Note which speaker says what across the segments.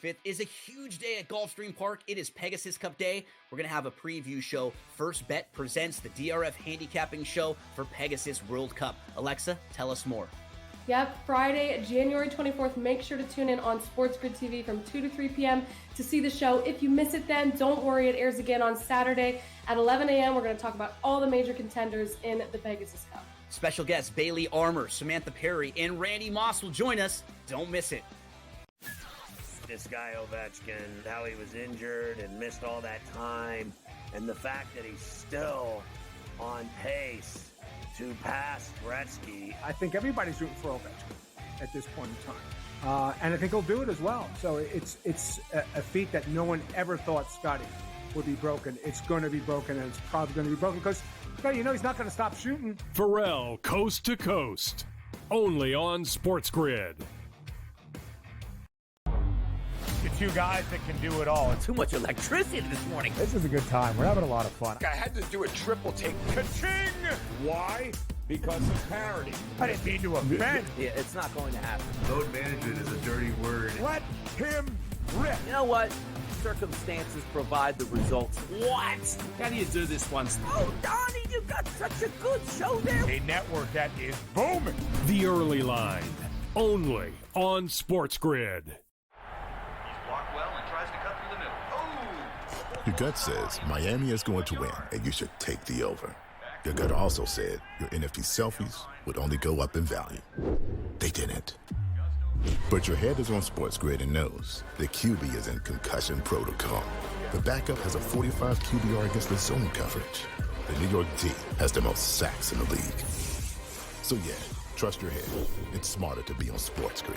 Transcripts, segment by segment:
Speaker 1: 25th is a huge day at Gulfstream Park. It is Pegasus Cup Day. We're going to have a preview show. First Bet presents the DRF handicapping show for Pegasus World Cup. Alexa, tell us more.
Speaker 2: Yep, Friday, January 24th. Make sure to tune in on SportsGrid TV from 2 to 3 p.m. to see the show. If you miss it then, don't worry. It airs again on Saturday at 11 a.m. We're going to talk about all the major contenders in the Pegasus Cup.
Speaker 1: Special guests Bailey Armour, Samantha Perry, and Randy Moss will join us. Don't miss it.
Speaker 3: This guy Ovechkin, how he was injured and missed all that time, and the fact that he's still on pace to pass Gretzky.
Speaker 4: I think everybody's rooting for Ovechkin at this point in time, and I think he'll do it as well. So it's a feat that no one ever thought Scotty would be broken. It's going to be broken, and it's probably going to be broken because he's not going to stop shooting.
Speaker 5: Pharrell, Coast to Coast, only on SportsGrid.
Speaker 6: The two guys that can do it all.
Speaker 7: Too much electricity this morning.
Speaker 4: This is a good time. We're having a lot of fun.
Speaker 6: I had to do a triple take. Ka-ching! Why? Because of parity. I didn't mean to offend.
Speaker 7: Yeah, it's not going to happen.
Speaker 8: Load management is a dirty word.
Speaker 6: Let him rip.
Speaker 7: You know what? Circumstances provide the results. What? How do you do this once? Oh, Donnie, you got such a good show there.
Speaker 6: A network that is booming.
Speaker 5: The Early Line, only on SportsGrid.
Speaker 9: Your gut says Miami is going to win, and you should take the over. Your gut also said your NFT selfies would only go up in value. They didn't. But your head is on SportsGrid and knows the QB is in concussion protocol. The backup has a 45 QBR against the zone coverage. The New York D has the most sacks in the league. So yeah, trust your head. It's smarter to be on SportsGrid.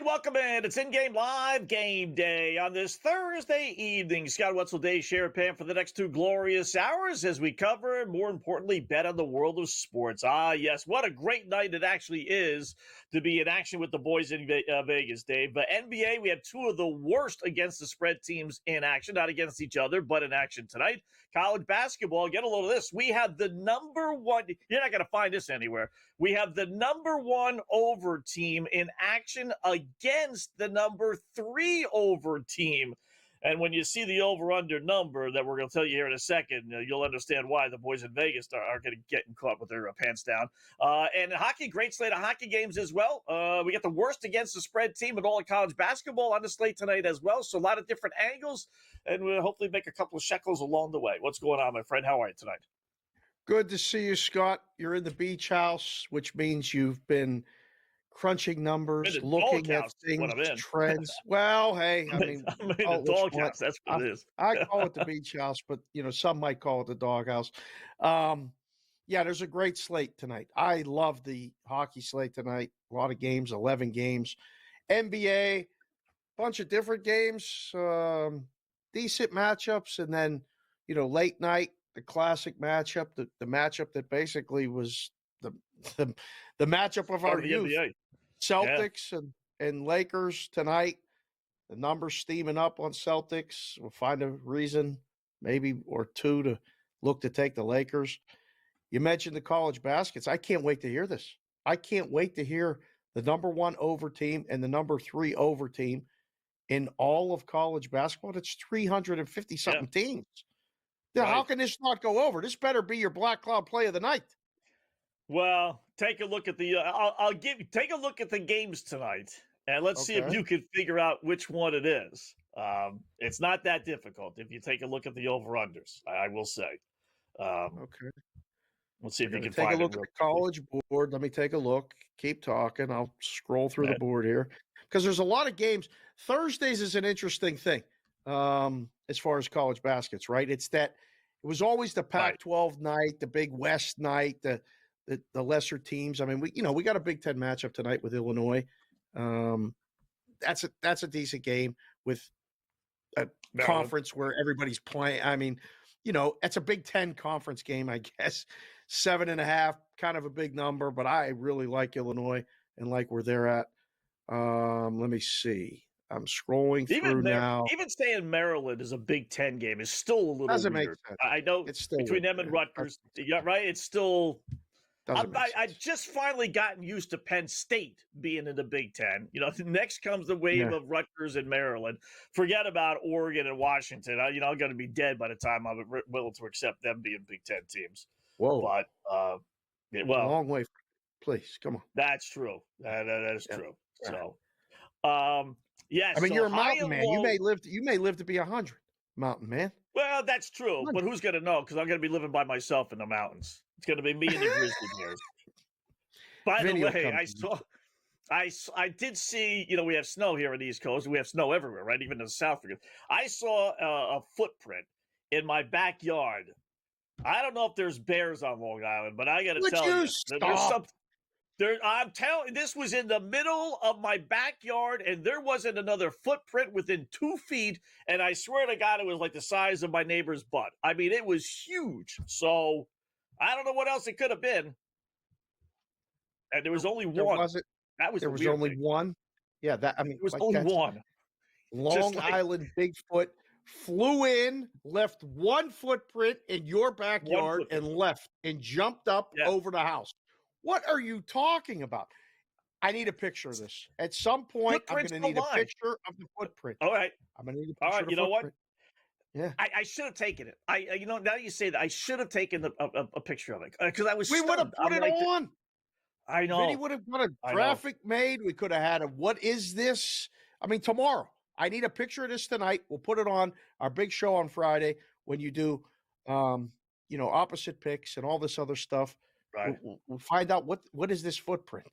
Speaker 10: Welcome in. It's in-game live game day on this Thursday evening. Scott Wetzel, Dave Sharapan for the next 2 glorious hours as we cover, more importantly, bet on the world of sports. Ah, yes, what a great night it actually is to be in action with the boys in Vegas, Dave. But NBA, we have 2 of the worst against the spread teams in action, not against each other, but in action tonight. College basketball, get a load of this. We have the number 1, you're not going to find this anywhere. We have the number 1 over team in action against the number 3 over team. And when you see the over-under number that we're going to tell you here in a second, you'll understand why the boys in Vegas are going to get caught with their pants down. And in hockey, great slate of hockey games as well. We got the worst against the spread team in all of college basketball on the slate tonight as well. So a lot of different angles, and we'll hopefully make a couple of shekels along the way. What's going on, my friend? How are you tonight?
Speaker 11: Good to see you, Scott. You're in the beach house, which means you've been crunching numbers, looking at things, trends. Well, hey, I mean,
Speaker 10: I'm in the doghouse. That's what it is.
Speaker 11: I call it the beach house, but some might call it the doghouse. Yeah, there's a great slate tonight. I love the hockey slate tonight. A lot of games, 11 games. NBA, bunch of different games, decent matchups, and then late night, the classic matchup, the matchup that basically was the matchup of our youth. NBA. Celtics and Lakers tonight. The numbers steaming up on Celtics. We'll find a reason, maybe or 2, to look to take the Lakers. You mentioned the college baskets. I can't wait to hear this. I can't wait to hear the number 1 over team and the number 3 over team in all of college basketball. It's 350-something teams. Now, how can this not go over? This better be your Black Cloud play of the night.
Speaker 10: Well, take a look at the take a look at the games tonight, and let's see if you can figure out which one it is. It's not that difficult if you take a look at the over-unders, I will say.
Speaker 11: Okay.
Speaker 10: Let's see if you can
Speaker 11: take a look at the college board. Let me take a look. Keep talking. I'll scroll through the board here because there's a lot of games. Thursdays is an interesting thing as far as college baskets, right? It's that it was always the Pac-12 night, the Big West night, the lesser teams. I mean, we got a Big Ten matchup tonight with Illinois. That's a decent game with a conference where everybody's playing. I mean, it's a Big Ten conference game, I guess. 7.5, kind of a big number, but I really like Illinois and like where they're at. Let me see. I'm scrolling through now.
Speaker 10: Even saying Maryland is a Big Ten game is still a little
Speaker 11: Doesn't
Speaker 10: weird.
Speaker 11: make sense.
Speaker 10: I know
Speaker 11: It's still
Speaker 10: between
Speaker 11: weird,
Speaker 10: them and
Speaker 11: yeah.
Speaker 10: Rutgers, right? It's still. I
Speaker 11: sense.
Speaker 10: just finally gotten used to Penn State being in the Big Ten. Next comes the wave of Rutgers and Maryland. Forget about Oregon and Washington. I'm going to be dead by the time I'm willing to accept them being Big Ten teams.
Speaker 11: Whoa.
Speaker 10: But,
Speaker 11: a long way. Please, come on.
Speaker 10: That's true. That is true. So, yes.
Speaker 11: I mean,
Speaker 10: so
Speaker 11: you're a mountain
Speaker 10: and
Speaker 11: man.
Speaker 10: low,
Speaker 11: You may live to be 100, mountain man.
Speaker 10: Well, that's true. But who's going to know? Because I'm going to be living by myself in the mountains. It's going to be me and the grizzly bears. By the way, I did see, we have snow here on the East Coast. We have snow everywhere, right? Even in the South. I saw a footprint in my backyard. I don't know if there's bears on Long Island, but I got to tell you, there's something. I'm telling you, this was in the middle of my backyard, and there wasn't another footprint within 2 feet. And I swear to God, it was like the size of my neighbor's butt. I mean, it was huge. So I don't know what else it could have been. And there was only one. There was
Speaker 11: only
Speaker 10: thing.
Speaker 11: one. Yeah,
Speaker 10: there was only one.
Speaker 11: Long Island Bigfoot flew in, left one footprint in your backyard, and left and jumped up over the house. What are you talking about? I need a picture of this. At some point, I'm going to need a picture of the footprint.
Speaker 10: All right.
Speaker 11: I'm going to need a picture
Speaker 10: of the footprint. You know what?
Speaker 11: Yeah.
Speaker 10: I should have taken it. Now that you say that, I should have taken a picture of it because I was.
Speaker 11: We would have put it on.
Speaker 10: I know.
Speaker 11: Vinny would have got a graphic made. We could have had a what is this? I mean, tomorrow. I need a picture of this tonight. We'll put it on our big show on Friday when you do, opposite picks and all this other stuff.
Speaker 10: Right.
Speaker 11: We'll find out what is this footprint.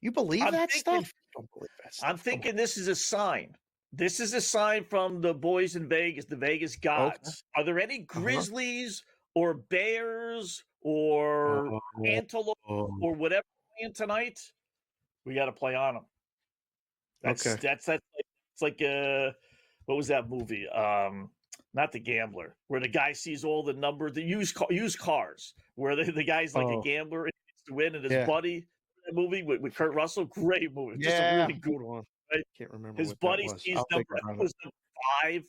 Speaker 11: You believe stuff? Don't believe that stuff.
Speaker 10: I'm thinking this is a sign. This is a sign from the boys in Vegas, the Vegas gods. Okay. Are there any grizzlies or bears or antelope or whatever playing tonight? We got to play on them. That's it's like what was that movie? Not The Gambler, where the guy sees all the numbers, the used cars, where the guy's like a gambler and he needs to win, and his buddy. That movie with Kurt Russell, great movie. Just a really good one. Right?
Speaker 11: Can't remember.
Speaker 10: His buddy sees number 5.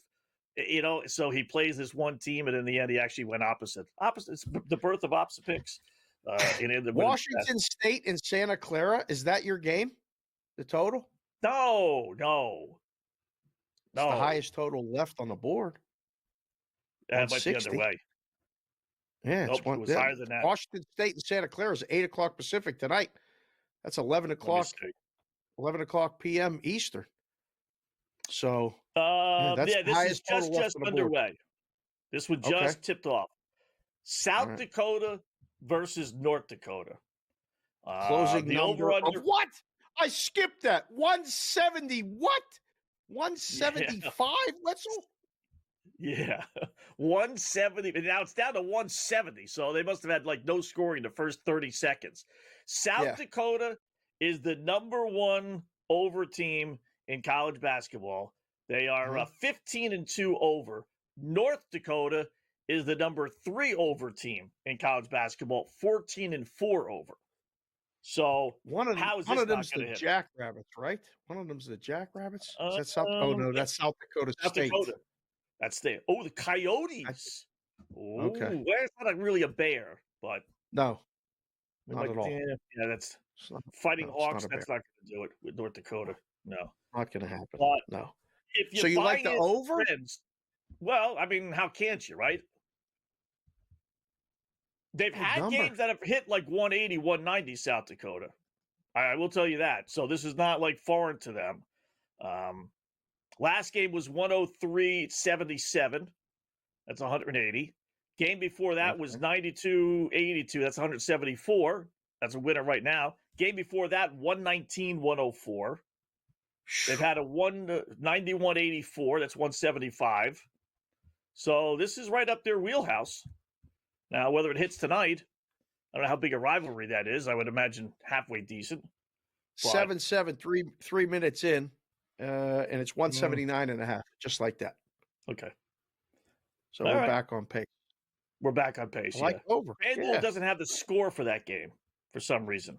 Speaker 10: So he plays this one team, and in the end, he actually went opposite. It's the birth of opposite picks.
Speaker 11: Washington State and Santa Clara, is that your game? The total?
Speaker 10: No.
Speaker 11: It's the highest total left on the board.
Speaker 10: That might be the other way.
Speaker 11: Yeah,
Speaker 10: it was higher than that.
Speaker 11: Washington State and Santa Clara is 8 o'clock Pacific tonight. That's 11 o'clock. 11 o'clock p.m. Eastern. So,
Speaker 10: this is just underway. This was just tipped off. South Dakota versus North Dakota.
Speaker 11: Closing number of what? I skipped that. 170. What? 175, Wetzel?
Speaker 10: Yeah. 170. Now it's down to 170. So they must have had no scoring the first 30 seconds. South Dakota is the number 1 over team in college basketball. They are 15-2 over. North Dakota is the number 3 over team in college basketball, 14-4 over. So
Speaker 11: one of them's the Jackrabbits, right? One of them's the Jackrabbits. Is that South? Oh no, that's South Dakota State.
Speaker 10: That's the the Coyotes.
Speaker 11: Okay,
Speaker 10: well, it's not really a bear, but
Speaker 11: no, not at all.
Speaker 10: Yeah, that's Fighting Hawks. That's not going to do it with North Dakota. No,
Speaker 11: not going to happen.
Speaker 10: But
Speaker 11: no.
Speaker 10: If
Speaker 11: so you like the over?
Speaker 10: Friends, well, I mean, how can't you, right? They've had games that have hit 180, 190, South Dakota. I will tell you that. So this is not foreign to them. Last game was 103-77. That's 180. Game before that was 92-82. That's 174. That's a winner right now. Game before that, 119-104. They've had a 91-84. That's 175. So this is right up their wheelhouse. Now, whether it hits tonight, I don't know how big a rivalry that is. I would imagine halfway decent.
Speaker 11: 7-7, 3 minutes in, and it's 179.5, just like that.
Speaker 10: Okay.
Speaker 11: So we're back on pace.
Speaker 10: We're back on pace.
Speaker 11: I like over.
Speaker 10: FanDuel
Speaker 11: Yeah.
Speaker 10: doesn't have the score for that game for some reason.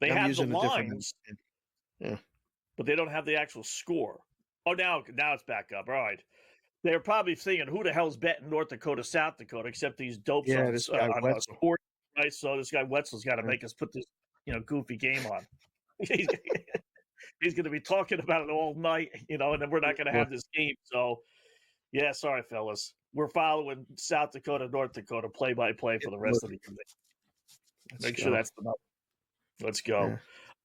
Speaker 10: They
Speaker 11: I'm
Speaker 10: have the
Speaker 11: using a different
Speaker 10: lines,
Speaker 11: yeah.
Speaker 10: but they don't have the actual score. Oh, now it's back up. All right. They're probably thinking, who the hell's betting North Dakota, South Dakota, except these dopes
Speaker 11: Yeah,
Speaker 10: on,
Speaker 11: this guy
Speaker 10: on
Speaker 11: Wetzel.
Speaker 10: sport, right? So this guy Wetzel's got to make us put this, goofy game on. He's going to be talking about it all night, and then we're not going to have this game. So, yeah, sorry, fellas. We're following South Dakota, North Dakota play-by-play for the rest of the game. Make sure that's the number. Let's go.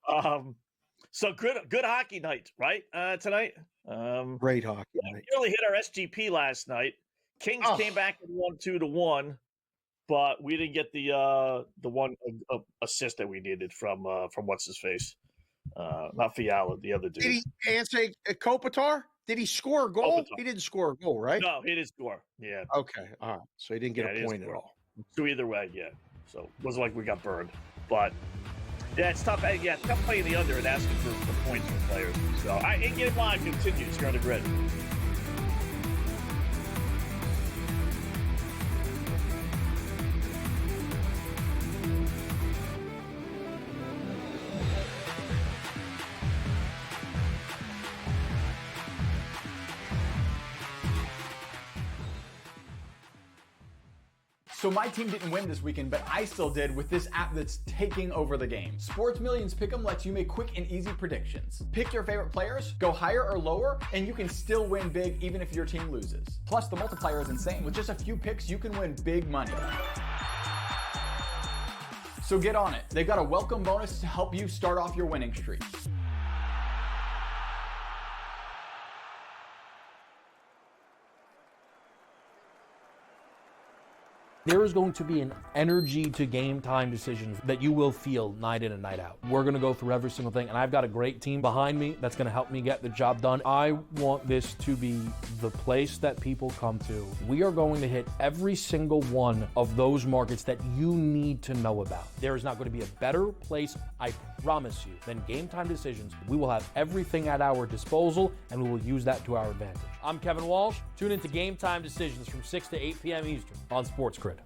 Speaker 11: Yeah.
Speaker 10: So good hockey night, right? Tonight.
Speaker 11: Great hockey night.
Speaker 10: We nearly hit our SGP last night. Kings came back and won 2-1, but we didn't get the one assist that we needed from what's his face, not Fiala, the other dude.
Speaker 11: Did he answer Kopitar? Did he score a goal?
Speaker 10: Kopitar.
Speaker 11: He didn't score a goal, right?
Speaker 10: No, he didn't score. Yeah.
Speaker 11: Okay. All right. So he didn't get a point at all.
Speaker 10: So either way, yeah. So it wasn't like we got burned, but. Yeah, it's tough. Yeah, tough playing the under and asking for points from players. So, in-game live continues here on the grid.
Speaker 12: So my team didn't win this weekend, but I still did with this app that's taking over the game. Sports Millions Pick'em lets you make quick and easy predictions. Pick your favorite players, go higher or lower, and you can still win big even if your team loses. Plus, the multiplier is insane. With just a few picks, you can win big money. So get on it. They've got a welcome bonus to help you start off your winning streak.
Speaker 13: There is going to be an energy to game time decisions that you will feel night in and night out. We're going to go through every single thing, and I've got a great team behind me that's going to help me get the job done. I want this to be the place that people come to. We are going to hit every single one of those markets that you need to know about. There is not going to be a better place, I promise you, than Game Time Decisions. We will have everything at our disposal, and we will use that to our advantage. I'm Kevin Walsh. Tune into Game Time Decisions from 6 to 8 p.m. Eastern on SportsGrid.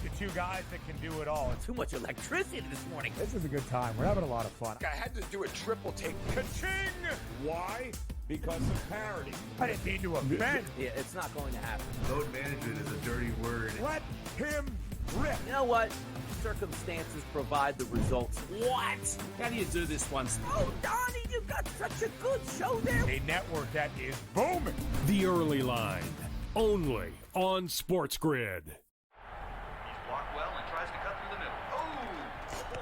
Speaker 6: The two guys that can do it all.
Speaker 7: Too much electricity this morning.
Speaker 6: This is a good time. We're having a lot of fun. I had to do a triple take. Ka-ching! Why? Because of parity. I didn't mean to offend.
Speaker 7: Yeah, it's not going to happen.
Speaker 8: Load management is a dirty word.
Speaker 6: Let him rip.
Speaker 7: You know what? Circumstances provide the results. What? How do you do this once? Oh, Donnie, you got such a good show there.
Speaker 6: A network that is booming.
Speaker 5: The Early Line, only on SportsGrid.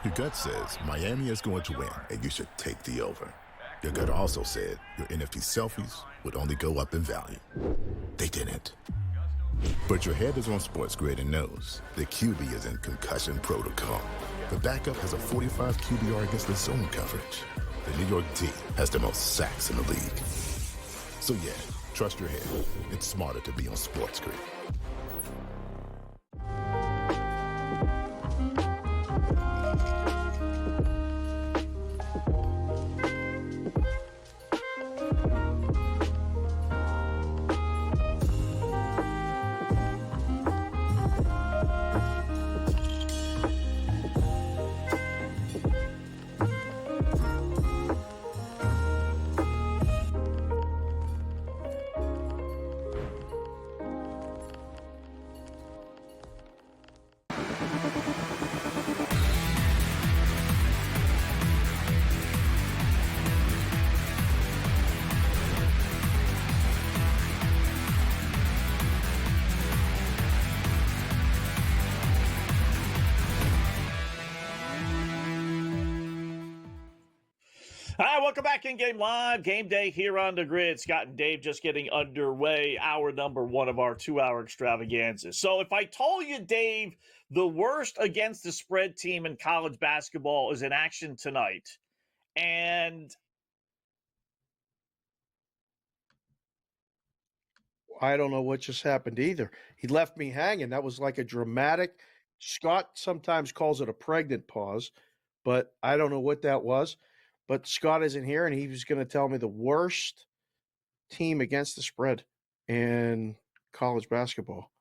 Speaker 9: Your gut says Miami is going to win, and you should take the over. Your gut also said your NFT selfies would only go up in value. They didn't. But your head is on SportsGrid and knows the QB is in concussion protocol. The backup has a 45 QBR against the zone coverage. The New York D has the most sacks in the league. So yeah, trust your head. It's smarter to be on SportsGrid.
Speaker 10: All right, welcome back in-game live. Game day here on the grid. Scott and Dave just getting underway. Hour number one of our 2-hour extravaganza. So if I told you, Dave, the worst against the spread team in college basketball is in action tonight, and
Speaker 11: I don't know what just happened either. He left me hanging. That was like a dramatic. Scott sometimes calls it a pregnant pause, but I don't know what that was. But Scott isn't here, and he was going to tell me the worst team against the spread in college basketball.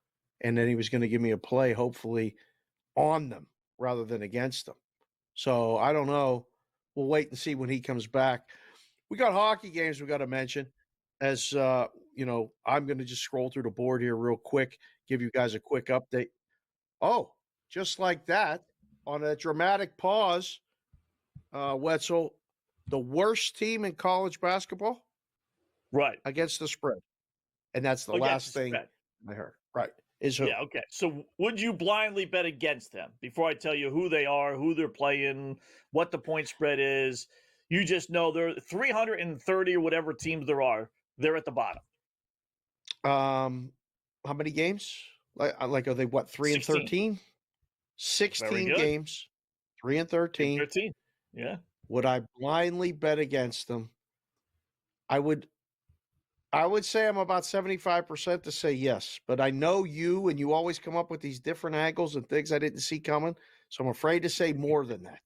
Speaker 11: and then he was going to give me a play, hopefully, on them rather than against them. So I don't know. We'll wait and see when he comes back. We got hockey games we got to mention. As I'm going to just scroll through the board here real quick, give you guys a quick update. Oh, just like that, on a dramatic pause, Wetzel, the worst team in college basketball,
Speaker 10: right,
Speaker 11: against the spread, and that's the last thing I heard. Right, is who?
Speaker 10: Yeah, okay. So would you blindly bet against them before I tell you who they are, who they're playing, what the point spread is? You just know there are 330 or whatever teams there are. They're at the bottom.
Speaker 11: How many games? Like are they what? 3 and 13? 16 games. 3 and 13.
Speaker 10: 13. Yeah.
Speaker 11: Would I blindly bet against them? I would say I'm about 75% to say yes, but I know you, and you always come up with these different angles and things I didn't see coming. So I'm afraid to say more than that.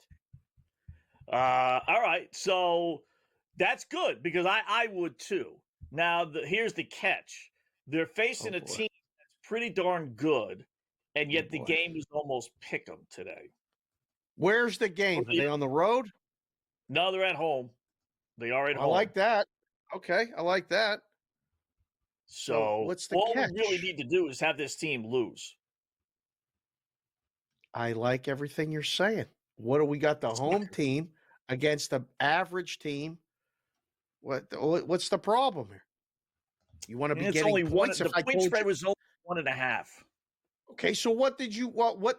Speaker 10: All right. So that's good because I would too. Now, here's the catch. They're facing a team that's pretty darn good, and yet the game is almost pick 'em today.
Speaker 11: Where's the game? Are they on the road?
Speaker 10: No, they're at home. They are at home.
Speaker 11: I like that. Okay, I like that.
Speaker 10: So
Speaker 11: what's the
Speaker 10: all
Speaker 11: catch?
Speaker 10: we really need to do is have this team lose.
Speaker 11: I like everything you're saying. What do we got? The home team against the average team. What's the problem here? You want to be getting
Speaker 10: only
Speaker 11: points?
Speaker 10: The point spread was only 1.5.
Speaker 11: Okay, so what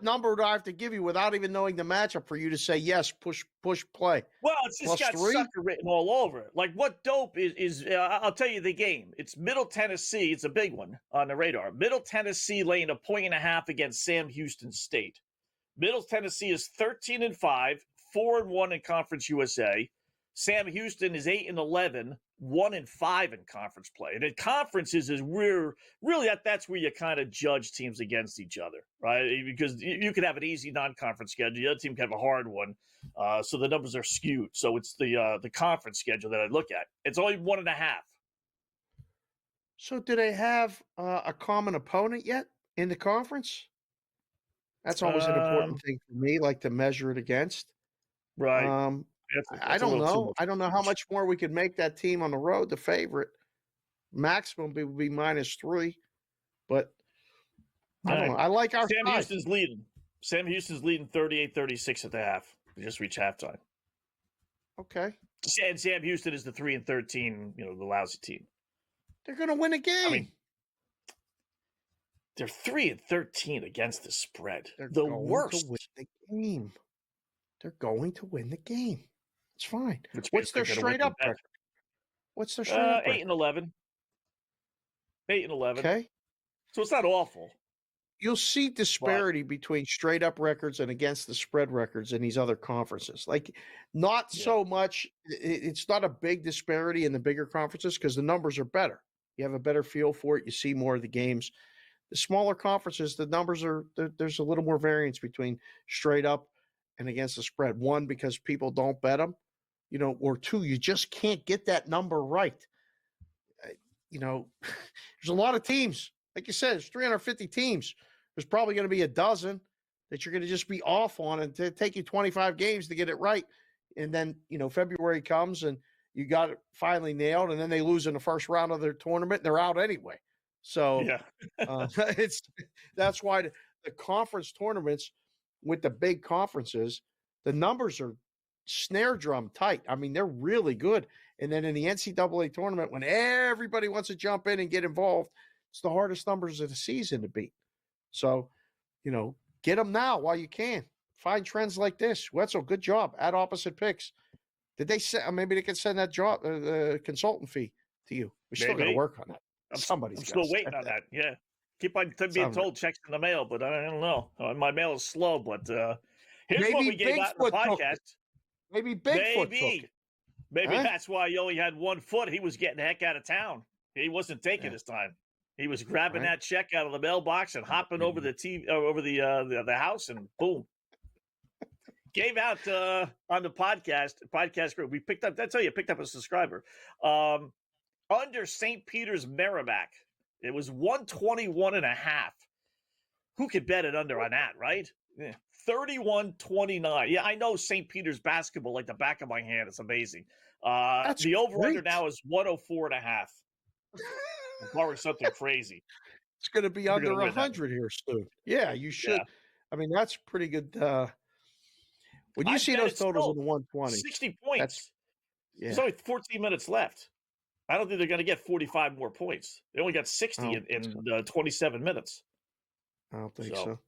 Speaker 11: number do I have to give you without even knowing the matchup for you to say yes, push play?
Speaker 10: Well, it's just got
Speaker 11: +3?
Speaker 10: sucker written all over it. Like what dope is I'll tell you the game. It's Middle Tennessee. It's a big one on the radar. Middle Tennessee laying 1.5 against Sam Houston State. Middle Tennessee is 13-5, 4-1 in Conference USA. Sam Houston is 8-11, 1-5 in conference play. And in conferences is where really that's where you kind of judge teams against each other, right? Because you could have an easy non-conference schedule, the other team could have a hard one, so the numbers are skewed. So it's the conference schedule that I look at. It's only 1.5.
Speaker 11: So do they have a common opponent yet in the conference? That's always an important thing for me, like to measure it against.
Speaker 10: Right.
Speaker 11: I don't know. I don't know how much more we could make that team on the road the favorite. Maximum would be -3, but I don't know. I like our
Speaker 10: Sam
Speaker 11: side.
Speaker 10: Houston's leading. Sam Houston's leading 38-36 at the half. We just reached halftime.
Speaker 11: Okay.
Speaker 10: And Sam Houston is the 3-13, the lousy team.
Speaker 11: They're going to win a game.
Speaker 10: I mean, they're 3-13 against the spread.
Speaker 11: They're
Speaker 10: the
Speaker 11: going
Speaker 10: worst.
Speaker 11: to win the game. They're going to win the game. It's fine.
Speaker 10: What's
Speaker 11: their straight up record? What's their straight up record?
Speaker 10: 8-11. 8-11.
Speaker 11: Okay.
Speaker 10: So it's not awful.
Speaker 11: You'll see disparity between straight up records and against the spread records in these other conferences. Like not so much. It's not a big disparity in the bigger conferences because the numbers are better. You have a better feel for it. You see more of the games. The smaller conferences, the numbers there's a little more variance between straight up and against the spread. One, because people don't bet them, or two, you just can't get that number right. There's a lot of teams. Like you said, there's 350 teams. There's probably going to be a dozen that you're going to just be off on and to take you 25 games to get it right. And then, February comes and you got it finally nailed, and then they lose in the first round of their tournament and they're out anyway. So that's why the conference tournaments with the big conferences, the numbers are snare drum tight. I mean, they're really good. And then in the NCAA tournament, when everybody wants to jump in and get involved, it's the hardest numbers of the season to beat. So, get them now while you can. Find trends like this. Wetzel, good job. Add opposite picks. Did they say maybe they can send that job consultant fee to you? We still got to work on that.
Speaker 10: I'm still waiting on that. Yeah. Keep on being told checks in the mail, but I don't know. My mail is slow, but here's
Speaker 11: maybe
Speaker 10: what we gave out in the podcast.
Speaker 11: Maybe Bigfoot took it.
Speaker 10: Maybe that's why he only had 1 foot. He was getting the heck out of town. He wasn't taking his time. He was grabbing that check out of the mailbox and hopping over the TV, over the house, and boom. Gave out on the podcast group. We picked up. That's how you picked up a subscriber. Under St. Peter's Merrimack, it was 121.5. Who could bet it under on that, right? 31-29. Yeah, I know St. Peter's basketball like the back of my hand. It's amazing. The over-under now is 104.5. I'm borrowing something crazy.
Speaker 11: It's going to be under 100 here soon. Yeah, you should. Yeah. I mean, that's pretty good. When you see those totals in the 120,
Speaker 10: 60 points. There's only 14 minutes left. I don't think they're going to get 45 more points. They only got 60 in 27 minutes.
Speaker 11: I don't think so.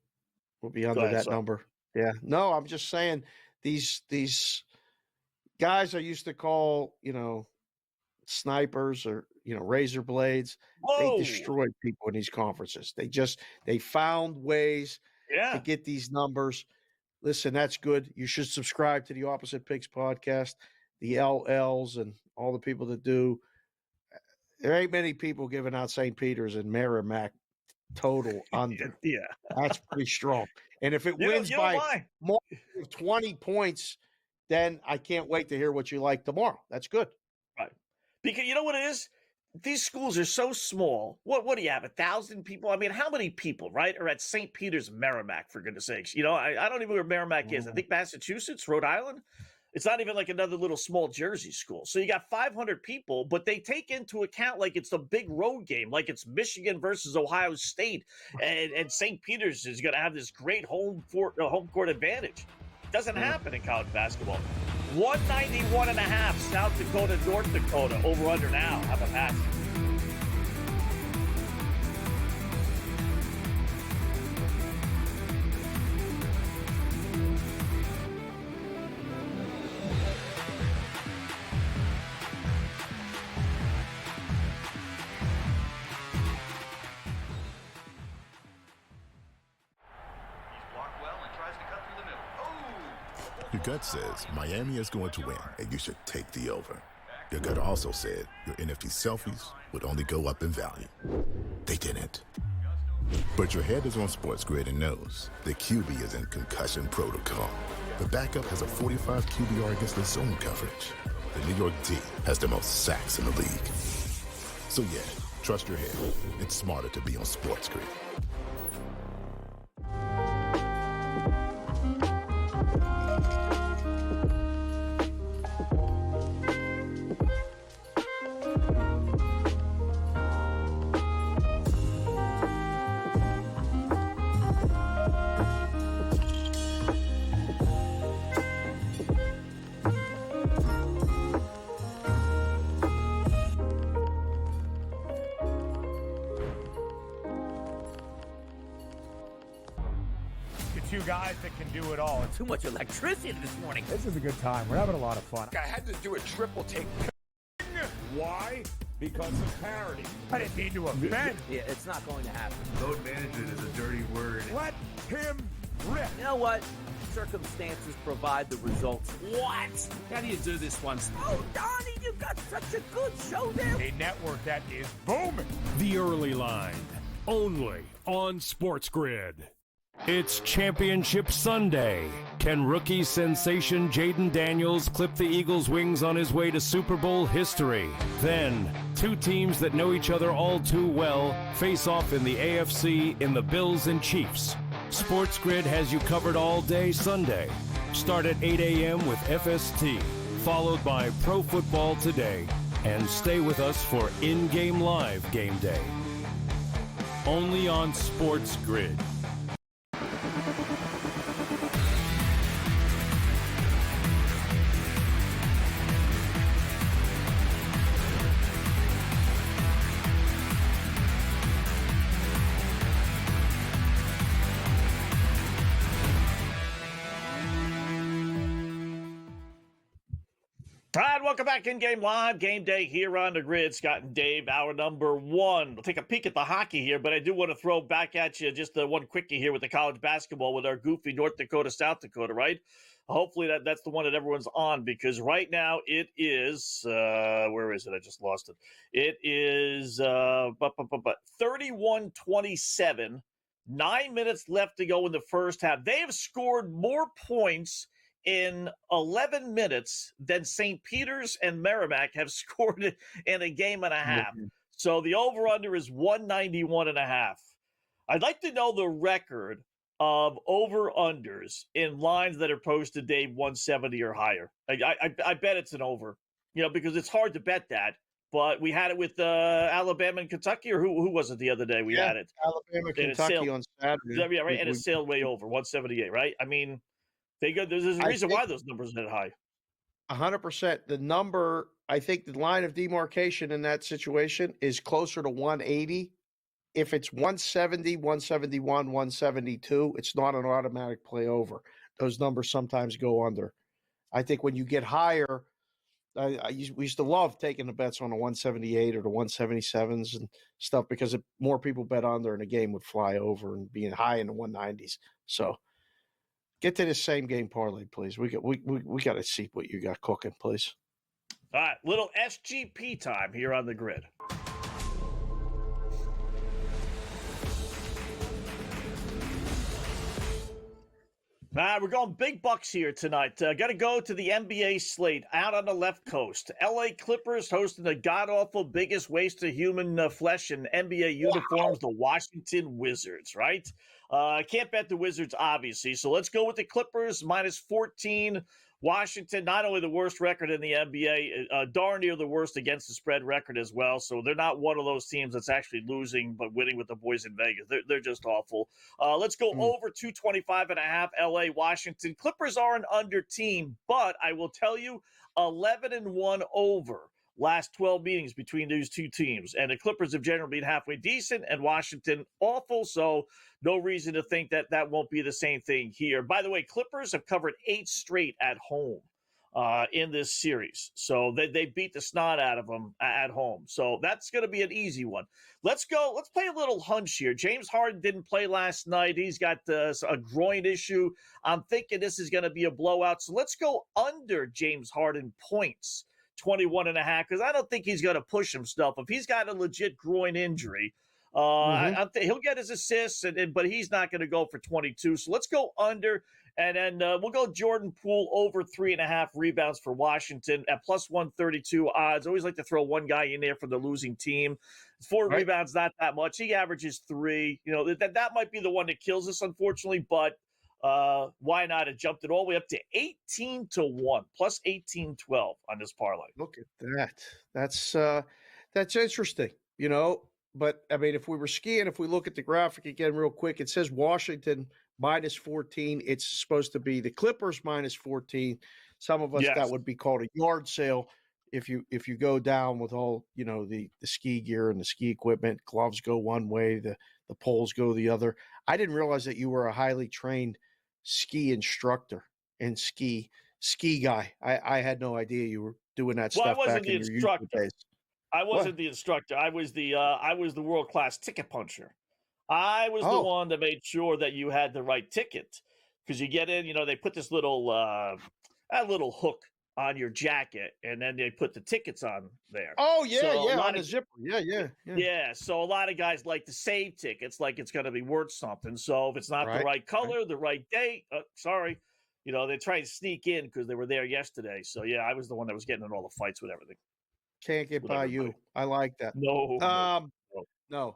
Speaker 11: We'll be under that number. Yeah. No, I'm just saying these guys I used to call, snipers or, razor blades. Whoa. They destroyed people in these conferences. They found ways to get these numbers. Listen, that's good. You should subscribe to the Opposite Picks podcast, the LLs and all the people that do. There ain't many people giving out St. Peter's and Merrimack total under.
Speaker 10: Yeah.
Speaker 11: That's pretty strong. And if it wins by more than 20 points, then I can't wait to hear what you like tomorrow. That's good.
Speaker 10: Right. Because you know what it is? These schools are so small. What do you have, 1,000 people? I mean, how many people, right, are at St. Peter's Merrimack, for goodness sakes? I don't even know where Merrimack is. I think Massachusetts, Rhode Island. It's not even like another little small Jersey school. So you got 500 people, but they take into account like it's a big road game, like it's Michigan versus Ohio State, and St. Peter's is going to have this great home court advantage. It doesn't happen in college basketball. 191.5, South Dakota, North Dakota, over under now. How about that?
Speaker 9: Your gut says Miami is going to win, and you should take the over. Your gut also said your NFT selfies would only go up in value. They didn't. But your head is on SportsGrid and knows the QB is in concussion protocol. The backup has a 45 QBR against the zone coverage. The New York D has the most sacks in the league. So yeah, trust your head. It's smarter to be on SportsGrid.
Speaker 6: Two guys that can do it all.
Speaker 7: Too much electricity this morning.
Speaker 4: This is a good time. We're having a lot of fun.
Speaker 6: I had to do a triple take. Why? Because of parity. I didn't mean to offend.
Speaker 7: Yeah, it's not going to happen.
Speaker 8: Load management is a dirty word.
Speaker 6: Let him rip.
Speaker 7: You know what? Circumstances provide the results. What? How do you do this once? Oh, Donnie, you got such a good show there.
Speaker 6: A network that is booming.
Speaker 5: The Early Line, only on SportsGrid. It's Championship Sunday. Can rookie sensation Jaden Daniels clip the Eagles' wings on his way to Super Bowl history? Then, two teams that know each other all too well face off in the AFC in the Bills and Chiefs. SportsGrid has you covered all day Sunday. Start at 8 a.m. with FST, followed by Pro Football Today, and stay with us for in-game live game day. Only on SportsGrid.
Speaker 10: All right, welcome back in-game live. Game day here on the grid. Scott and Dave, hour number one. We'll take a peek at the hockey here, but I do want to throw back at you just one quickie here with the college basketball with our goofy North Dakota, South Dakota, right? Hopefully that's the one that everyone's on, because right now it is, where is it? I just lost it. It is 31-27, 9 minutes left to go in the first half. They have scored more points in 11 minutes than St. Peter's and Merrimack have scored in a game and a half. So the over-under is 191.5. I'd like to know the record of over-unders in lines that are posted day 170 or higher. I bet it's an over, because it's hard to bet that. But we had it with Alabama and Kentucky, or who was it the other day? We had it.
Speaker 11: Alabama, Kentucky on Saturday.
Speaker 10: Yeah, right. And it sailed way over 178, right? I mean, there's a reason why those numbers are that high.
Speaker 11: 100%. The number, I think the line of demarcation in that situation is closer to 180. If it's 170, 171, 172, it's not an automatic play over. Those numbers sometimes go under. I think when you get higher, we used to love taking the bets on the 178 or the 177s and stuff because more people bet under and the game would fly over and being high in the 190s. So get to this same game parlay, please. We got to see what you got cooking, please.
Speaker 10: All right, little SGP time here on the grid. All right, we're going big bucks here tonight. Got to go to the NBA slate out on the left coast. LA Clippers hosting the god-awful biggest waste of human flesh in NBA uniforms, the Washington Wizards, right? Can't bet the Wizards, obviously. So let's go with the Clippers, minus 14. Washington, not only the worst record in the NBA, darn near the worst against the spread record as well. So they're not one of those teams that's actually losing but winning with the boys in Vegas. They're just awful. Let's go over 225.5 LA, Washington. Clippers are an under team, but I will tell you 11-1 over last 12 meetings between these two teams. And the Clippers have generally been halfway decent and Washington awful. So no reason to think that that won't be the same thing here. By the way, Clippers have covered 8 straight at home in this series. So they beat the snot out of them at home. So that's going to be an easy one. Let's go. Let's play a little hunch here. James Harden didn't play last night. He's got a groin issue. I'm thinking this is going to be a blowout. So let's go under James Harden points. 21.5, because I don't think he's going to push himself. If he's got a legit groin injury, he'll get his assists, but he's not going to go for 22. So let's go under, and then we'll go Jordan Poole over 3.5 rebounds for Washington at plus 132 odds. Always like to throw one guy in there for the losing team. 4 rebounds, not that much. He averages 3. That might be the one that kills us, unfortunately, but why not? It jumped it all the way up to 18-1, plus 18-12 on this parlay.
Speaker 11: Look at that. That's interesting, But I mean, if we were skiing, if we look at the graphic again real quick, it says Washington minus 14. It's supposed to be the Clippers minus 14. Some of us that would be called a yard sale if you go down with all the ski gear and the ski equipment. Gloves go one way, the poles go the other. I didn't realize that you were a highly trained ski instructor and ski guy. I had no idea you were doing that stuff back in your youth days.
Speaker 10: I wasn't the instructor. I was the world-class ticket puncher. I was the one that made sure that you had the right ticket, because you get in, they put this little hook on your jacket, and then they put the tickets on there.
Speaker 11: Oh yeah, on the zipper. Yeah.
Speaker 10: So a lot of guys like to save tickets, like it's going to be worth something. So if it's not the right color, the right date, they try to sneak in because they were there yesterday. So yeah, I was the one that was getting in all the fights with everything.
Speaker 11: Can't get by you. I like that.
Speaker 10: No.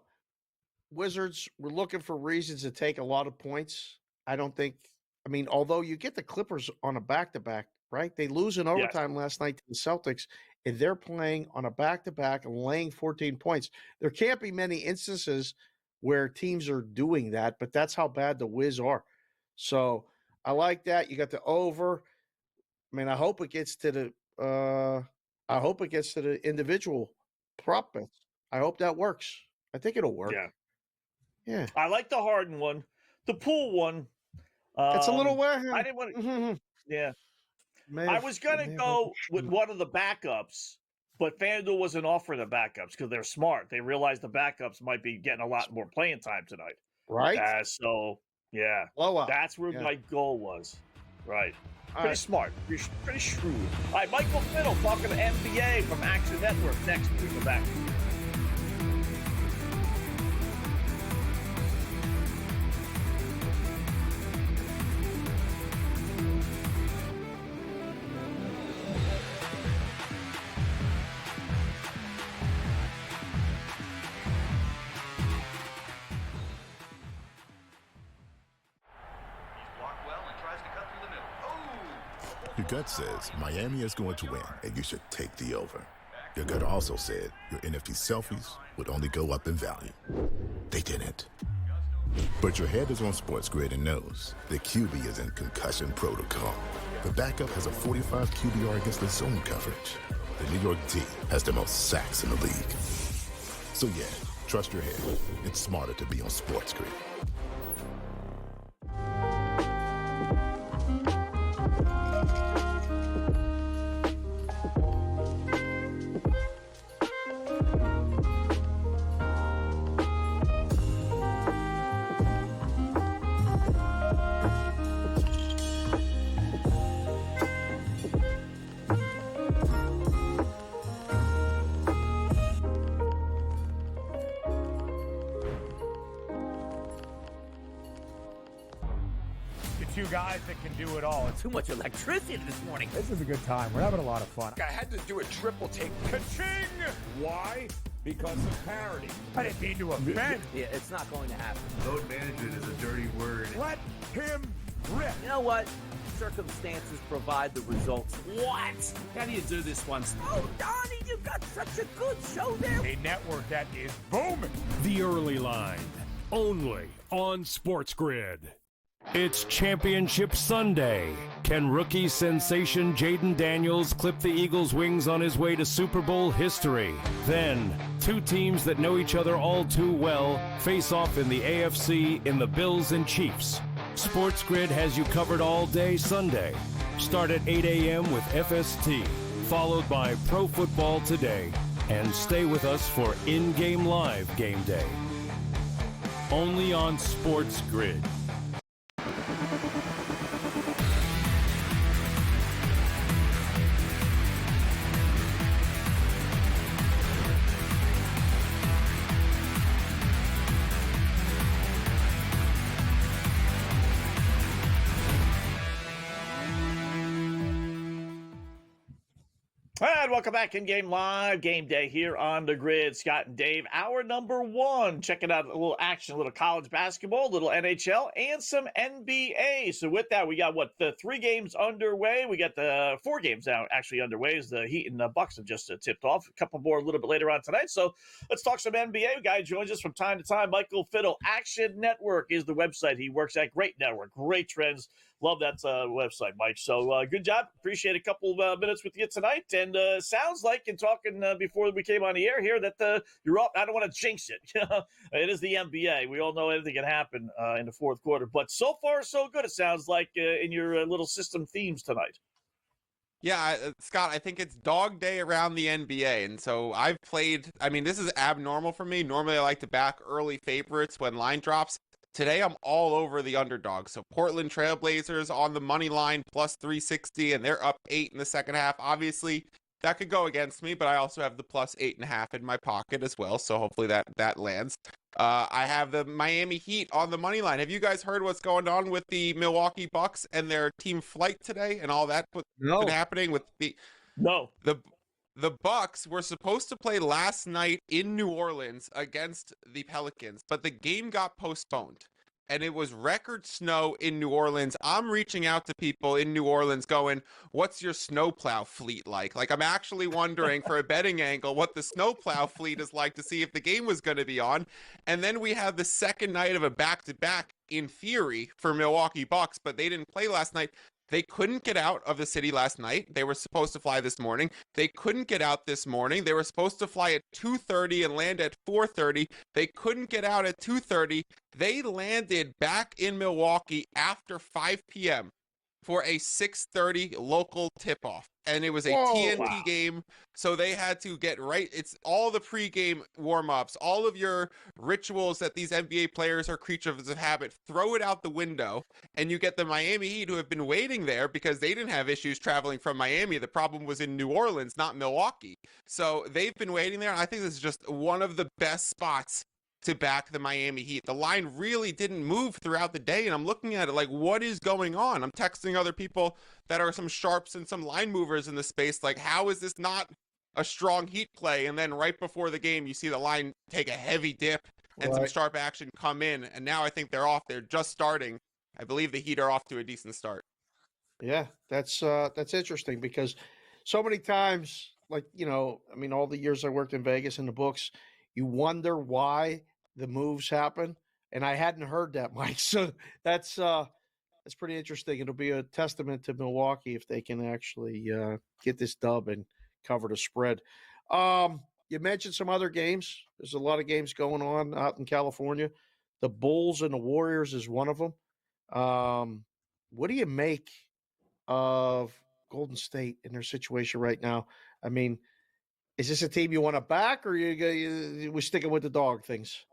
Speaker 11: Wizards, we're looking for reasons to take a lot of points. Although you get the Clippers on a back-to-back, right? They lose in overtime last night to the Celtics, and they're playing on a back-to-back and laying 14 points. There can't be many instances where teams are doing that, but that's how bad the Wiz are. So I like that. You got the over. I hope it gets to the individual prop bets. I hope that works. I think it'll work. Yeah.
Speaker 10: I like the Harden one. The Poole one.
Speaker 11: It's a little where
Speaker 10: I didn't want to. Yeah. I was going to go with one of the backups, but FanDuel wasn't offering the backups because they're smart. They realized the backups might be getting a lot more playing time tonight.
Speaker 11: Right.
Speaker 10: Blowout. That's where my goal was. Right. Pretty smart. Pretty shrewd. All right, Michael Fiddle talking to NBA from Action Network next week. We're back.
Speaker 9: Your gut says Miami is going to win, and you should take the over. Your gut also said your NFT selfies would only go up in value. They didn't. But your head is on SportsGrid and knows the QB is in concussion protocol. The backup has a 45 QBR against the zone coverage. The New York D has the most sacks in the league. So yeah, trust your head. It's smarter to be on SportsGrid.
Speaker 6: Two guys that can do it all.
Speaker 7: Too much electricity this morning.
Speaker 4: This is a good time. We're having a lot of fun.
Speaker 6: I had to do a triple take. Ka-ching! Why? Because of parity. I didn't mean to offend.
Speaker 7: Yeah, it's not going to happen.
Speaker 8: Load management is a dirty word.
Speaker 6: Let him rip.
Speaker 7: You know what? Circumstances provide the results. What? How do you do this one? Oh, Donnie, you got such a good show there.
Speaker 6: A network that is booming.
Speaker 5: The Early Line, only on SportsGrid. It's Championship Sunday. Can rookie sensation Jaden Daniels clip the Eagles' wings on his way to Super Bowl history? Then, two teams that know each other all too well face off in the AFC in the Bills and Chiefs. SportsGrid has you covered all day Sunday. Start at 8 a.m. with FST, followed by Pro Football Today, and stay with us for in-game live game day. Only on SportsGrid.
Speaker 10: And welcome back in-game live game day here on the grid. Scott and Dave, hour number one. Checking out a little action, a little college basketball, a little NHL, and some NBA. So with that, we got the 3 games underway. We got the 4 games now actually underway as the Heat and the Bucks have just tipped off. A couple more a little bit later on tonight. So let's talk some NBA. A guy joins us from time to time, Michael Fiddle. Action Network is the website he works at. Great network, great trends. Love that website, Mike. So good job. Appreciate a couple minutes with you tonight. And sounds like in talking before we came on the air here that you're up. I don't want to jinx it. It is the NBA. We all know anything can happen in the fourth quarter. But so far, so good, it sounds like, in your little system themes tonight.
Speaker 14: Yeah, Scott, I think it's dog day around the NBA. And so I've played, this is abnormal for me. Normally I like to back early favorites when line drops. Today, I'm all over the underdog. So Portland Trailblazers on the money line, plus 360, and they're up 8 in the second half. Obviously, that could go against me, but I also have the plus 8.5 in my pocket as well. So hopefully that lands. I have the Miami Heat on the money line. Have you guys heard what's going on with the Milwaukee Bucks and their team flight today and all that been happening with the...
Speaker 10: No.
Speaker 14: The Bucks were supposed to play last night in New Orleans against the Pelicans, but the game got postponed. And it was record snow in New Orleans. I'm reaching out to people in New Orleans going, what's your snowplow fleet like? Like, I'm actually wondering for a betting angle what the snowplow fleet is like to see if the game was going to be on. And then we have the second night of a back-to-back in theory for Milwaukee Bucks, but they didn't play last night. They couldn't get out of the city last night. They were supposed to fly this morning. They couldn't get out this morning. They were supposed to fly at 2:30 and land at 4:30. They couldn't get out at 2:30. They landed back in Milwaukee after 5 p.m. for a 6:30 local tip-off. And it was a TNT game, so they had to get right. It's all the pregame warm-ups, all of your rituals that these NBA players are creatures of habit. Throw it out the window, and you get the Miami Heat, who have been waiting there because they didn't have issues traveling from Miami. The problem was in New Orleans, not Milwaukee. So they've been waiting there. I think this is just one of the best spots to back the Miami Heat. The line really didn't move throughout the day, and I'm looking at it like, what is going on? I'm texting other people that are some sharps and some line movers in the space, like, how is this not a strong Heat play? And then right before the game, you see the line take a heavy dip and some sharp action come in, and now I think they're off. They're just starting. I believe the Heat are off to a decent start.
Speaker 11: Yeah, that's interesting because so many times, like, all the years I worked in Vegas in the books, you wonder why the moves happen, and I hadn't heard that, Mike. So that's pretty interesting. It'll be a testament to Milwaukee if they can actually get this dub and cover the spread. You mentioned some other games. There's a lot of games going on out in California. The Bulls and the Warriors is one of them. What do you make of Golden State in their situation right now? I mean, is this a team you want to back, or we're sticking with the dog things?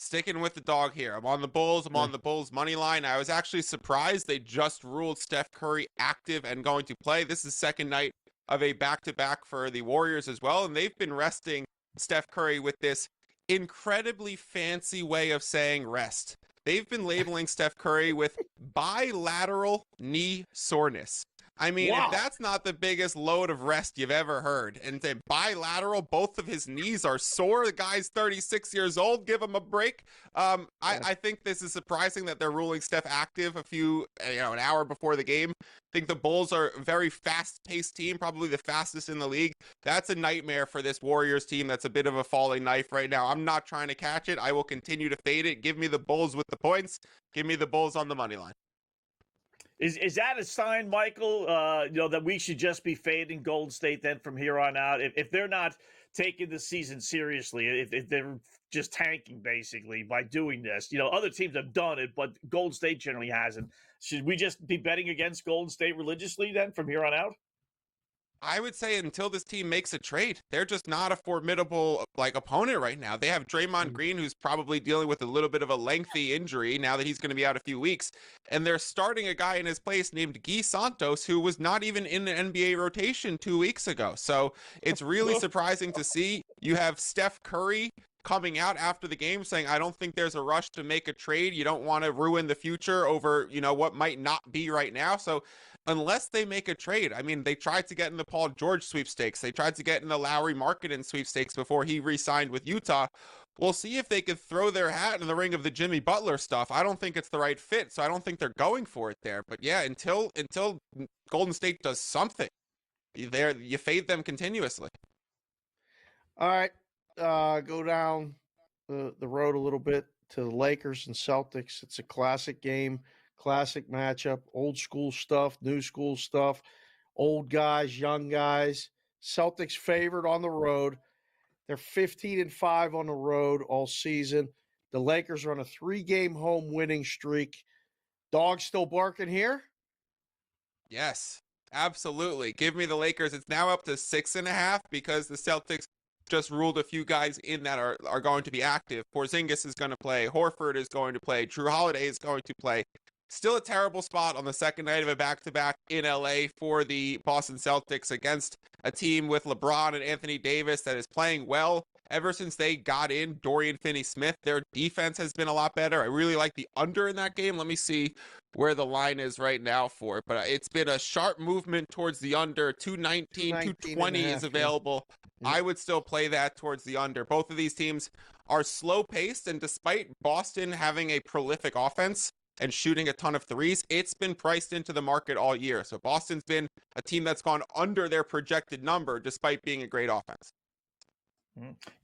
Speaker 14: Sticking with the dog here. I'm on the Bulls. I'm on the Bulls money line. I was actually surprised they just ruled Steph Curry active and going to play. This is second night of a back-to-back for the Warriors as well, and they've been resting Steph Curry with this incredibly fancy way of saying rest. They've been labeling Steph Curry with bilateral knee soreness. I mean, if that's not the biggest load of rest you've ever heard, and say bilateral, both of his knees are sore. The guy's 36 years old. Give him a break. I think this is surprising that they're ruling Steph active an hour before the game. I think the Bulls are a very fast-paced team, probably the fastest in the league. That's a nightmare for this Warriors team. That's a bit of a falling knife right now. I'm not trying to catch it. I will continue to fade it. Give me the Bulls with the points. Give me the Bulls on the money line.
Speaker 10: Is that a sign, Michael, that we should just be fading Golden State then from here on out? If they're not taking the season seriously, if they're just tanking basically by doing this, other teams have done it, but Golden State generally hasn't. Should we just be betting against Golden State religiously then from here on out?
Speaker 14: I would say until this team makes a trade, they're just not a formidable opponent right now. They have Draymond Green, who's probably dealing with a little bit of a lengthy injury now that he's going to be out a few weeks. And they're starting a guy in his place named Guy Santos, who was not even in the NBA rotation 2 weeks ago. So it's really surprising to see. You have Steph Curry coming out after the game saying, I don't think there's a rush to make a trade. You don't want to ruin the future over, what might not be right now. So unless they make a trade, I mean, they tried to get in the Paul George sweepstakes. They tried to get in the Lowry Markkanen sweepstakes before he re-signed with Utah. We'll see if they could throw their hat in the ring of the Jimmy Butler stuff. I don't think it's the right fit, so I don't think they're going for it there. But yeah, until Golden State does something, you fade them continuously.
Speaker 11: All right. Go down the road a little bit to the Lakers and Celtics. It's a classic game, classic matchup, old school stuff, new school stuff, old guys, young guys. Celtics favored on the road. They're 15-5 on the road all season. The Lakers are on a 3-game home winning streak. Dogs still barking here?
Speaker 14: Yes, absolutely. Give me the Lakers. It's now up to 6.5 because the Celtics just ruled a few guys in that are going to be active. Porzingis is going to play. Horford is going to play. Drew Holiday is going to play. Still a terrible spot on the second night of a back-to-back in LA for the Boston Celtics against a team with LeBron and Anthony Davis that is playing well. Ever since they got in Dorian Finney-Smith, their defense has been a lot better. I really like the under in that game. Let me see where the line is right now for it. But it's been a sharp movement towards the under. 219, 220 is available. Yeah. I would still play that towards the under. Both of these teams are slow-paced, and despite Boston having a prolific offense and shooting a ton of threes, it's been priced into the market all year. So Boston's been a team that's gone under their projected number despite being a great offense.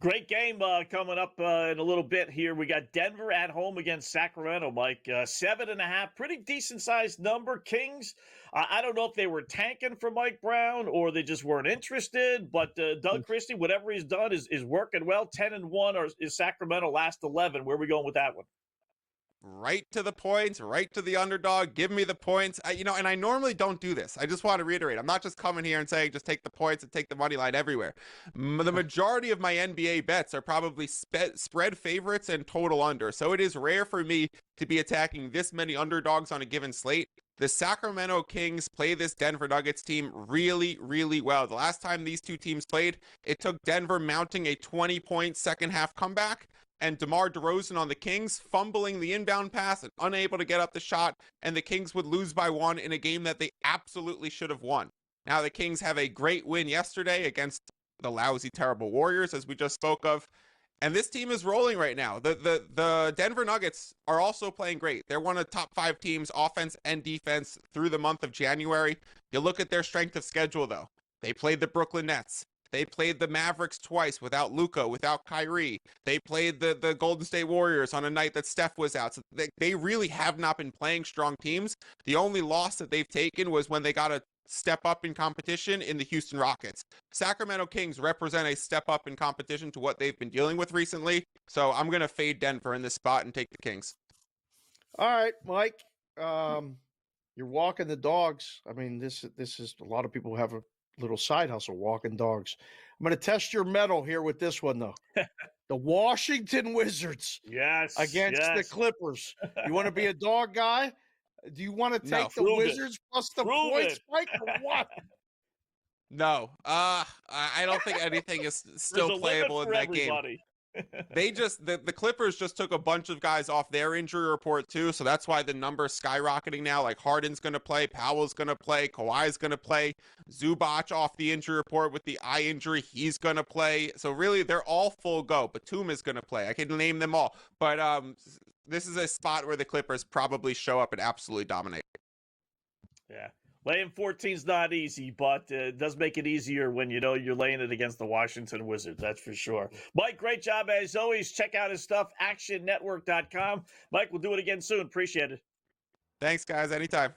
Speaker 10: Great game coming up in a little bit here. We got Denver at home against Sacramento, Mike. 7.5, pretty decent-sized number. Kings, I don't know if they were tanking for Mike Brown or they just weren't interested, but Doug Christie, whatever he's done is working well. 10-1 or is Sacramento last 11. Where are we going with that one?
Speaker 14: Right to the points, right to the underdog. Give me the points. And I normally don't do this. I just want to reiterate. I'm not just coming here and saying just take the points and take the money line everywhere. The majority of my NBA bets are probably spread favorites and total under. So it is rare for me to be attacking this many underdogs on a given slate. The Sacramento Kings play this Denver Nuggets team really, really well. The last time these two teams played, it took Denver mounting a 20-point second-half comeback and DeMar DeRozan on the Kings fumbling the inbound pass and unable to get up the shot, and the Kings would lose by 1 in a game that they absolutely should have won. Now the Kings have a great win yesterday against the lousy, terrible Warriors, as we just spoke of, And this team is rolling right now. The Denver Nuggets are also playing great. They're one of the top 5 teams, offense and defense, through the month of January. You look at their strength of schedule, though. They played the Brooklyn Nets. They played the Mavericks twice without Luka, without Kyrie. They played the Golden State Warriors on a night that Steph was out. So they really have not been playing strong teams. The only loss that they've taken was when they got a step up in competition in the Houston Rockets. Sacramento Kings represent a step up in competition to what they've been dealing with recently. So I'm going to fade Denver in this spot and take the Kings.
Speaker 11: All right, Mike. You're walking the dogs. I mean, this is a lot of people have a little side hustle walking dogs. I'm going to test your mettle here with this one, though. The Washington Wizards against the Clippers. You want to be a dog guy? Do you want to take the Wizards plus the points, Mike, or what?
Speaker 14: No. I don't think anything is still playable in that game. The Clippers just took a bunch of guys off their injury report too, so that's why the number's skyrocketing now. Like Harden's going to play, Powell's going to play, Kawhi's going to play, Zubac off the injury report with the eye injury, he's going to play. So really, they're all full go. Batum is going to play. I can name them all, but this is a spot where the Clippers probably show up and absolutely dominate.
Speaker 10: Yeah. Laying 14's not easy, but it does make it easier when you know you're laying it against the Washington Wizards. That's for sure. Mike, great job as always. Check out his stuff, actionnetwork.com. Mike, we'll do it again soon. Appreciate it.
Speaker 14: Thanks, guys. Anytime.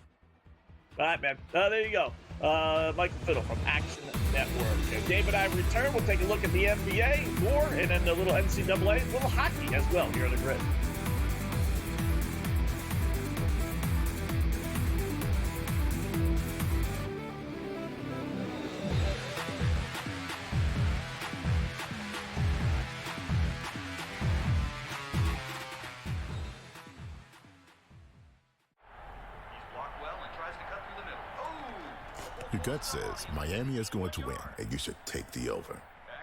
Speaker 10: All right, man. There you go. Michael Fiddle from Action Network. And Dave and I return. We'll take a look at the NBA, more, and then a little NCAA, a little hockey as well here on the grid.
Speaker 9: Your gut says Miami is going to win, and you should take the over.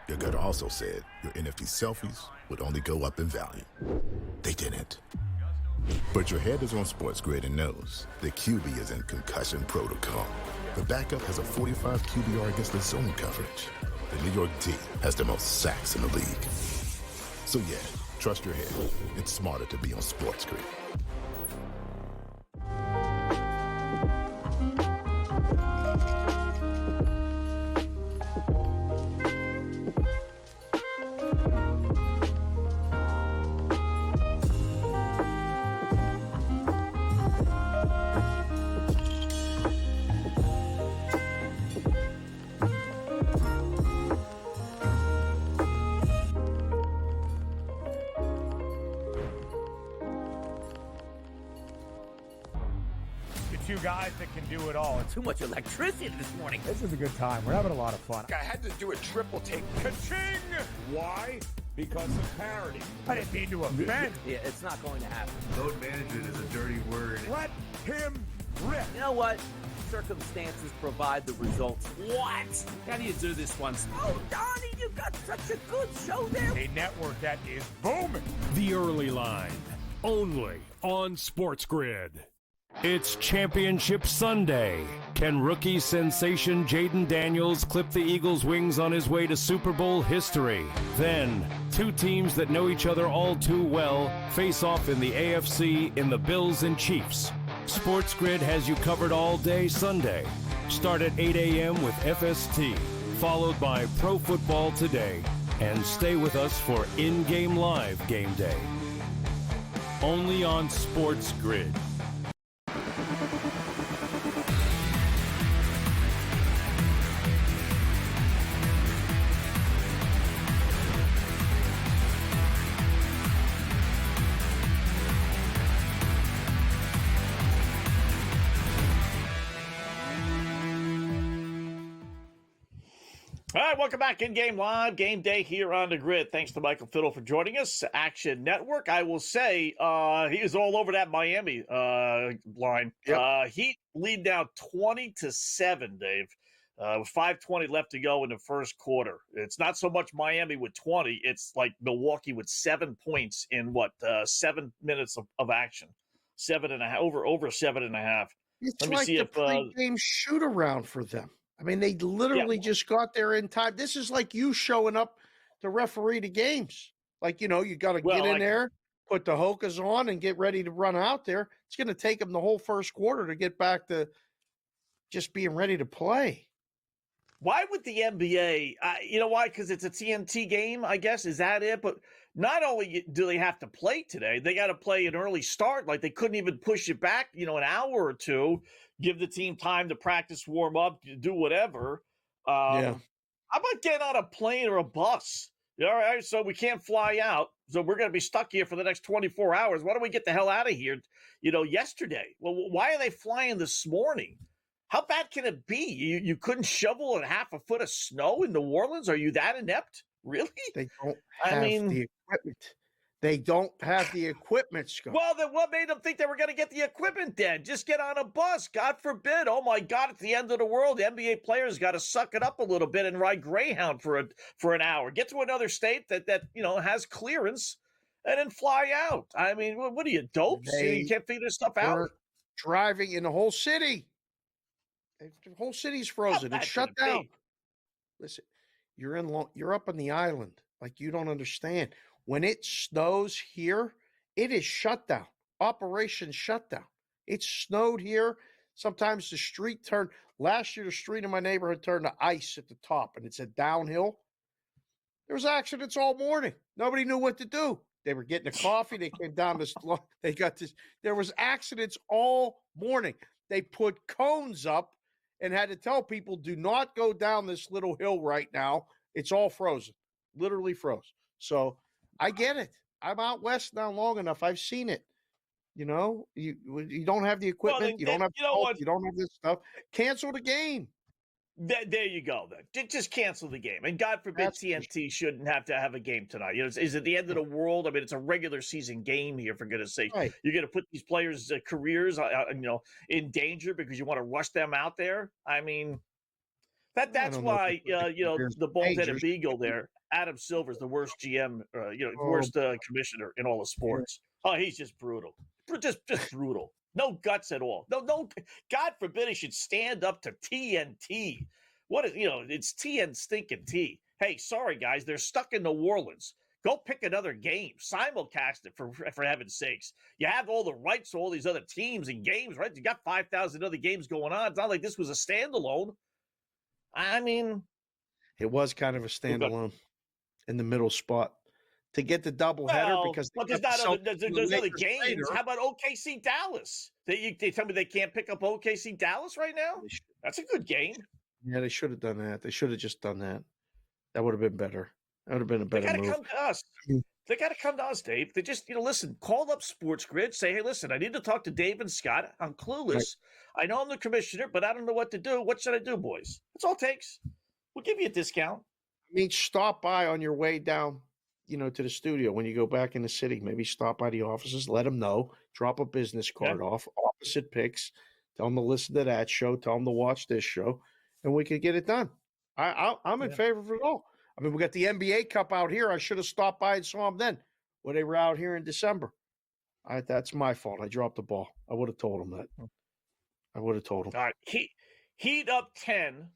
Speaker 9: Your gut also said your NFT selfies would only go up in value. They didn't. But your head is on SportsGrid and knows the QB is in concussion protocol. The backup has a 45 QBR against the zone coverage. The New York D has the most sacks in the league. So yeah, trust your head. It's smarter to be on SportsGrid.
Speaker 6: Two guys that can do it all.
Speaker 7: Too much electricity this morning.
Speaker 4: This is a good time. We're having a lot of fun.
Speaker 6: I had to do a triple take. Ka-ching! Why? Because of parity. I didn't mean to offend.
Speaker 7: Yeah, it's not going to happen.
Speaker 8: Load management is a dirty word.
Speaker 6: Let him rip.
Speaker 7: You know what? Circumstances provide the results. What? How do you do this once? Oh, Donnie, you got such a good show there.
Speaker 6: A network that is booming.
Speaker 5: The Early Line, only on SportsGrid. It's Championship Sunday. Can rookie sensation Jaden Daniels clip the Eagles' wings on his way to Super Bowl history? Then, two teams that know each other all too well face off in the AFC in the Bills and Chiefs. SportsGrid has you covered all day Sunday. Start at 8 a.m. with FST, followed by Pro Football Today, and stay with us for in-game live game day. Only on SportsGrid.
Speaker 10: All right, welcome back in Game Live, Game Day here on the grid. Thanks to Michael Fiddle for joining us. Action Network, I will say, he is all over that Miami line.
Speaker 11: Yep.
Speaker 10: Heat lead now 20-7, Dave, with 5:20 left to go in the first quarter. It's not so much Miami with 20. It's like Milwaukee with 7 points in 7 minutes of action. 7.5, over 7.5.
Speaker 11: It's
Speaker 10: Let me
Speaker 11: like
Speaker 10: see
Speaker 11: the
Speaker 10: if
Speaker 11: pregame shoot around for them. I mean, they literally just got there in time. This is like you showing up to referee the games. Like, you got to get in there, put the Hokas on, and get ready to run out there. It's going to take them the whole first quarter to get back to just being ready to play.
Speaker 10: Why would the NBA, you know why? Because it's a TNT game, I guess. Is that it? But not only do they have to play today, they got to play an early start. Like they couldn't even push it back, an hour or two, give the team time to practice, warm up, do whatever.
Speaker 11: Yeah.
Speaker 10: How about getting on a plane or a bus? All right, so we can't fly out. So we're going to be stuck here for the next 24 hours. Why don't we get the hell out of here, yesterday? Well, why are they flying this morning? How bad can it be? You couldn't shovel a half a foot of snow in New Orleans? Are you that inept? Really?
Speaker 11: They don't have the equipment. They don't have the equipment, Scott.
Speaker 10: Well, then what made them think they were going to get the equipment then? Just get on a bus. God forbid. Oh, my God, it's the end of the world. The NBA players got to suck it up a little bit and ride Greyhound for an hour. Get to another state that has clearance and then fly out. I mean, what are you, dopes? You can't figure this stuff out?
Speaker 11: Driving in the whole city. The whole city's frozen. It's shut down. Listen, you're up on the island. Like, you don't understand. When it snows here, it is shut down. Operation shutdown. It snowed here. Sometimes the street turned. Last year, the street in my neighborhood turned to ice at the top, and it's a downhill. There was accidents all morning. Nobody knew what to do. They were getting a coffee. They came down this. They got this. There was accidents all morning. They put cones up and had to tell people, do not go down this little hill right now. It's all frozen, literally froze. So I get it. I'm out west now long enough. I've seen it. You don't have the equipment. You don't have you don't have this stuff. Cancel the game.
Speaker 10: There you go. Then just cancel the game, and God forbid TNT shouldn't have to have a game tonight. Is it the end of the world? I mean, it's a regular season game here. For goodness' sake,
Speaker 11: right.
Speaker 10: You're going to put these players' careers, in danger because you want to rush them out there. I mean, that's why the bald-headed beagle there, Adam Silver's the worst GM, worst commissioner in all of sports. Oh, he's just brutal, just brutal. No guts at all. No. God forbid he should stand up to TNT. What is it's TN stinking T. Hey, sorry guys, they're stuck in New Orleans. Go pick another game. Simulcast it for heaven's sakes. You have all the rights to all these other teams and games, right? You got 5,000 other games going on. It's not like this was a standalone. I mean,
Speaker 11: it was kind of a standalone in the middle spot. To get the doubleheader because
Speaker 10: there's other games. Later. How about OKC Dallas? They tell me they can't pick up OKC Dallas right now? That's a good game.
Speaker 11: Yeah, they should have done that. They should have just done that. That would have been better. That would have been a better move.
Speaker 10: They got to come to us. They got to come to us, Dave. They just, listen, call up SportsGrid. Say, hey, listen, I need to talk to Dave and Scott. I'm clueless. Right. I know I'm the commissioner, but I don't know what to do. What should I do, boys? That's all it takes. We'll give you a discount.
Speaker 11: I mean, stop by on your way down, to the studio when you go back in the city. Maybe stop by the offices, let them know, drop a business card off, opposite picks, tell them to listen to that show, tell them to watch this show, and we could get it done. I'm in favor of it all. I mean, we got the NBA Cup out here. I should have stopped by and saw them then when they were out here in December. That's my fault. I dropped the ball. I would have told them that. I would have told them.
Speaker 10: All right. Heat up 10,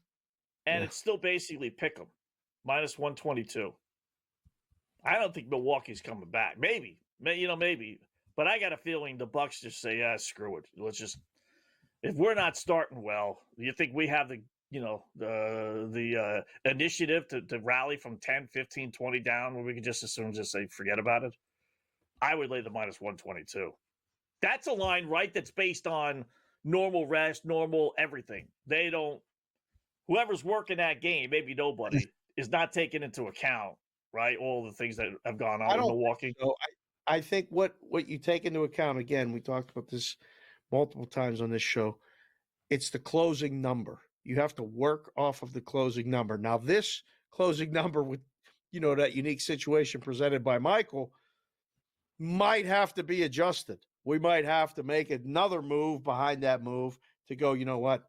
Speaker 10: and it's still basically pick them. Minus 122. I don't think Milwaukee's coming back. Maybe. But I got a feeling the Bucks just say, screw it. Let's just – if we're not starting well, you think we have the initiative to rally from 10, 15, 20 down where we can just as soon just say, forget about it? I would lay the minus 122. That's a line, right, that's based on normal rest, normal everything. They don't – whoever's working that game, maybe nobody, is not taking into account, right, all the things that have gone on in Milwaukee.
Speaker 11: So I think what you take into account, again, we talked about this multiple times on this show, it's the closing number. You have to work off of the closing number. Now, this closing number with, that unique situation presented by Michael might have to be adjusted. We might have to make another move behind that move to go, you know what?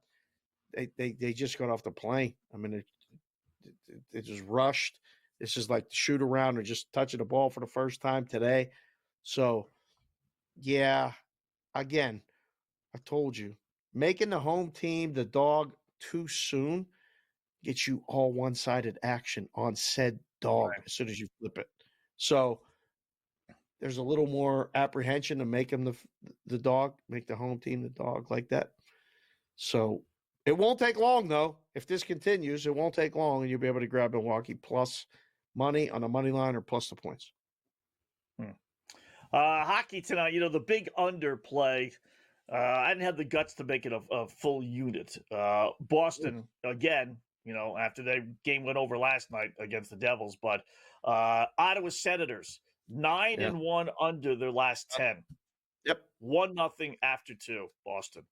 Speaker 11: They just got off the plane. I mean, it just rushed. This is like the shoot around or just touching the ball for the first time today. So, yeah, again, I told you, making the home team the dog too soon gets you all one-sided action on said dog as soon as you flip it. So there's a little more apprehension to make them the dog, make the home team the dog like that. So it won't take long, though. If this continues, it won't take long, and you'll be able to grab Milwaukee plus money on the money line or plus the points.
Speaker 10: Hockey tonight, the big underplay. I didn't have the guts to make it a full unit. Boston, again, after their game went over last night against the Devils, but Ottawa Senators, 9-1 under their last 10.
Speaker 11: Yep.
Speaker 10: 1-0 after 2, Boston.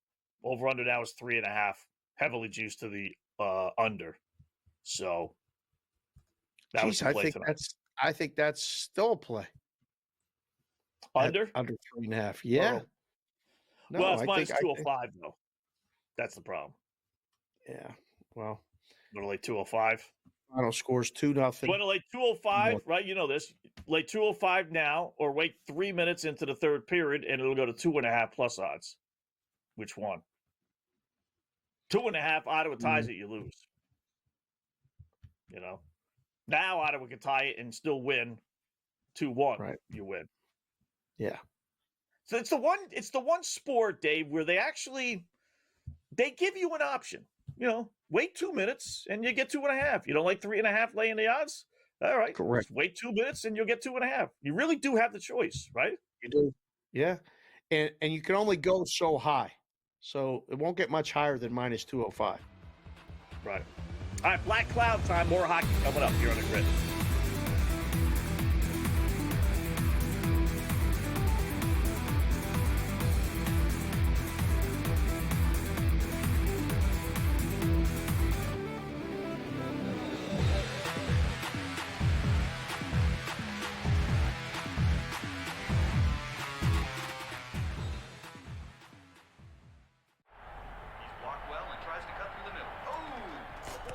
Speaker 10: Over under now is 3.5. Heavily juiced to the under. So that was the play tonight.
Speaker 11: I think that's still a play.
Speaker 10: Under?
Speaker 11: Under 3.5. Yeah.
Speaker 10: No, well, it's minus 205, though. That's the problem.
Speaker 11: Yeah. Well.
Speaker 10: Literally 205.
Speaker 11: Final score's 2-0.
Speaker 10: You want to lay 205, right? You know this. Lay 205 now, or wait 3 minutes into the third period, and it'll go to 2.5 plus odds. Which one? 2.5, Ottawa ties it, you lose. Now Ottawa can tie it and still win 2-1.
Speaker 11: Right.
Speaker 10: You win.
Speaker 11: Yeah.
Speaker 10: So it's the one sport, Dave, where they give you an option. Wait 2 minutes and you get 2.5. You don't like 3.5 laying the odds? All right.
Speaker 11: Correct.
Speaker 10: Just wait 2 minutes and you'll get 2.5. You really do have the choice, right?
Speaker 11: You do. Yeah. And you can only go so high. So it won't get much higher than minus 205.
Speaker 10: Right. All right, Black Cloud time. More hockey coming up here on the grid.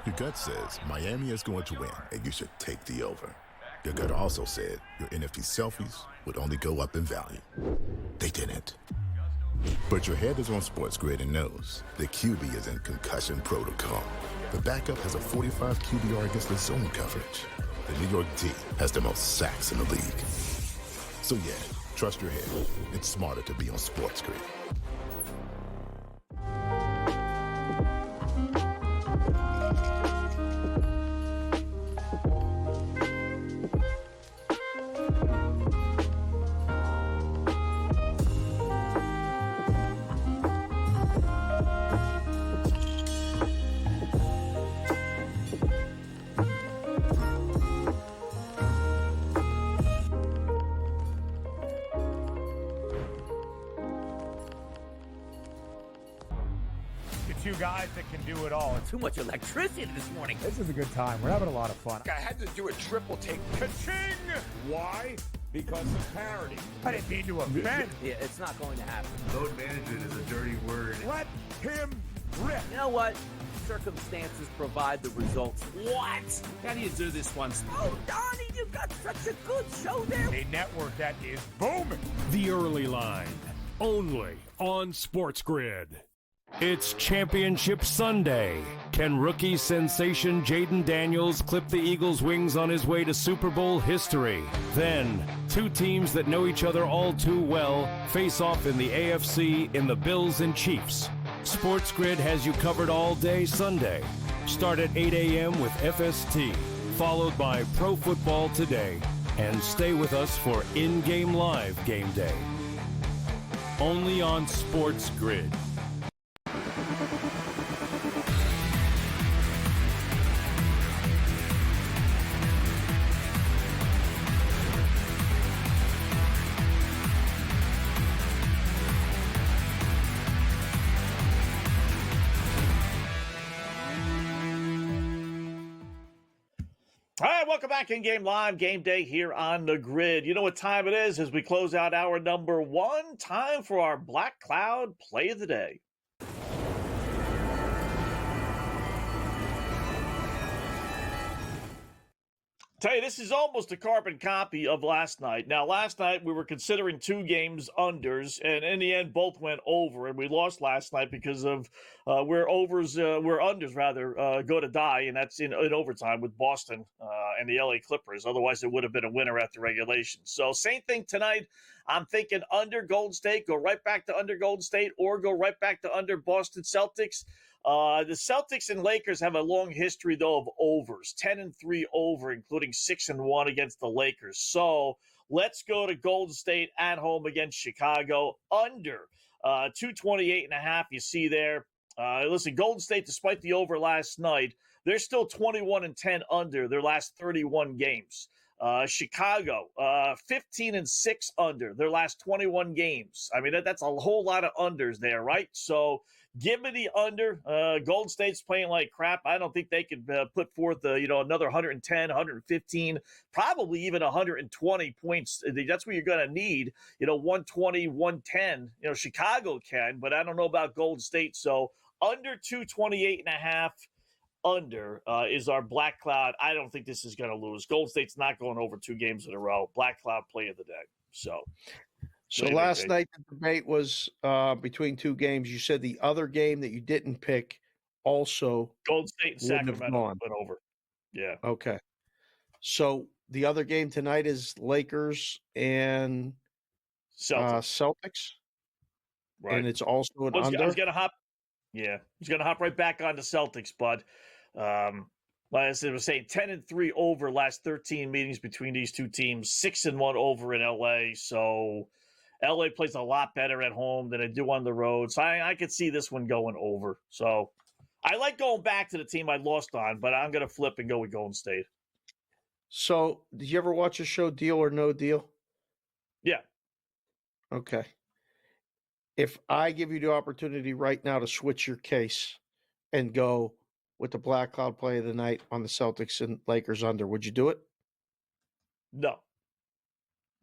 Speaker 9: Your gut says Miami is going to win, and you should take the over. Your gut also said your NFT selfies would only go up in value. They didn't. But your head is on SportsGrid and knows the QB is in concussion protocol. The backup has a 45 QBR against the zone coverage. The New York D has the most sacks in the league. So yeah, trust your head. It's smarter to be on SportsGrid.
Speaker 6: Two guys that can do it all.
Speaker 7: Too much electricity this morning.
Speaker 6: This is a good time. We're having a lot of fun. I had to do a triple take. Ka-ching! Why? Because of parity. I didn't mean to offend.
Speaker 7: Yeah, it's not going to happen.
Speaker 8: Load management is a dirty word.
Speaker 6: Let him rip.
Speaker 7: You know what? Circumstances provide the results. What? How do you do this one? Oh, Donnie, you've got such a good show there.
Speaker 6: A network that is booming.
Speaker 5: The Early Line, only on SportsGrid. It's Championship Sunday. Can rookie sensation Jaden Daniels clip the Eagles' wings on his way to Super Bowl history? Then, two teams that know each other all too well face off in the AFC in the Bills and Chiefs. SportsGrid has you covered all day Sunday. Start at 8 a.m. with FST, followed by Pro Football Today, and stay with us for in-game live game day. Only on SportsGrid.
Speaker 10: All right, welcome back in Game Live, Game Day here on the grid. You know what time it is as we close out hour number one. Time for our Black Cloud Play of the Day. Tell you, this is almost a carbon copy of last night. Now, last night we were considering 2 games unders, and in the end, both went over, and we lost last night because of where unders rather go to die, and that's in overtime with Boston and the LA Clippers. Otherwise, it would have been a winner after regulation. So, same thing tonight. I'm thinking under Golden State, go right back to under Golden State, or go right back to under Boston Celtics. The Celtics and Lakers have a long history, though, of overs, 10-3 over, including 6-1 against the Lakers. So let's go to Golden State at home against Chicago under 228.5. You see there. Listen, Golden State, despite the over last night, they're still 21-10 under their last 31 games. Chicago, 15-6 under their last 21 games. I mean, that's a whole lot of unders there, right? So give me the under. Golden State's playing like crap. I don't think they could put forth, another 110, 115, probably even 120 points. That's what you're going to need, 120, 110. Chicago can, but I don't know about Golden State. So under 228.5. Under is our Black Cloud. I don't think this is going to lose. Golden State's not going over 2 games in a row. Black Cloud play of the day. So
Speaker 11: last night the debate was between 2 games. You said the other game that you didn't pick also
Speaker 10: Golden State and Sacramento went over. Yeah.
Speaker 11: Okay. So the other game tonight is Lakers and Celtics.
Speaker 10: Right.
Speaker 11: And it's also an under.
Speaker 10: I was going to hop. Yeah, he's going to hop right back on the Celtics, bud. Like I said, I was saying 10-3 over last 13 meetings between these 2 teams, 6-1 over in LA. So LA plays a lot better at home than they do on the road. So I could see this one going over. So I like going back to the team I lost on, but I'm going to flip and go with Golden State.
Speaker 11: So did you ever watch a show Deal or No Deal?
Speaker 10: Yeah.
Speaker 11: Okay. If I give you the opportunity right now to switch your case and go with the Black Cloud play of the night on the Celtics and Lakers under, would you do it?
Speaker 10: No.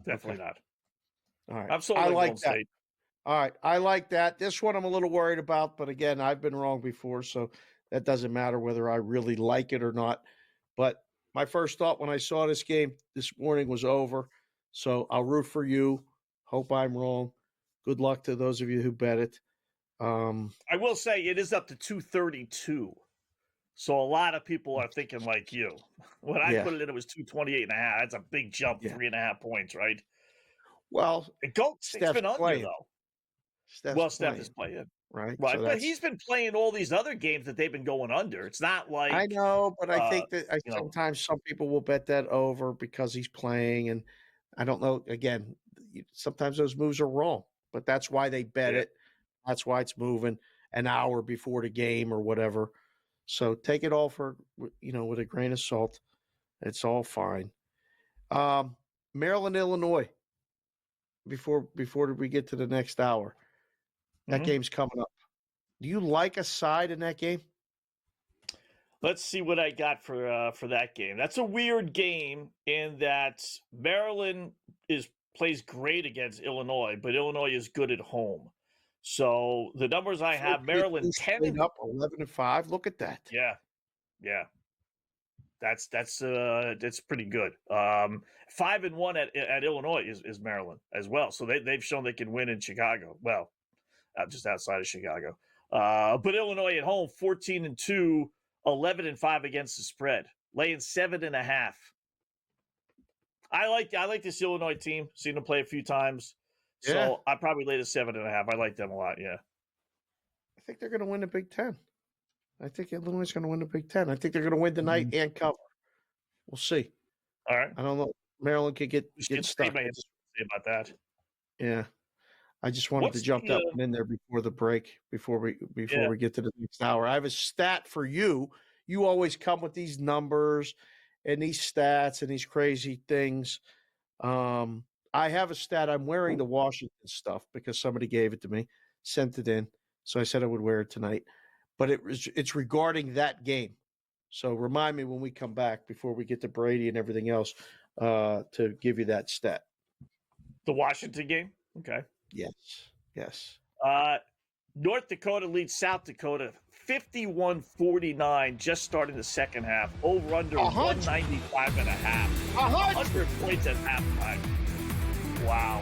Speaker 10: Definitely not.
Speaker 11: All right.
Speaker 10: I'm sold
Speaker 11: I
Speaker 10: on
Speaker 11: like
Speaker 10: Golden
Speaker 11: that.
Speaker 10: State.
Speaker 11: All right. I like that. This one I'm a little worried about, but again, I've been wrong before, so that doesn't matter whether I really like it or not. But my first thought when I saw this game this morning was over. So I'll root for you. Hope I'm wrong. Good luck to those of you who bet it.
Speaker 10: I will say it is up to 232. So a lot of people are thinking like you. When I put it in, it was 228.5. That's a big jump, 3.5 points, right?
Speaker 11: Well,
Speaker 10: Steph's been under, though. Steph is playing.
Speaker 11: Right.
Speaker 10: Right.
Speaker 11: So
Speaker 10: but he's been playing all these other games that they've been going under. It's not like
Speaker 11: I know, but I think that sometimes some people will bet that over because he's playing. And I don't know. Again, sometimes those moves are wrong. But that's why they bet it. That's why it's moving an hour before the game or whatever. So take it all for, with a grain of salt. It's all fine. Maryland, Illinois, before we get to the next hour. That game's coming up. Do you like a side in that game?
Speaker 10: Let's see what I got for that game. That's a weird game in that Maryland plays great against Illinois, but Illinois is good at home. So the numbers I have, Maryland 10
Speaker 11: up 11-5. Look at that.
Speaker 10: Yeah. That's pretty good. 5-1 at Illinois is Maryland as well. So they've shown they can win in Chicago. Well, just outside of Chicago. But Illinois at home 14-2, 11-5 against the spread, laying 7.5. I like this Illinois team. Seen them play a few times. So I probably laid a 7.5. I like them a lot. Yeah.
Speaker 11: I think they're going to win the Big Ten. I think Illinois is going to win the Big Ten. I think they're going to win tonight and cover. We'll see.
Speaker 10: All right.
Speaker 11: I don't know. Maryland could get stuck.
Speaker 10: Say about that.
Speaker 11: Yeah. I just wanted to jump that one in there before the break, before we get to the next hour. I have a stat for you. You always come with these numbers and these stats and these crazy things. I have a stat. I'm wearing the Washington stuff because somebody gave it to me, sent it in. So I said I would wear it tonight. But it's regarding that game. So remind me when we come back before we get to Brady and everything else to give you that stat.
Speaker 10: The Washington game? Okay.
Speaker 11: Yes.
Speaker 10: North Dakota leads South Dakota 51-49, just starting the second half. Over under 195 and a half. 100 points at halftime. Wow.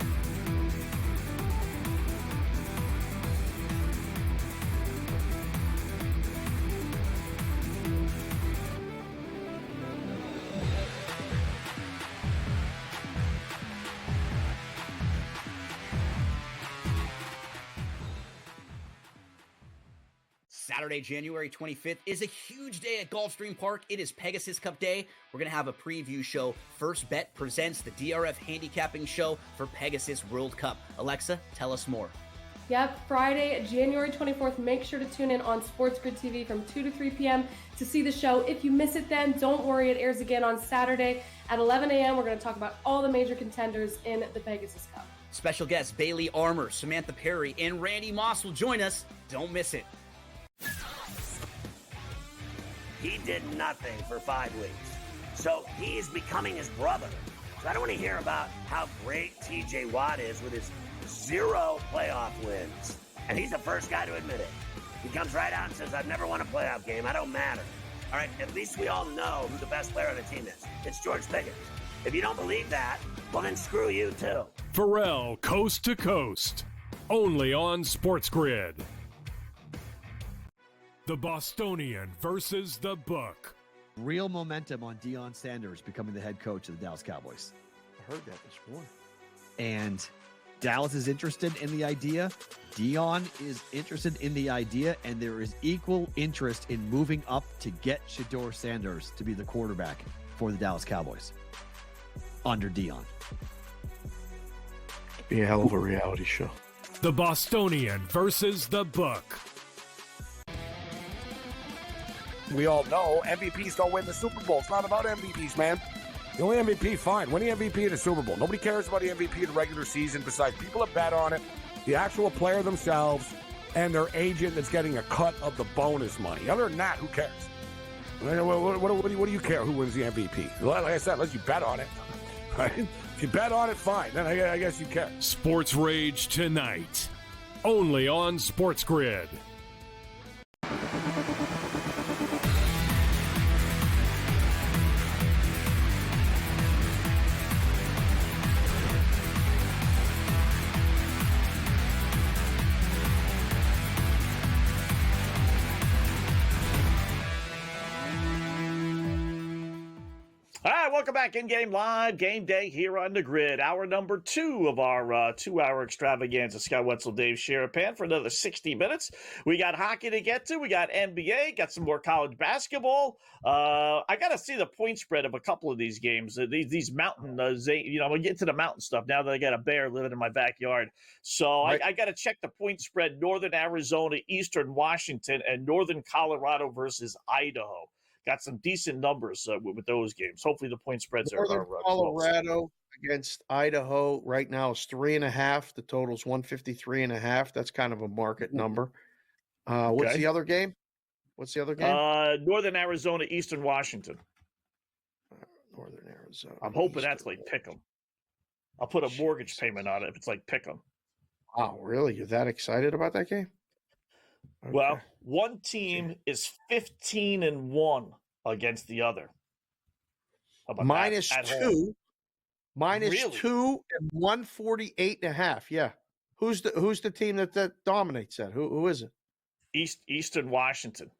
Speaker 1: Saturday, January 25th is a huge day at Gulfstream Park. It is Pegasus Cup Day. We're going to have a preview show. First Bet presents the DRF handicapping show for Pegasus World Cup. Alexa, tell us more.
Speaker 2: Yep, Friday, January 24th. Make sure to tune in on SportsGrid TV from 2 to 3 p.m. to see the show. If you miss it then, don't worry. It airs again on Saturday at 11 a.m. We're going to talk about all the major contenders in the Pegasus Cup.
Speaker 1: Special guests Bailey Armour, Samantha Perry, and Randy Moss will join us. Don't miss it.
Speaker 3: He did nothing for 5 weeks. So he's becoming his brother. So I don't want to hear about how great TJ Watt is with his 0 playoff wins. And he's the first guy to admit it. He comes right out and says, I've never won a playoff game. I don't matter. All right, at least we all know who the best player on the team is. It's George Pickens. If you don't believe that, well, then screw you too.
Speaker 5: Pharrell Coast to Coast. Only on SportsGrid. The Bostonian versus the Book.
Speaker 15: Real momentum on Deion Sanders becoming the head coach of the Dallas Cowboys.
Speaker 11: I heard that this morning.
Speaker 15: And Dallas is interested in the idea. Deion is interested in the idea, and there is equal interest in moving up to get Shedeur Sanders to be the quarterback for the Dallas Cowboys under Deion.
Speaker 11: Be a hell of a reality show.
Speaker 5: The Bostonian versus the Book.
Speaker 6: We all know MVPs don't win the Super Bowl. It's not about MVPs, man. The only MVP, fine. Win the MVP of the Super Bowl. Nobody cares about the MVP of the regular season besides people that bet on it, the actual player themselves, and their agent that's getting a cut of the bonus money. Other than that, who cares? What do you care who wins the MVP? Like I said, unless you bet on it. Right? If you bet on it, fine. Then I guess you care.
Speaker 5: Sports Rage tonight. Only on SportsGrid.
Speaker 10: All right, welcome back. In-game live, game day here on the grid. Hour number 2 of our 2-hour extravaganza. Scott Wetzel, Dave Sharapan for another 60 minutes. We got hockey to get to. We got NBA, got some more college basketball. I got to see the point spread of a couple of these games. These mountain, I'm going to get to the mountain stuff now that I got a bear living in my backyard. So right. I got to check the point spread, Northern Arizona, Eastern Washington, and Northern Colorado versus Idaho. Got some decent numbers with those games. Hopefully the point spreads are
Speaker 11: Colorado against Idaho right now is 3.5. The total's 153.5. That's kind of a market number. What's the other game? Northern
Speaker 10: Arizona, Eastern Washington.
Speaker 11: Northern Arizona.
Speaker 10: I'm hoping that's like Pick'em. I'll put a mortgage payment on it if it's like Pick'em.
Speaker 11: Wow, really? You're that excited about that game?
Speaker 10: Okay. Well, one team is 15-1 against the other.
Speaker 11: Minus 2. Minus really? 2 and 148.5. Yeah. Who's the team that dominates that? Who is it?
Speaker 10: Eastern Washington.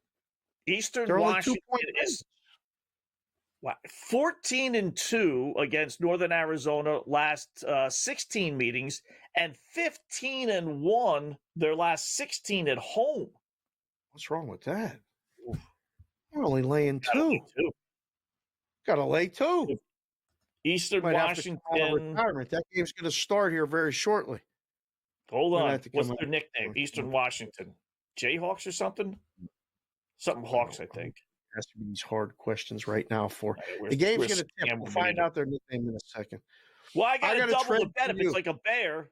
Speaker 11: They're
Speaker 10: Washington is 14-2 against Northern Arizona last 16 meetings, and 15-1 their last 16 at home.
Speaker 11: What's wrong with that? You're only laying 2. Got to lay 2.
Speaker 10: Eastern Washington.
Speaker 11: Retirement. That game's going to start here very shortly.
Speaker 10: Hold on. What's their nickname? Eastern Washington. Jayhawks or something? Something Hawks, I think.
Speaker 11: Has to be these hard questions right now for the game's going to tip. We'll find out their nickname in a second.
Speaker 10: Well, I got to double the bet if it's like a bear.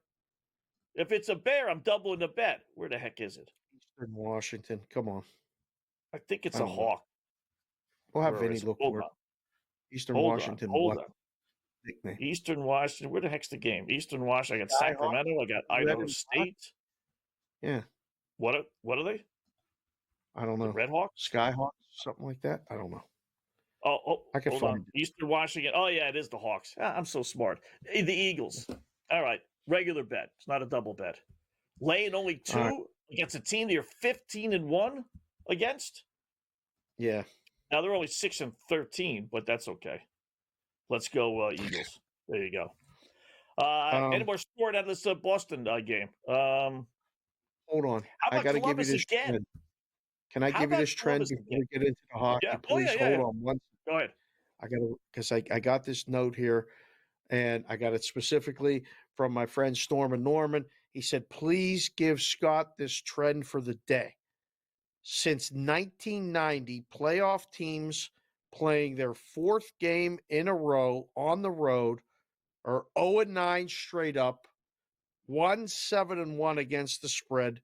Speaker 10: If it's a bear, I'm doubling the bet. Where the heck is it?
Speaker 11: Eastern Washington. Come on.
Speaker 10: I think it's a hawk.
Speaker 11: We'll have Vinny look for it. Eastern Washington.
Speaker 10: Hold on.
Speaker 11: Nickname.
Speaker 10: Eastern Washington. Where the heck's the game? Eastern Washington. I got Sacramento. I got Idaho State.
Speaker 11: Yeah.
Speaker 10: What are they?
Speaker 11: I don't know.
Speaker 10: The Red Hawks?
Speaker 11: Skyhawks, something like that. I don't know.
Speaker 10: I
Speaker 11: can
Speaker 10: hold
Speaker 11: find
Speaker 10: on. Eastern Washington. Oh, yeah, it is the Hawks. I'm so smart. The Eagles. All right. Regular bet. It's not a double bet. Laying only 2 against a team they're 15-1 against.
Speaker 11: Yeah.
Speaker 10: Now they're only 6-13, but that's okay. Let's go Eagles. There you go. Any more sport out of this Boston game?
Speaker 11: Hold on.
Speaker 10: How
Speaker 11: I
Speaker 10: about
Speaker 11: got to give you
Speaker 10: Columbus
Speaker 11: this
Speaker 10: again?
Speaker 11: trend. Can I
Speaker 10: How
Speaker 11: give you
Speaker 10: about
Speaker 11: this trend
Speaker 10: Columbus
Speaker 11: before
Speaker 10: again?
Speaker 11: we get into the hockey?
Speaker 10: Yeah.
Speaker 11: Please hold on one second.
Speaker 10: Go ahead.
Speaker 11: I got to, because I got this note here, and I got it specifically from my friend Storm and Norman. He said, please give Scott this trend for the day. Since 1990, playoff teams playing their 4th game in a row on the road are 0-9 straight up, 1-7-1 against the spread,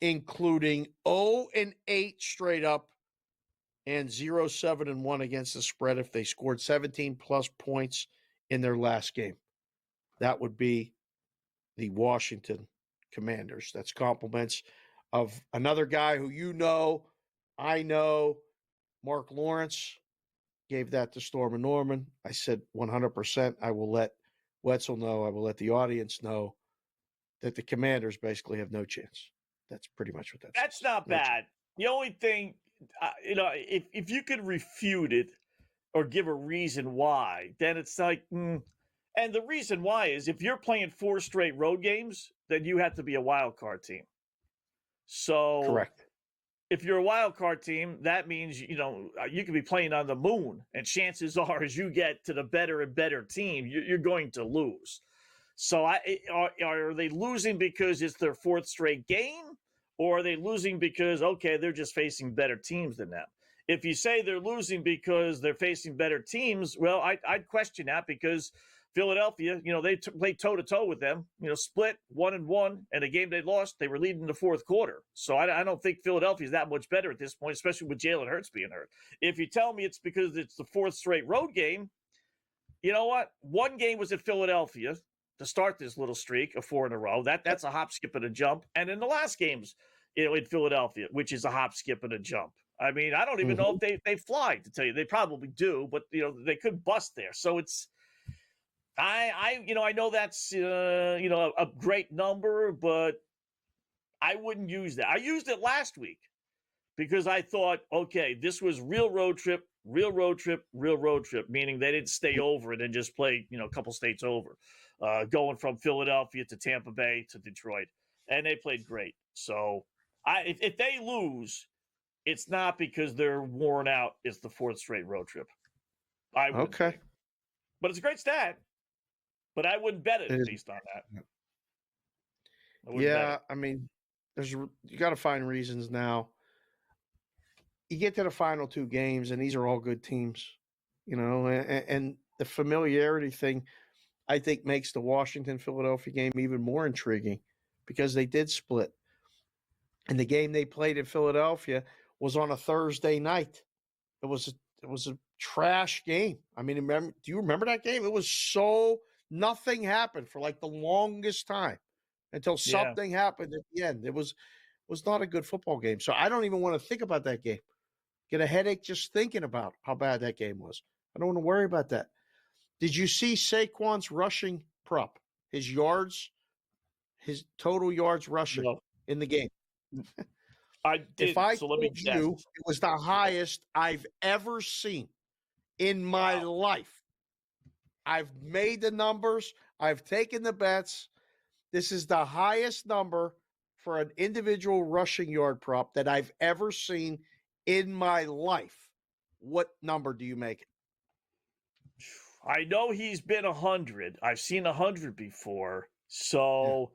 Speaker 11: including 0-8 straight up and 0-7-1 against the spread if they scored 17 plus points in their last game. That would be the Washington Commanders. That's compliments of another guy who I know, Mark Lawrence, gave that to Storm and Norman. I said 100%. I will let Wetzel know. I will let the audience know that the Commanders basically have no chance. That's pretty much what
Speaker 10: That's not bad. The only thing, if you could refute it or give a reason why, then it's like, and the reason why is if you're playing 4 straight road games, then you have to be a wild card team. So
Speaker 11: correct.
Speaker 10: If you're a wild card team, that means, you could be playing on the moon, and chances are as you get to the better and better team, you're going to lose. So are they losing because it's their 4th straight game, or are they losing because, okay, they're just facing better teams than them? If you say they're losing because they're facing better teams, well, I'd question that, because Philadelphia, they played toe-to-toe with them, split 1-1, and a game they lost, they were leading the 4th quarter. So I don't think Philadelphia is that much better at this point, especially with Jalen Hurts being hurt. If you tell me it's because it's the 4th straight road game, you know what? One game was at Philadelphia to start this little streak of 4 in a row. That's a hop, skip, and a jump. And in the last games, in Philadelphia, which is a hop, skip, and a jump. I mean, I don't even know if they fly, to tell you. They probably do, but they could bust there. So it's I know that's a great number, but I wouldn't use that. I used it last week because I thought, okay, this was real road trip, meaning they didn't stay over and then just play, a couple states over, going from Philadelphia to Tampa Bay to Detroit, and they played great. So if they lose, it's not because they're worn out. It's the 4th straight road trip. Okay, but it's a great stat. But I wouldn't bet it based on that.
Speaker 11: Yeah, I mean, you got to find reasons now. You get to the final 2 games, and these are all good teams, and the familiarity thing, I think, makes the Washington-Philadelphia game even more intriguing because they did split. And the game they played in Philadelphia was on a Thursday night. It was a trash game. I mean, do you remember that game? It was nothing happened for like the longest time until something happened at the end. It was not a good football game. So I don't even want to think about that game. Get a headache just thinking about how bad that game was. I don't want to worry about that. Did you see Saquon's rushing prop? His total yards rushing in the game?
Speaker 10: I did.
Speaker 11: If I
Speaker 10: so
Speaker 11: told
Speaker 10: let me guess.
Speaker 11: you it was the highest I've ever seen in my life. I've made the numbers. I've taken the bets. This is the highest number for an individual rushing yard prop that I've ever seen in my life. What number do you make it?
Speaker 10: I know he's been 100. I've seen 100 before. So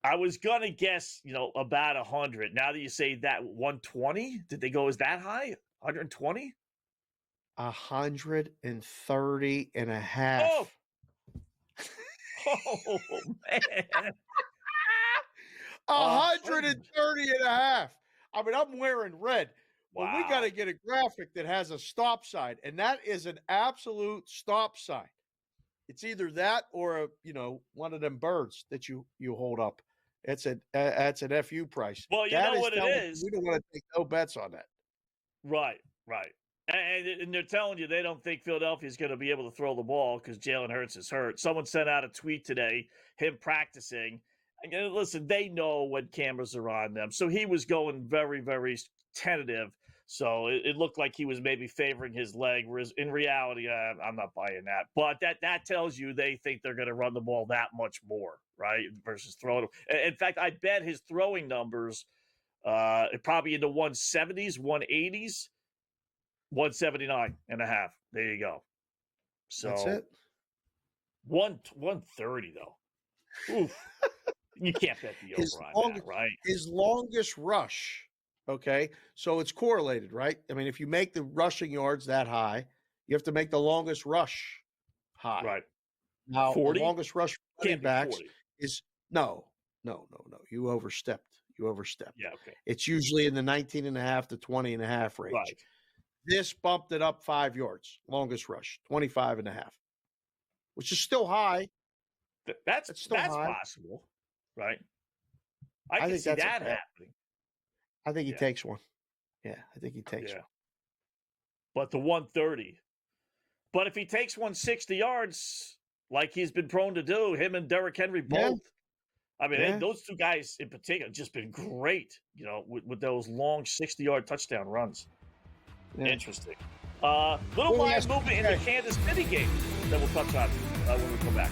Speaker 10: I was going to guess, about 100. Now that you say that, 120? Did they go as that high? 120?
Speaker 11: 130 and a half.
Speaker 10: Oh man.
Speaker 11: 130 and a half. I mean, I'm wearing red. But we got to get a graphic that has a stop sign, and that is an absolute stop sign. It's either that or one of them birds that you hold up That's an FU price.
Speaker 10: Well, you
Speaker 11: That
Speaker 10: know what it
Speaker 11: telling
Speaker 10: is.
Speaker 11: We don't want to take no bets on that.
Speaker 10: Right. And they're telling you they don't think Philadelphia's going to be able to throw the ball because Jalen Hurts is hurt. Someone sent out a tweet today, him practicing. And listen, they know when cameras are on them. So he was going very, very tentative. So it looked like he was maybe favoring his leg, whereas in reality, I'm not buying that. But that tells you they think they're going to run the ball that much more, right, versus throwing. In fact, I bet his throwing numbers probably in the 170s, 180s, 179.5. There you go. So
Speaker 11: That's it.
Speaker 10: 130 though. Oof. You can't bet the over on that, right?
Speaker 11: His longest rush. Okay, so it's correlated, right? I mean, if you make the rushing yards that high, you have to make the longest rush high.
Speaker 10: Right.
Speaker 11: Now,
Speaker 10: 40?
Speaker 11: the longest rush for running
Speaker 10: Can't be
Speaker 11: backs
Speaker 10: 40.
Speaker 11: is no. You overstepped.
Speaker 10: Yeah, okay.
Speaker 11: It's usually in the 19.5 to 20.5 range.
Speaker 10: Right.
Speaker 11: This bumped it up 5 yards. Longest rush, 25.5, which is still high.
Speaker 10: That's
Speaker 11: still high.
Speaker 10: possible, right? I can
Speaker 11: think
Speaker 10: see
Speaker 11: that's
Speaker 10: that
Speaker 11: okay.
Speaker 10: happening.
Speaker 11: I think he takes one. Yeah, I think he takes one.
Speaker 10: But the 130. But if he takes 160 yards, like he's been prone to do, him and Derrick Henry both. I mean, those two guys in particular have just been great, with those long 60-yard touchdown runs.
Speaker 11: Yeah.
Speaker 10: Interesting. Little line movement in the Kansas City game that we'll touch on when we come back.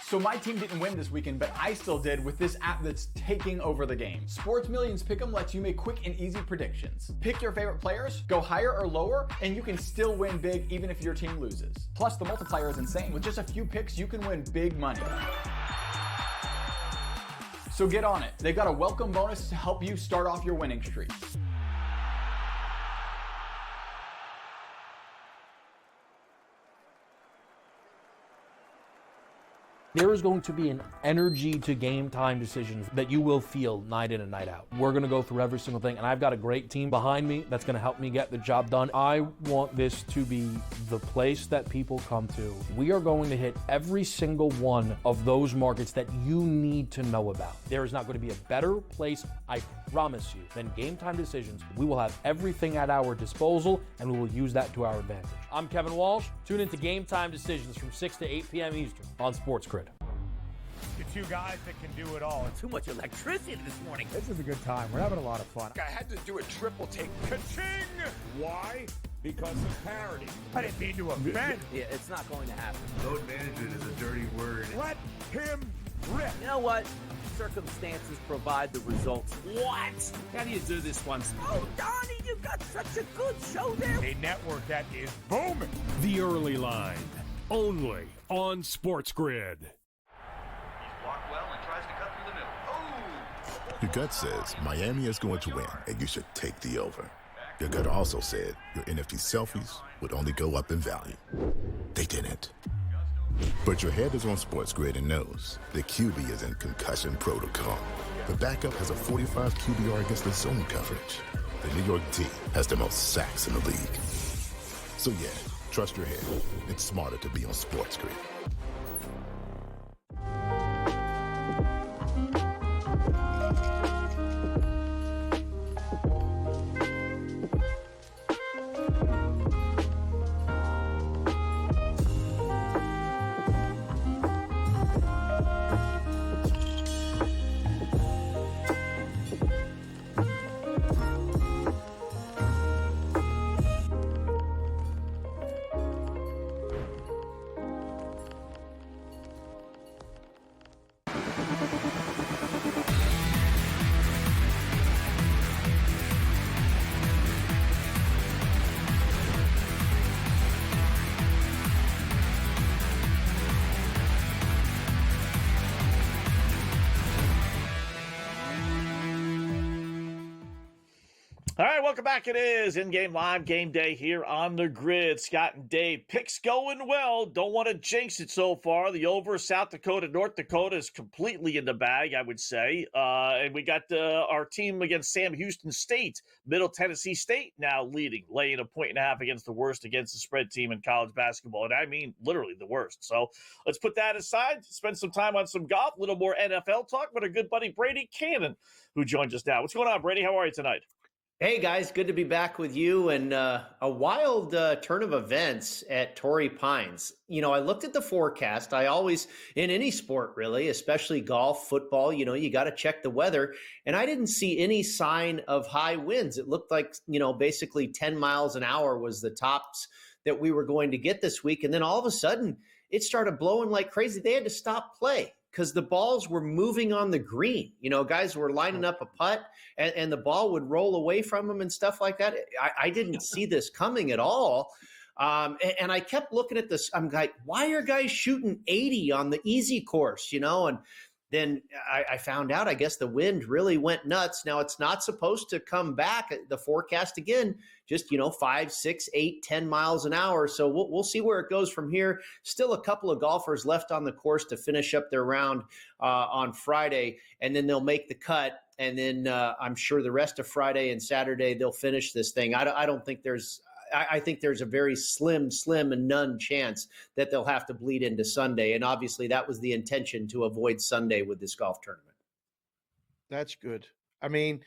Speaker 12: So my team didn't win this weekend, but I still did with this app that's taking over the game. Sports Millions Pick'em lets you make quick and easy predictions. Pick your favorite players, go higher or lower, and you can still win big even if your team loses. Plus, the multiplier is insane. With just a few picks, you can win big money. So get on it. They've got a welcome bonus to help you start off your winning streak.
Speaker 13: There is going to be an energy to game time decisions that you will feel night in and night out. We're going to go through every single thing, and I've got a great team behind me that's going to help me get the job done. I want this to be the place that people come to. We are going to hit every single one of those markets that you need to know about. There is not going to be a better place, I promise you, than Game Time Decisions. We will have everything at our disposal, and we will use that to our advantage. I'm Kevin Walsh. Tune into Game Time Decisions from 6 to 8 p.m. Eastern on SportsGrid.
Speaker 16: The two guys that can do it all.
Speaker 7: Too much electricity this morning.
Speaker 16: This is a good time. We're having a lot of fun.
Speaker 6: I had to do a triple take.
Speaker 16: Ka-ching!
Speaker 6: Why? Because of parity.
Speaker 16: I didn't mean to offend.
Speaker 7: Yeah, it's not going to happen.
Speaker 8: Load management is a dirty word.
Speaker 16: Let him rip.
Speaker 7: You know what? Circumstances provide the results. What? How do you do this once? Oh, Donnie, you've got such a good show there.
Speaker 16: A network that is booming.
Speaker 5: The Early Line, only on SportsGrid.
Speaker 17: Blocked well and tries to cut through the middle. Oh!
Speaker 9: Your gut says Miami is going to win, and you should take the over. Your gut also said your NFT selfies would only go up in value. They didn't. But your head is on SportsGrid and knows the QB is in concussion protocol. The backup has a 45 QBR against the zone coverage. The New York D has the most sacks in the league. So yeah, trust your head. It's smarter to be on SportsGrid.
Speaker 10: welcome back. It is In-Game Live Game Day here on the grid. Scott and Dave. Picks going well. Don't want to jinx it so far. The over South Dakota, North Dakota is completely in the bag, I would say. And we got our team against Sam Houston State, Middle Tennessee State now leading, laying 1.5 against the worst against the spread team in college basketball. And I mean literally the worst. So let's put that aside, spend some time on some golf, a little more NFL talk, but our good buddy Brady Cannon, who joins us now. What's going on, Brady? How are you tonight?
Speaker 1: Hey, guys. Good to be back with you. And a wild turn of events at Torrey Pines. You know, I looked at the forecast. I always, in any sport really, especially golf, football, you know, you got to check the weather. And I didn't see any sign of high winds. It looked like, you know, basically 10 miles an hour was the tops that we were going to get this week. And then all of a sudden, it started blowing like crazy. They had to stop play because the balls were moving on the green. You know, guys were lining up a putt and the ball would roll away from them and stuff like that. I didn't see this coming at all. And I kept looking at this. I'm like, why are guys shooting 80 on the easy course, you know? And then I found out, I guess the wind really went nuts. Now it's not supposed to come back. The forecast again, just, you know, 5, 6, 8, 10 miles an hour. So we'll see where it goes from here. Still a couple of golfers left on the course to finish up their round on Friday, and then they'll make the cut. And then I'm sure the rest of Friday and Saturday, they'll finish this thing. I don't think I think there's a very slim and none chance that they'll have to bleed into Sunday. And obviously that was the intention, to avoid Sunday with this golf tournament.
Speaker 11: That's good. I mean,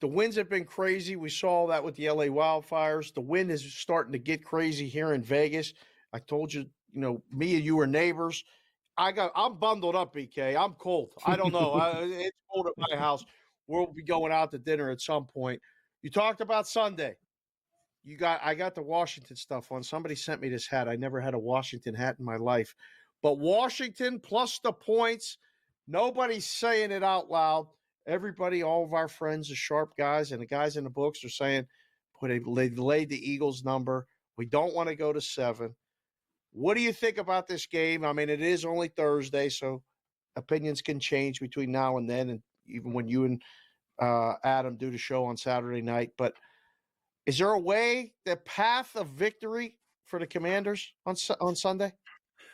Speaker 11: the winds have been crazy. We saw that with the LA wildfires. The wind is starting to get crazy here in Vegas. I told you, you know, me and you are neighbors. I'm bundled up, BK. I'm cold. I don't know. It's cold at my house. We'll be going out to dinner at some point. You talked about Sunday. I got the Washington stuff on. Somebody sent me this hat. I never had a Washington hat in my life. But Washington plus the points, nobody's saying it out loud. Everybody, all of our friends, the sharp guys and the guys in the books are saying, they laid the Eagles number. We don't want to go to 7. What do you think about this game? I mean, it is only Thursday, so opinions can change between now and then, and even when you and Adam do the show on Saturday night. But is there a way, the path of victory for the Commanders on Sunday?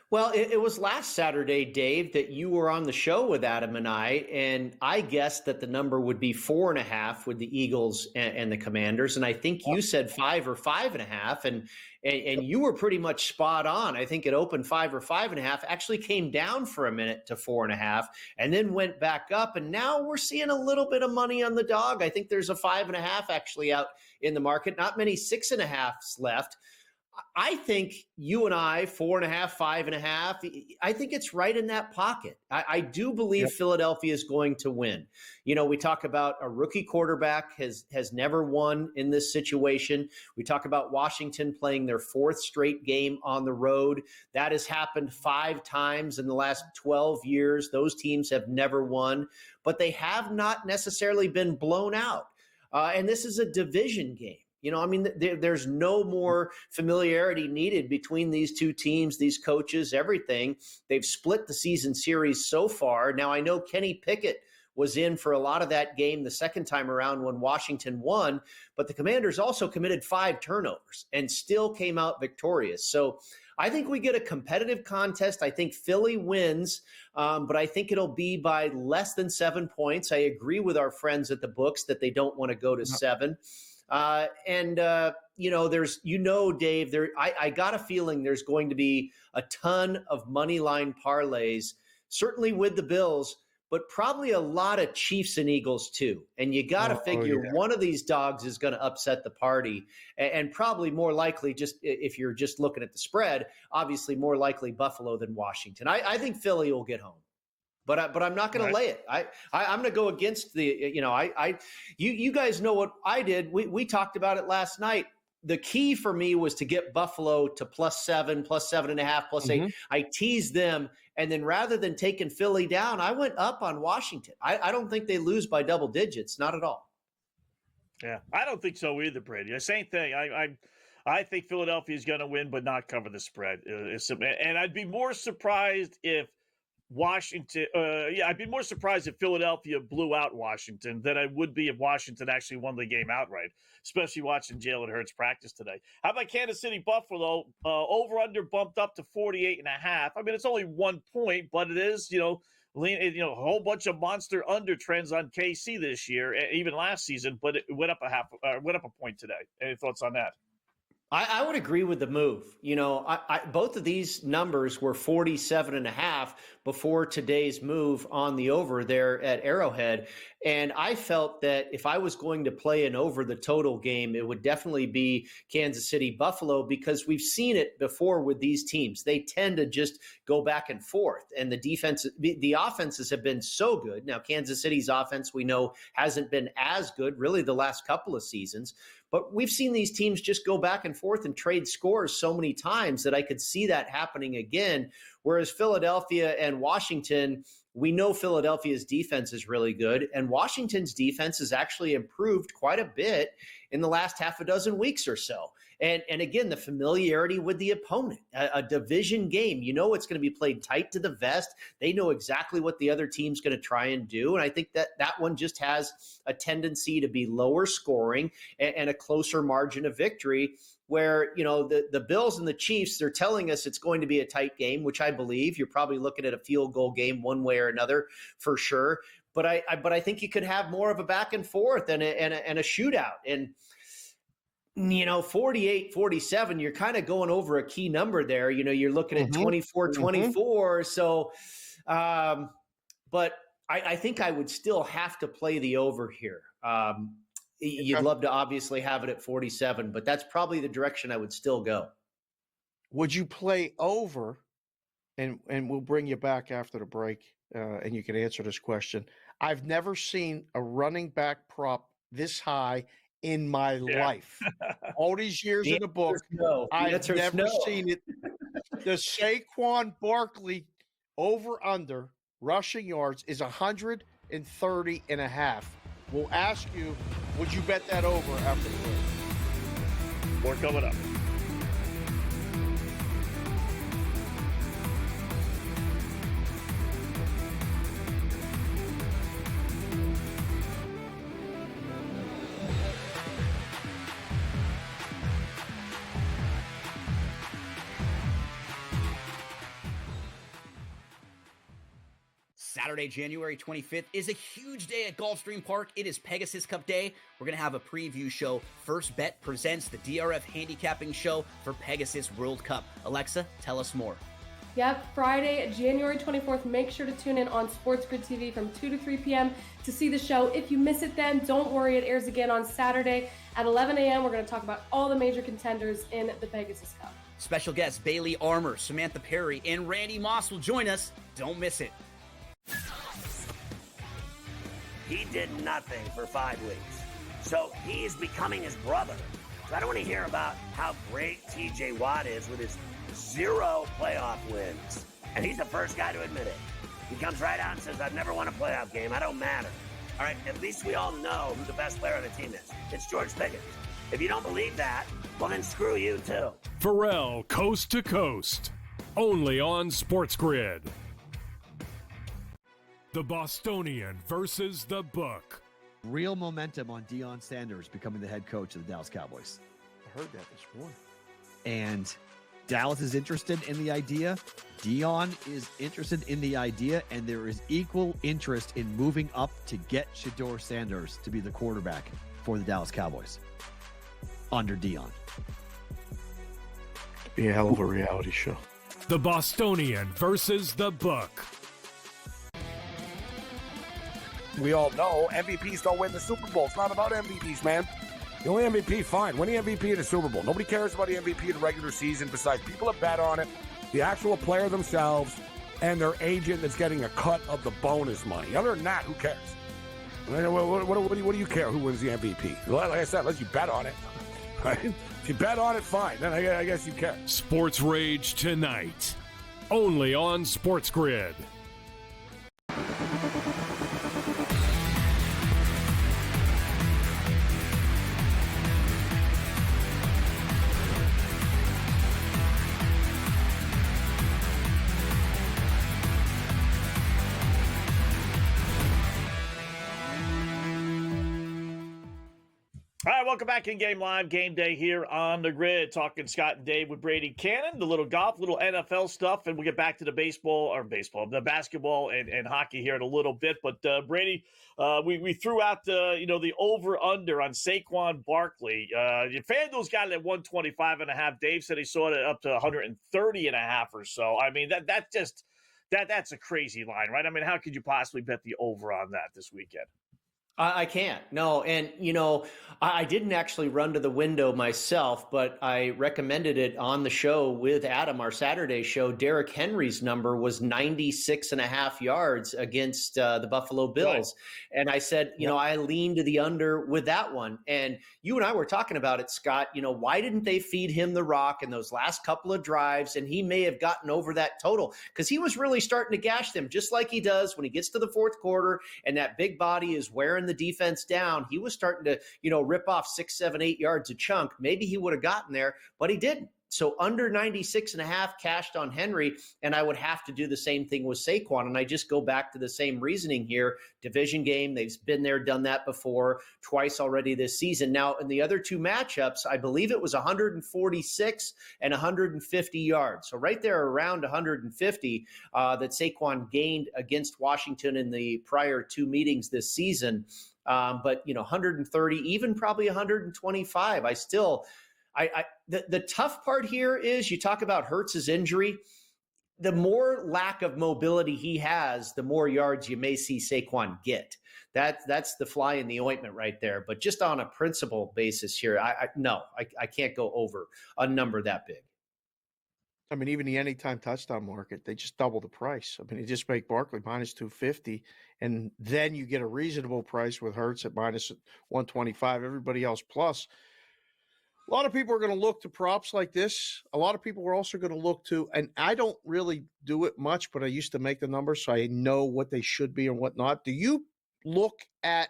Speaker 1: Well, it was last Saturday, Dave, that you were on the show with Adam and I guessed that the number would be 4.5 with the Eagles and the Commanders. And I think you said 5 or 5.5, and you were pretty much spot on. I think it opened 5 or 5.5, actually came down for a minute to 4.5, and then went back up. And now we're seeing a little bit of money on the dog. I think there's a 5.5 actually out in the market. Not many 6.5s left. I think you and I, 4.5, 5.5, I think it's right in that pocket. I do believe Philadelphia is going to win. You know, we talk about a rookie quarterback has never won in this situation. We talk about Washington playing their 4th straight game on the road. That has happened 5 times in the last 12 years. Those teams have never won, but they have not necessarily been blown out. And this is a division game. You know, I mean, there's no more familiarity needed between these two teams, these coaches, everything. They've split the season series so far. Now, I know Kenny Pickett was in for a lot of that game the second time around when Washington won, but the Commanders also committed 5 turnovers and still came out victorious. So I think we get a competitive contest. I think Philly wins, but I think it'll be by less than 7 points. I agree with our friends at the books that they don't want to go to 7. You know, Dave, I got a feeling there's going to be a ton of money line parlays, certainly with the Bills, but probably a lot of Chiefs and Eagles too. And you got to figure one of these dogs is going to upset the party, and probably more likely, just if you're just looking at the spread, obviously more likely Buffalo than Washington. I think Philly will get home. But I'm not going to lay it. I'm going to go against the, you know, you guys know what I did. We talked about it last night. The key for me was to get Buffalo to +7, +7.5, +8. I teased them. And then rather than taking Philly down, I went up on Washington. I don't think they lose by double digits. Not at all.
Speaker 10: Yeah, I don't think so either, Brady. The same thing. I think Philadelphia is going to win, but not cover the spread. And I'd be more surprised if Washington, I'd be more surprised if Philadelphia blew out Washington than I would be if Washington actually won the game outright, especially watching Jalen Hurts practice today. How about Kansas City Buffalo? Over-under bumped up to 48.5. I mean, it's only 1 point, but it is, a whole bunch of monster under trends on KC this year, even last season, but it went up a point today. Any thoughts on that?
Speaker 18: I would agree with the move. Both of these numbers were 47.5 before today's move on the over there at Arrowhead. And I felt that if I was going to play an over the total game, it would definitely be Kansas City Buffalo, because we've seen it before with these teams. They tend to just go back and forth, and the offenses have been so good. Now, Kansas City's offense, we know, hasn't been as good really the last couple of seasons. But we've seen these teams just go back and forth and trade scores so many times that I could see that happening again. Whereas Philadelphia and Washington, we know Philadelphia's defense is really good, and Washington's defense has actually improved quite a bit in the last half a dozen weeks or so. And again, the familiarity with the opponent, a division game, it's going to be played tight to the vest. They know exactly what the other team's going to try and do. And I think that one just has a tendency to be lower scoring and a closer margin of victory, where, the Bills and the Chiefs, they're telling us it's going to be a tight game, which I believe. You're probably looking at a field goal game one way or another for sure. But I think you could have more of a back and forth and a shootout. And 48-47, you're kind of going over a key number there. You're looking at 24-24. So, but I think I would still have to play the over here. You'd love to obviously have it at 47, but that's probably the direction I would still go.
Speaker 11: Would you play over? And we'll bring you back after the break, and you can answer this question. I've never seen a running back prop this high in my life. All these years in the book, I've never seen it. The Saquon Barkley over-under rushing yards is 130.5. We'll ask you, would you bet that over after the break?
Speaker 10: More coming up.
Speaker 1: Saturday, January 25th is a huge day at Gulfstream Park. It is Pegasus Cup Day. We're going to have a preview show. First Bet presents the DRF handicapping show for Pegasus World Cup. Alexa, tell us more.
Speaker 2: Yep, Friday, January 24th. Make sure to tune in on SportsGrid TV from 2 to 3 p.m. to see the show. If you miss it then, don't worry. It airs again on Saturday at 11 a.m. We're going to talk about all the major contenders in the Pegasus Cup.
Speaker 1: Special guests Bailey Armour, Samantha Perry, and Randy Moss will join us. Don't miss it.
Speaker 3: He did nothing for 5 weeks, so he's becoming his brother. So I don't want to hear about how great T.J. Watt is with his 0 playoff wins. And he's the first guy to admit it. He comes right out and says, I've never won a playoff game. I don't matter. All right, at least we all know who the best player on the team is. It's George Pickens. If you don't believe that, well, then screw you, too.
Speaker 5: Pharrell, Coast to Coast, only on SportsGrid. The Bostonian versus the Book.
Speaker 15: Real momentum on Deion Sanders becoming the head coach of the Dallas Cowboys.
Speaker 11: I heard that this morning.
Speaker 15: And Dallas is interested in the idea. Deion is interested in the idea, and there is equal interest in moving up to get Shedeur Sanders to be the quarterback for the Dallas Cowboys under Deion.
Speaker 11: Be a hell of a reality show.
Speaker 5: The Bostonian versus the Book.
Speaker 6: We all know MVPs don't win the Super Bowl. It's not about MVPs, man. The only MVP, fine. Win the MVP in the Super Bowl. Nobody cares about the MVP in the regular season besides people that bet on it, the actual player themselves, and their agent that's getting a cut of the bonus money. Other than that, who cares? What do you care who wins the MVP? Like I said, unless you bet on it. Right? If you bet on it, fine. Then I guess you care.
Speaker 5: Sports Rage tonight, only on SportsGrid.
Speaker 10: welcome back in Game Live, Game Day here on the Grid. Talking Scott and Dave with Brady Cannon, the little golf, little NFL stuff, and we'll get back to the the basketball and hockey here in a little bit. But Brady, we threw out the over-under on Saquon Barkley. FanDuel's got it at 125.5. Dave said he saw it up to 130.5 or so. I mean, that's a crazy line, right? I mean, how could you possibly bet the over on that this weekend?
Speaker 18: I can't. No. And, I didn't actually run to the window myself, but I recommended it on the show with Adam, our Saturday show. Derrick Henry's number was 96.5 yards against the Buffalo Bills. Right. And I said, I leaned to the under with that one. And you and I were talking about it, Scott. Why didn't they feed him the rock in those last couple of drives? And he may have gotten over that total because he was really starting to gash them just like he does when he gets to the fourth quarter and that big body is wearing the defense down. He was starting to, rip off 6, 7, 8 yards a chunk. Maybe he would have gotten there, but he didn't. So under 96.5 cashed on Henry, and I would have to do the same thing with Saquon. And I just go back to the same reasoning here. Division game, they've been there, done that before, twice already this season. Now, in the other two matchups, I believe it was 146 and 150 yards. So right there around 150 that Saquon gained against Washington in the prior two meetings this season. But 130, even probably 125. The tough part here is you talk about Hurts's injury. The more lack of mobility he has, the more yards you may see Saquon get. That's the fly in the ointment right there. But just on a principle basis here, I can't go over a number that big.
Speaker 11: I mean, even the anytime touchdown market, they just double the price. I mean, they just make Barkley minus 250, and then you get a reasonable price with Hurts at minus 125. Everybody else plus. A lot of people are going to look to props like this. A lot of people are also going to look to, and I don't really do it much, but I used to make the numbers, so I know what they should be and what not. Do you look at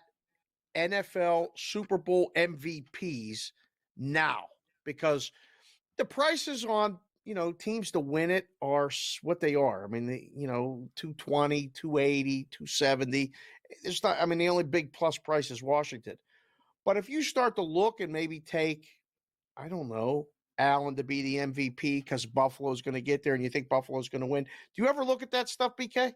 Speaker 11: NFL Super Bowl MVPs now? Because the prices on teams to win it are what they are. I mean, 220, 280, 270. It's not, the only big plus price is Washington. But if you start to look and maybe take, I don't know, Allen to be the MVP because Buffalo's going to get there and you think Buffalo's going to win. Do you ever look at that stuff, BK?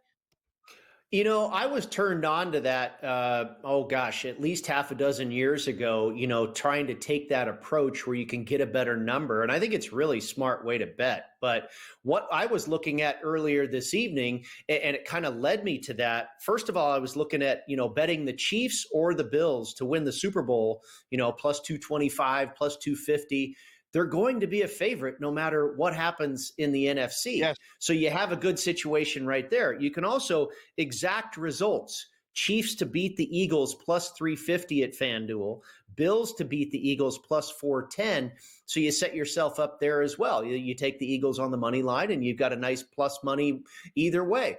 Speaker 18: I was turned on to that, at least half a dozen years ago, trying to take that approach where you can get a better number. And I think it's really smart way to bet. But what I was looking at earlier this evening, and it kind of led me to that. First of all, I was looking at, betting the Chiefs or the Bills to win the Super Bowl, plus 225, plus 250. They're going to be a favorite no matter what happens in the NFC. Yes. So you have a good situation right there. You can also exact results. Chiefs to beat the Eagles plus 350 at FanDuel. Bills to beat the Eagles plus 410. So you set yourself up there as well. You take the Eagles on the money line and you've got a nice plus money either way.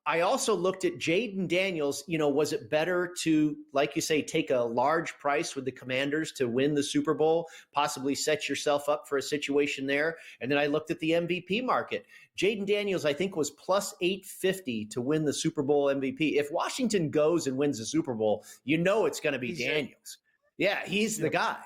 Speaker 18: I also looked at Jaden Daniels. Was it better to, like you say, take a large price with the Commanders to win the Super Bowl, possibly set yourself up for a situation there? And then I looked at the MVP market. Jaden Daniels, I think, was plus 850 to win the Super Bowl MVP. If Washington goes and wins the Super Bowl, it's going to be Daniels. Yeah, he's the guy.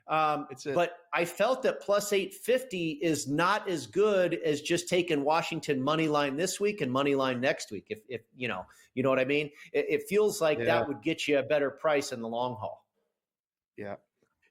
Speaker 18: But I felt that plus 850 is not as good as just taking Washington money line this week and money line next week. If you know what I mean, it feels like that would get you a better price in the long haul.
Speaker 11: Yeah.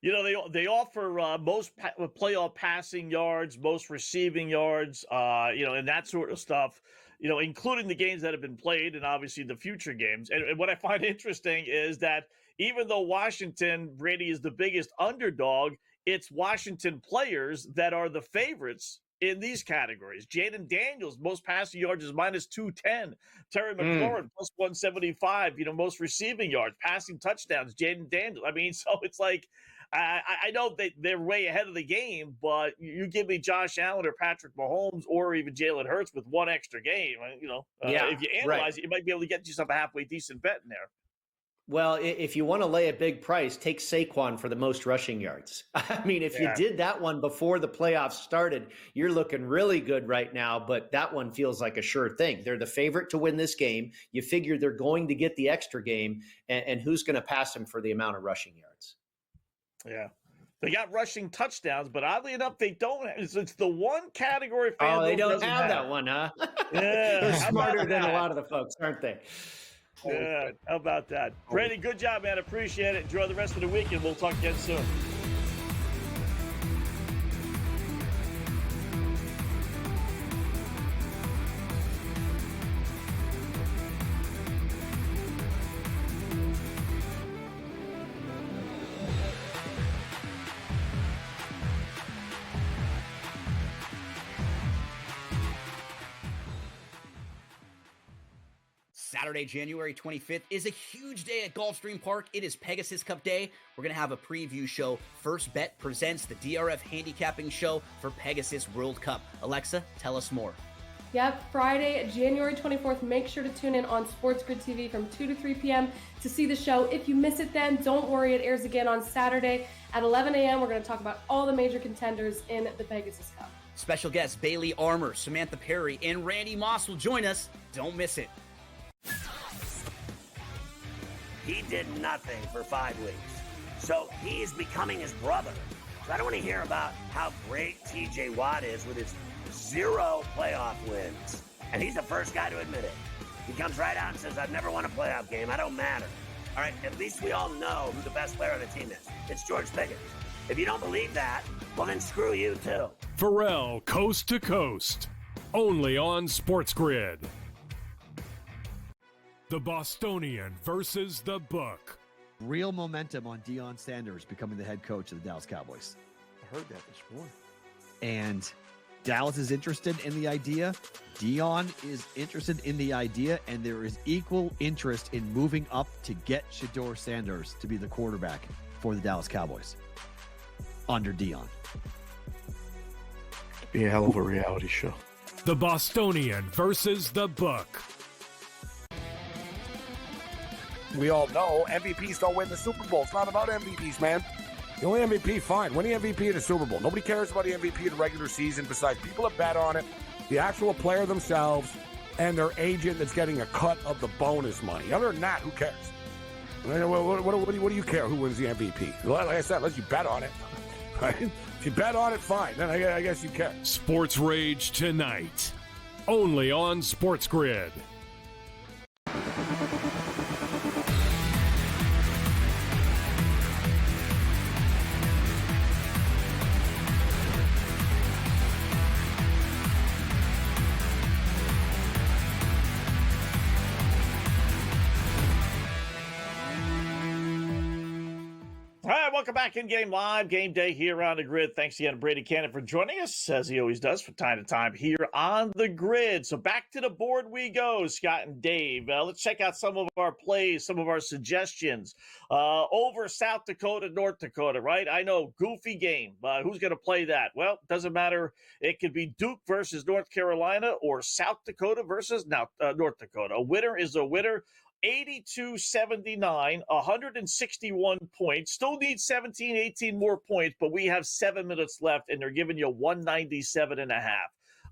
Speaker 10: They offer most playoff passing yards, most receiving yards, and that sort of stuff, including the games that have been played and obviously the future games. And what I find interesting is that even though Washington, Brady, is the biggest underdog, it's Washington players that are the favorites in these categories. Jaden Daniels, most passing yards is minus 210. Terry McLaurin, plus 175, most receiving yards, passing touchdowns, Jaden Daniels. So it's like, I know they're way ahead of the game, but you give me Josh Allen or Patrick Mahomes or even Jalen Hurts with one extra game, if you analyze it, you might be able to get yourself a halfway decent bet in there.
Speaker 18: Well, if you want to lay a big price, take Saquon for the most rushing yards. If you did that one before the playoffs started, you're looking really good right now, but that one feels like a sure thing. They're the favorite to win this game. You figure they're going to get the extra game, and who's going to pass them for the amount of rushing yards?
Speaker 10: Yeah. They got rushing touchdowns, but oddly enough, they don't. It's the one category FanDuel
Speaker 18: Oh, they don't
Speaker 10: doesn't
Speaker 18: have that one, huh?
Speaker 10: Yeah.
Speaker 18: They're
Speaker 10: How about
Speaker 18: smarter than a
Speaker 10: that?
Speaker 18: lot of the folks, aren't they?
Speaker 10: Yeah. How about that? Brady, good job, man. Appreciate it. Enjoy the rest of the week, and we'll talk again soon.
Speaker 1: Saturday, January 25th is a huge day at Gulfstream Park. It is Pegasus Cup Day. We're going to have a preview show. First Bet presents the DRF handicapping show for Pegasus World Cup. Alexa, tell us more.
Speaker 2: Yep, Friday, January 24th. Make sure to tune in on SportsGrid TV from 2 to 3 p.m. to see the show. If you miss it then, don't worry. It airs again on Saturday at 11 a.m. We're going to talk about all the major contenders in the Pegasus Cup.
Speaker 1: Special guests Bailey Armour, Samantha Perry, and Randy Moss will join us. Don't miss it.
Speaker 3: He did nothing for 5 weeks. So he's becoming his brother. So I don't want to hear about how great TJ Watt is with his 0 playoff wins. And he's the first guy to admit it. He comes right out and says, I've never won a playoff game. I don't matter. All right, at least we all know who the best player on the team is. It's George Pickens. If you don't believe that, well, then screw you too.
Speaker 5: Pharrell Coast to Coast. Only on SportsGrid. The Bostonian versus the Book.
Speaker 15: Real momentum on Deion Sanders becoming the head coach of the Dallas Cowboys.
Speaker 11: I heard that this morning.
Speaker 15: And Dallas is interested in the idea. Deion is interested in the idea, and there is equal interest in moving up to get Shedeur Sanders to be the quarterback for the Dallas Cowboys under Deion.
Speaker 11: Be a hell of a reality show.
Speaker 5: The Bostonian versus the Book.
Speaker 6: We all know MVPs don't win the Super Bowl. It's not about MVPs, man. The only MVP, fine. Win the MVP in the Super Bowl. Nobody cares about the MVP in the regular season besides people that bet on it, the actual player themselves, and their agent that's getting a cut of the bonus money. Other than that, who cares? What do you care who wins the MVP? Like I said, unless you bet on it. Right? If you bet on it, fine. Then I guess you care.
Speaker 5: Sports Rage tonight. Only on SportsGrid.
Speaker 10: All right, welcome back in Game Live, Game Day here on the Grid. Thanks again to Brady Cannon for joining us, as he always does from time to time here on the Grid. So back to the board we go, Scott and Dave. Let's check out some of our plays, some of our suggestions. Over South Dakota, North Dakota, right? I know, goofy game. Who's going to play that? Well, doesn't matter. It could be Duke versus North Carolina or South Dakota versus North Dakota. A winner is a winner. 82-79, 161 points. Still need 17, 18 more points, but we have 7 minutes left, and they're giving you 197.5.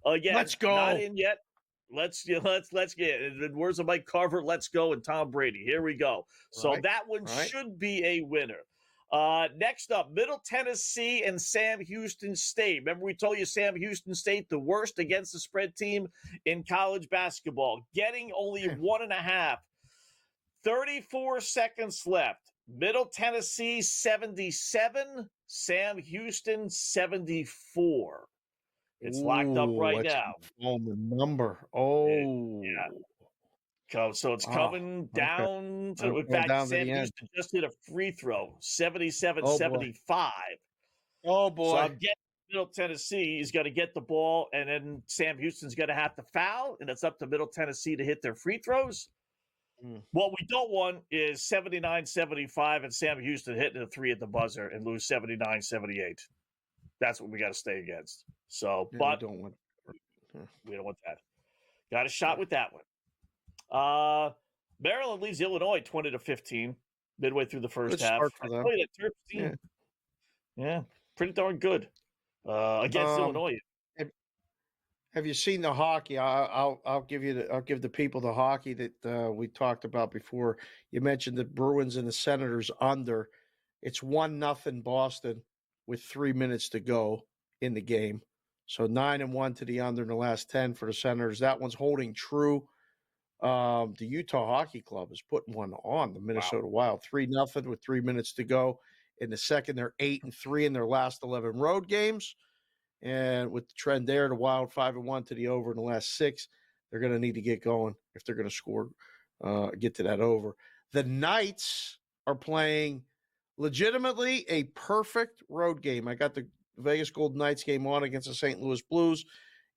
Speaker 10: Again,
Speaker 11: Let's go.
Speaker 10: Not in yet. Let's get it. Where's the Mike Carver? Let's go, and Tom Brady. Here we go. So that one should be a winner. Next up, Middle Tennessee and Sam Houston State. Remember we told you Sam Houston State, the worst against the spread team in college basketball, getting only 1.5. 34 seconds left. Middle Tennessee 77, Sam Houston 74. It's locked up right now.
Speaker 11: On the number. Oh.
Speaker 10: Yeah. So it's coming down to, in fact, Sam Houston just hit a free throw, 77-75.
Speaker 11: Oh, boy.
Speaker 10: So I'm getting Middle Tennessee. He's got to get the ball, and then Sam Houston's going to have to foul, and it's up to Middle Tennessee to hit their free throws. What we don't want is 79-75 and Sam Houston hitting a 3 at the buzzer and lose 79-78. That's what we got to stay against. So, but we don't want that. Got a shot with that one. Maryland leads Illinois 20-15 midway through the first half. Yeah, pretty darn good against Illinois.
Speaker 11: Have you seen the hockey? I'll give the people the hockey that we talked about before. You mentioned the Bruins and the Senators under. It's 1-0 Boston with 3 minutes to go in the game. So 9-1 to the under in the last 10 for the Senators. That one's holding true. The Utah Hockey Club is putting one on the Minnesota Wild. 3-0 with 3 minutes to go. In the second, they're 8-3 in their last 11 road games. And with the trend there, the Wild 5-1 to the over in the last 6. They're going to need to get going if they're going to score, get to that over. The Knights are playing legitimately a perfect road game. I got the Vegas Golden Knights game on against the St. Louis Blues.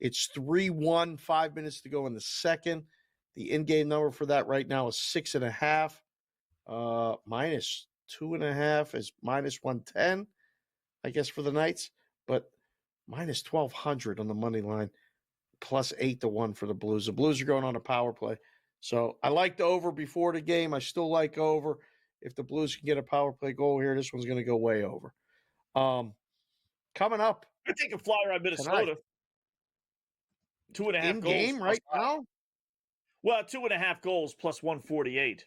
Speaker 11: It's 3-1, 5 minutes to go in the second. The in-game number for that right now is 6.5. Minus 2.5 is minus 110, I guess, for the Knights. But minus 1,200 on the money line, plus 8-1 for the Blues. The Blues are going on a power play. So I liked over before the game. I still like over. If the Blues can get a power play goal here, this one's going to go way over. Coming up.
Speaker 10: I take a flyer on Minnesota.
Speaker 11: Tonight.
Speaker 10: 2.5
Speaker 11: in
Speaker 10: goals.
Speaker 11: Game right now?
Speaker 10: Well, 2.5 goals plus 148.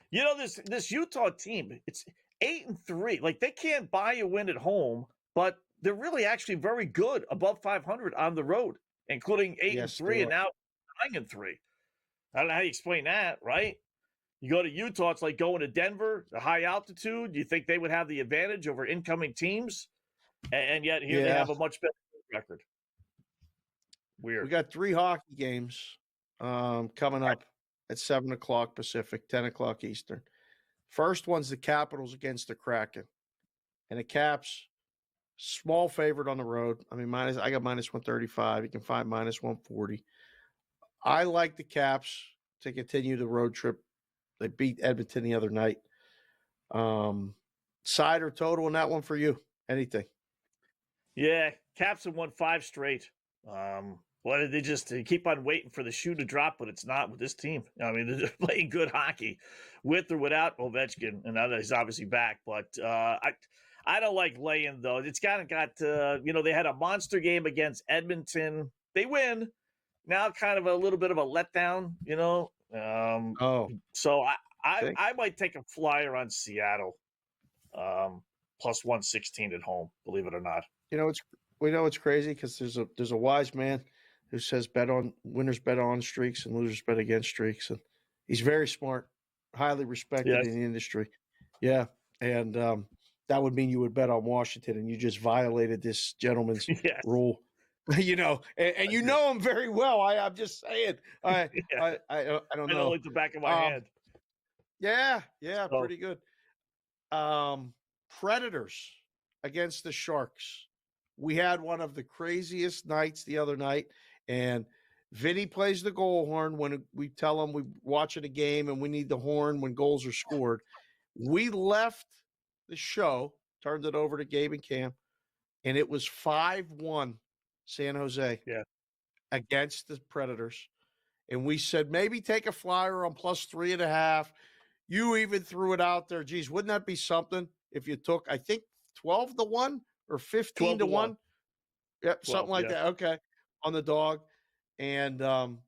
Speaker 10: You know, this Utah team, it's 8-3. Like, they can't buy a win at home, but they're really actually very good, above 500 on the road, including 8-3 and now 9-3. I don't know how you explain that, right? You go to Utah, it's like going to Denver, the high altitude. You think they would have the advantage over incoming teams? And yet here they have a much better record. Weird.
Speaker 11: We got 3 hockey games coming up at 7 o'clock Pacific, 10 o'clock Eastern. First one's the Capitals against the Kraken. And the Caps, small favorite on the road. I mean, I got minus 135. You can find minus 140. I like the Caps to continue the road trip. They beat Edmonton the other night. Side or total in that one for you? Anything?
Speaker 10: Yeah, Caps have won 5 straight. What did they keep on waiting for the shoe to drop, but it's not with this team. I mean, they're playing good hockey with or without Ovechkin, and now he's obviously back. But I don't like laying, though. It's kind of got, they had a monster game against Edmonton. They win. Now kind of a little bit of a letdown, So I might take a flyer on Seattle, plus 116 at home, believe it or not.
Speaker 11: We know it's crazy because there's a wise man who says winners bet on streaks and losers bet against streaks, and he's very smart, highly respected in the industry. Yeah, and that would mean you would bet on Washington, and you just violated this gentleman's rule. And you know him very well. I'm just saying. I don't know.
Speaker 10: I know like the back of my hand.
Speaker 11: Yeah, pretty good. Predators against the Sharks. We had one of the craziest nights the other night, and Vinny plays the goal horn when we tell him we're watching a game and we need the horn when goals are scored. We left the show, turned it over to Gabe and Cam, and it was 5-1 San Jose against the Predators. And we said, maybe take a flyer on plus 3.5. You even threw it out there. Geez, wouldn't that be something if you took, I think, 12-1 or 15-1? Yep, 12, something like that. Okay, on the dog. And I'm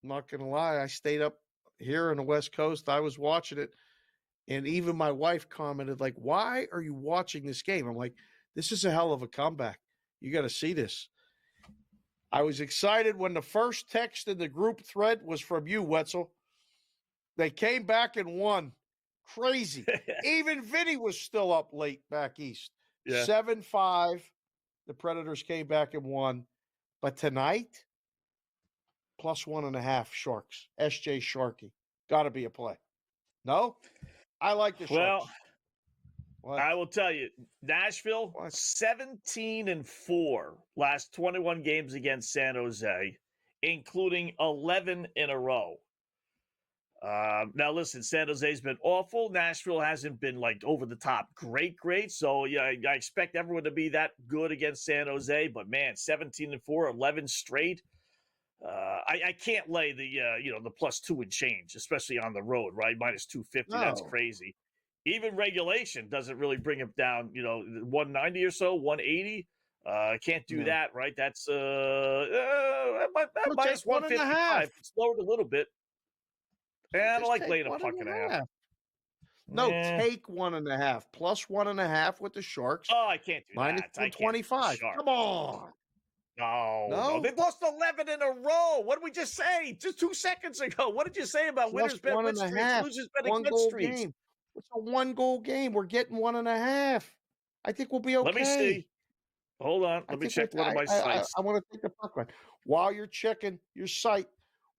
Speaker 11: not going to lie, I stayed up here on the West Coast. I was watching it. And even my wife commented, like, why are you watching this game? I'm like, this is a hell of a comeback. You got to see this. I was excited when the first text in the group thread was from you, Wetzel. They came back and won. Crazy. Even Vinny was still up late back east. 7-5. The Predators came back and won. But tonight, plus 1.5 Sharks. SJ Sharky. Got to be a play. No? I like the Sharks.
Speaker 10: Well, I will tell you, Nashville, 17-4 last 21 games against San Jose, including 11 in a row. Now, listen, San Jose's been awful. Nashville hasn't been, like, over the top great. So, yeah, I expect everyone to be that good against San Jose. But, man, 17-4, 11 straight. I can't lay the plus 2 and change, especially on the road, right? Minus 250. No. That's crazy. Even regulation doesn't really bring him down, 190 or so, 180. Can't do that, right? That's minus 155. It's lowered a little bit. And I don't like laying a puck and a half.
Speaker 11: No, take 1.5 plus 1.5 with the Sharks.
Speaker 10: Oh, I can't do
Speaker 11: minus
Speaker 10: that.
Speaker 11: 125. Come on.
Speaker 10: No. They've lost 11 in a row. What did we just say? Just 2 seconds ago. What did you say about
Speaker 11: Plus
Speaker 10: winners bet win streaks,
Speaker 11: 1.5.
Speaker 10: losers bet
Speaker 11: One
Speaker 10: against
Speaker 11: goal
Speaker 10: streaks?
Speaker 11: game. It's a 1-goal game. We're getting 1.5. I think we'll be okay.
Speaker 10: Let me see. Hold on. Let me check one of my sites.
Speaker 11: I want to take the puck run. While you're checking your site,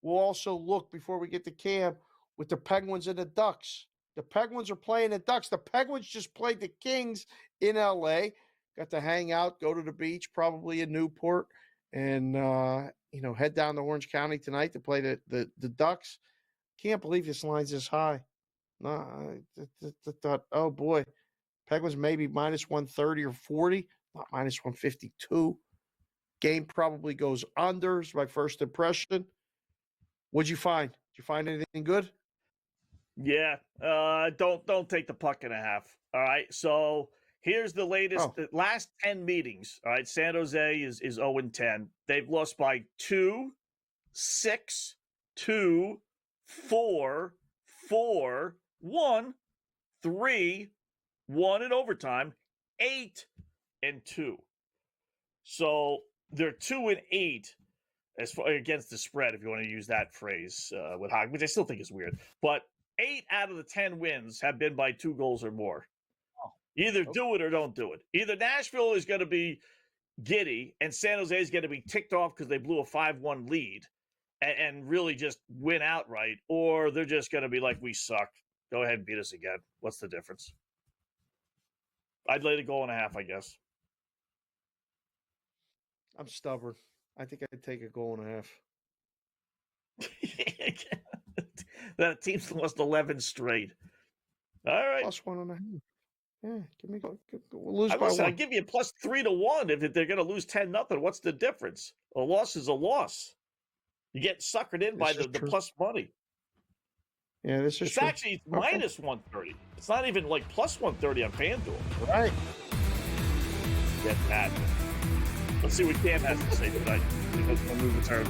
Speaker 11: we'll also look before we get to Cam with the Penguins and the Ducks. The Penguins are playing the Ducks. The Penguins just played the Kings in L.A. Got to hang out, go to the beach, probably in Newport, and head down to Orange County tonight to play the Ducks. Can't believe this line's this high. No, I thought, oh boy, Penguins maybe minus 130 or 40, not minus 152. Game probably goes under. Is my first impression. What'd you find? Did you find anything good?
Speaker 10: Yeah. Don't take the puck and a half. All right. So here's the latest. The last 10 meetings. All right. San Jose is 0-10. They've lost by 2, 6, 2, 4, 4, 1, 3, 1 in overtime, 8 and 2. So they're 2-8 as far against the spread, if you want to use that phrase with hockey, which I still think is weird. But 8 out of the 10 wins have been by 2 goals or more. Either do it or don't do it. Either Nashville is going to be giddy and San Jose is going to be ticked off because they blew a 5-1 lead and really just win outright, or they're just going to be like, we suck. Go ahead and beat us again. What's the difference? I'd lay the 1.5, I guess.
Speaker 11: I'm stubborn. I think I'd take 1.5 goals.
Speaker 10: That team's lost 11 straight. All right.
Speaker 11: Plus 1.5. Yeah, give me we'll lose by 1.
Speaker 10: I give you plus 3 to 1 if they're going to lose 10-0. What's the difference? A loss is a loss. You get suckered in by the plus money.
Speaker 11: Yeah, this is
Speaker 10: it's true. Actually minus 130. It's not even like plus 130 on FanDuel.
Speaker 11: Right.
Speaker 10: Get that. Let's see what Cam has to say tonight when we return.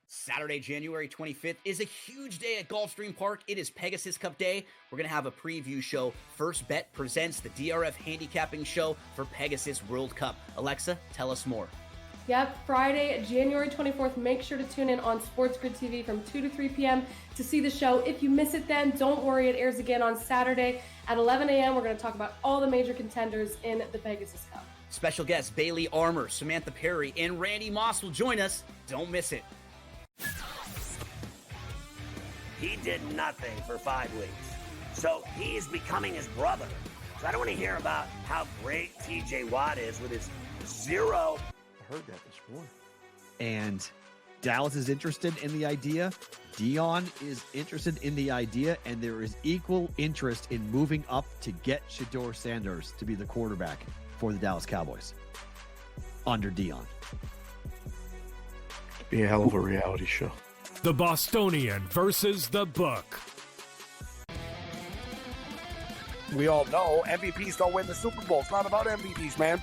Speaker 1: Saturday, January 25th is a huge day at Gulfstream Park. It is Pegasus Cup Day. We're going to have a preview show. First Bet presents the DRF handicapping show for Pegasus World Cup. Alexa, tell us more.
Speaker 2: Yep, Friday, January 24th. Make sure to tune in on SportsGrid TV from 2 to 3 p.m. to see the show. If you miss it then, don't worry. It airs again on Saturday at 11 a.m. We're going to talk about all the major contenders in the Pegasus Cup.
Speaker 1: Special guests Bailey Armour, Samantha Perry, and Randy Moss will join us. Don't miss it.
Speaker 3: He did nothing for 5 weeks. So he's becoming his brother. So I don't want to hear about how great TJ Watt is with his 0.
Speaker 11: I heard that this morning.
Speaker 15: And Dallas is interested in the idea. Dion is interested in the idea. And there is equal interest in moving up to get Shedeur Sanders to be the quarterback for the Dallas Cowboys under Dion.
Speaker 11: Be a hell of a reality show.
Speaker 5: The Bostonian versus the Book.
Speaker 6: We all know MVPs don't win the Super Bowl. It's not about MVPs, man.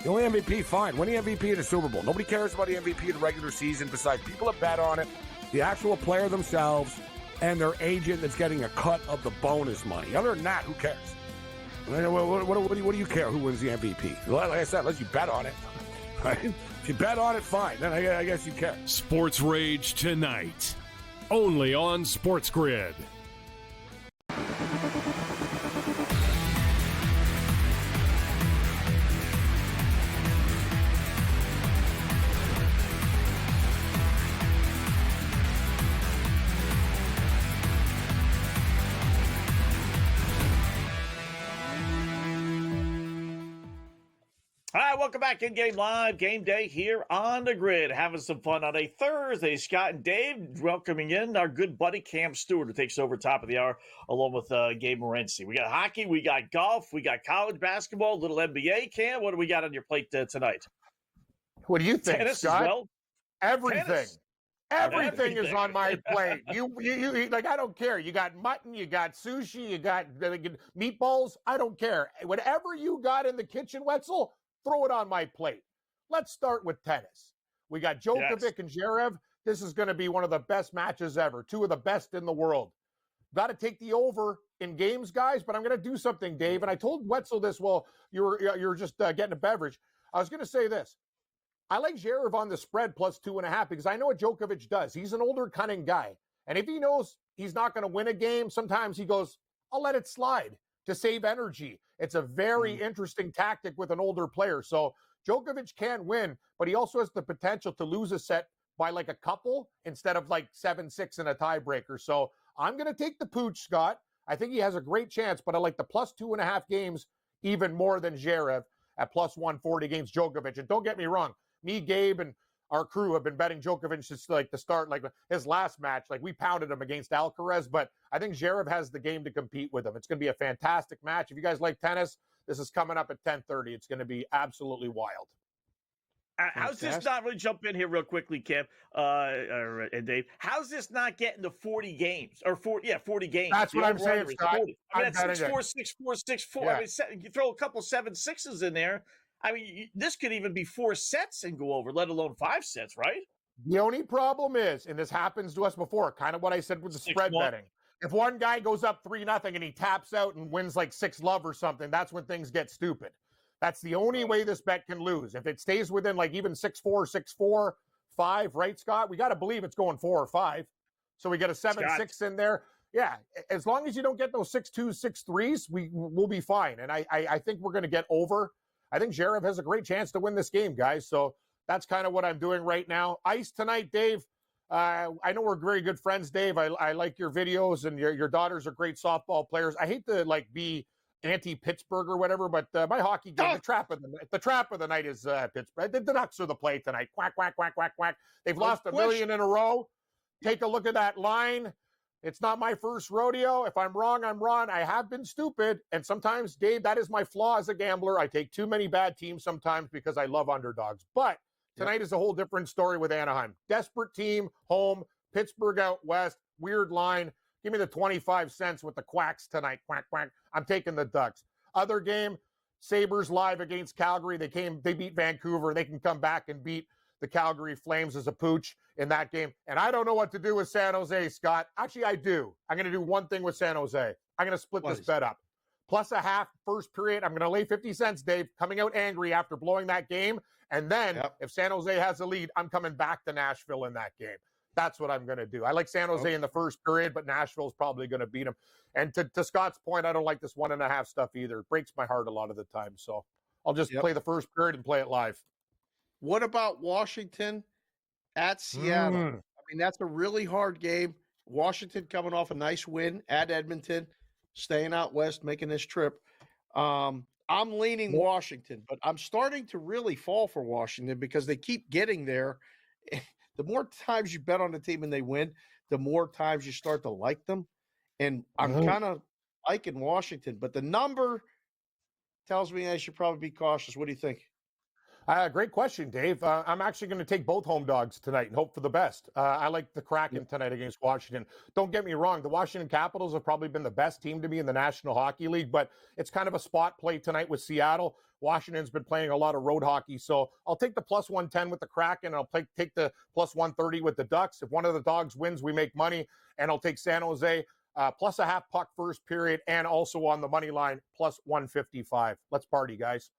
Speaker 6: The only MVP, fine. Win the MVP of the Super Bowl. Nobody cares about the MVP of the regular season besides people that bet on it, the actual player themselves, and their agent that's getting a cut of the bonus money. Other than that, who cares? What do you care who wins the MVP? Like I said, unless you bet on it. Right? If you bet on it, fine. Then I guess you care.
Speaker 5: Sports Rage tonight, only on SportsGrid.
Speaker 10: All right, welcome back in Game Live, Game Day here on the grid. Having some fun on a Thursday. Scott and Dave welcoming in our good buddy Cam Stewart, who takes over top of the hour, along with Gabe Morency. We got hockey, we got golf, we got college basketball, a little NBA. Cam, what do we got on your plate tonight?
Speaker 11: What do you think,
Speaker 10: Tennis
Speaker 11: Scott?
Speaker 10: as well?
Speaker 11: Everything.
Speaker 10: Tennis.
Speaker 6: Everything is on my plate. You eat, like, I don't care. You got mutton, you got sushi, you got meatballs. I don't care. Whatever you got in the kitchen, Wetzel, throw it on my plate. Let's start with tennis. We got Djokovic and Zverev. This is going to be one of the best matches ever. Two of the best in the world. Got to take the over in games, guys, but I'm going to do something, Dave. And I told Wetzel this while you're just getting a beverage. I was going to say this. I like Zverev on the spread plus 2.5 because I know what Djokovic does. He's an older, cunning guy. And if he knows he's not going to win a game, sometimes he goes, I'll let it slide to save energy. It's a very interesting tactic with an older player. So Djokovic can win, but he also has the potential to lose a set by like a couple instead of like 7-6 in a tiebreaker. So I'm going to take the pooch, Scott. I think he has a great chance, but I like the plus 2.5 games even more than Zverev at plus 140 against Djokovic. And don't get me wrong. Me, Gabe, and our crew have been betting Djokovic since like the start, like his last match. Like we pounded him against Alcaraz, but I think Zverev has the game to compete with him. It's going to be a fantastic match. If you guys like tennis, this is coming up at 10:30. It's going to be absolutely wild.
Speaker 10: How's this not really jump in here real quickly, Kim and Dave? How's this not getting to 40 games or 40 games?
Speaker 6: That's what I'm saying, Scott.
Speaker 10: 40. I mean, that's 6-4, 6-4, 6-4.
Speaker 6: Yeah.
Speaker 10: I mean, you throw a couple 7-6s in there. I mean, this could even be 4 sets and go over, let alone 5 sets, right?
Speaker 6: The only problem is, and this happens to us before, kind of what I said with the spread betting. If one guy goes up 3-0 and he taps out and wins like 6-love or something, that's when things get stupid. That's the only way this bet can lose. If it stays within like even 6-4, 6-4, 5, right, Scott? We got to believe it's going 4 or 5. So we get a 7-6 in there. Yeah, as long as you don't get those 6-2s, 6-3s, we'll be fine. And I think we're going to get over. I think Zverev has a great chance to win this game, guys. So that's kind of what I'm doing right now. Ice tonight, Dave. I know we're very good friends, Dave. I like your videos, and your daughters are great softball players. I hate to like be anti-Pittsburgh or whatever, but my hockey game, the trap of the night is Pittsburgh. The Ducks are the play tonight. Quack, quack, quack, quack, quack. They've lost $1 million in a row. Take a look at that line. It's not my first rodeo. If I'm wrong, I'm wrong. I have been stupid. And sometimes, Dave, that is my flaw as a gambler. I take too many bad teams sometimes because I love underdogs. But tonight is a whole different story with Anaheim. Desperate team, home, Pittsburgh out west, weird line. Give me the 25 cents with the Quacks tonight. Quack, quack. I'm taking the Ducks. Other game, Sabres live against Calgary. They beat Vancouver. They can come back and beat the Calgary Flames as a pooch in that game. And I don't know what to do with San Jose, Scott. Actually, I do. I'm going to do one thing with San Jose. I'm going to split this bet up. Plus a half first period. I'm going to lay 50 cents, Dave, coming out angry after blowing that game. And then if San Jose has a lead, I'm coming back to Nashville in that game. That's what I'm going to do. I like San Jose in the first period, but Nashville's probably going to beat them. And to Scott's point, I don't like this 1.5 stuff either. It breaks my heart a lot of the time. So I'll just play the first period and play it live.
Speaker 11: What about Washington at Seattle? I mean, that's a really hard game. Washington coming off a nice win at Edmonton, staying out west, making this trip. I'm leaning Washington, but I'm starting to really fall for Washington because they keep getting there. The more times you bet on the team and they win, the more times you start to like them. And I'm kind of liking Washington, but the number tells me I should probably be cautious. What do you think?
Speaker 6: Great question, Dave. I'm actually going to take both home dogs tonight and hope for the best. I like the Kraken tonight against Washington. Don't get me wrong. The Washington Capitals have probably been the best team to me in the National Hockey League, but it's kind of a spot play tonight with Seattle. Washington's been playing a lot of road hockey, so I'll take the plus 110 with the Kraken. I'll take the plus 130 with the Ducks. If one of the dogs wins, we make money, and I'll take San Jose plus a half puck first period, and also on the money line plus 155. Let's party, guys.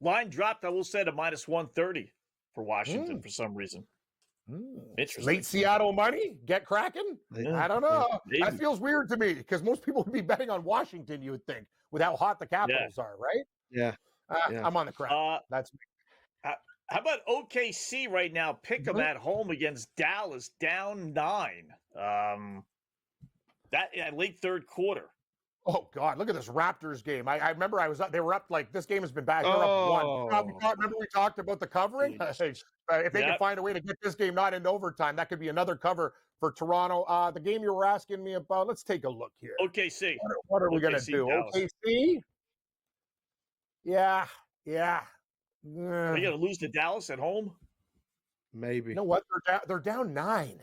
Speaker 10: Line dropped, I will say, to minus 130 for Washington for some reason. Interesting.
Speaker 6: Late Seattle money? Get Kraken? I don't know. That feels weird to me because most people would be betting on Washington, you would think, with how hot the Capitals are, right?
Speaker 11: Yeah.
Speaker 6: I'm on the Kraken. That's me.
Speaker 10: How about OKC right now? Pick them at home against Dallas, down 9. Late third quarter.
Speaker 6: Oh, God, look at this Raptors game. I remember they were up, like, this game has been back. They're up 1. Remember we talked about the covering? If they can find a way to get this game not into overtime, that could be another cover for Toronto. The game you were asking me about, let's take a look here.
Speaker 10: OKC.
Speaker 6: What are we going to do?
Speaker 10: Dallas.
Speaker 6: OKC? Yeah.
Speaker 10: Are you going to lose to Dallas at home?
Speaker 11: Maybe.
Speaker 6: You know what? They're down 9.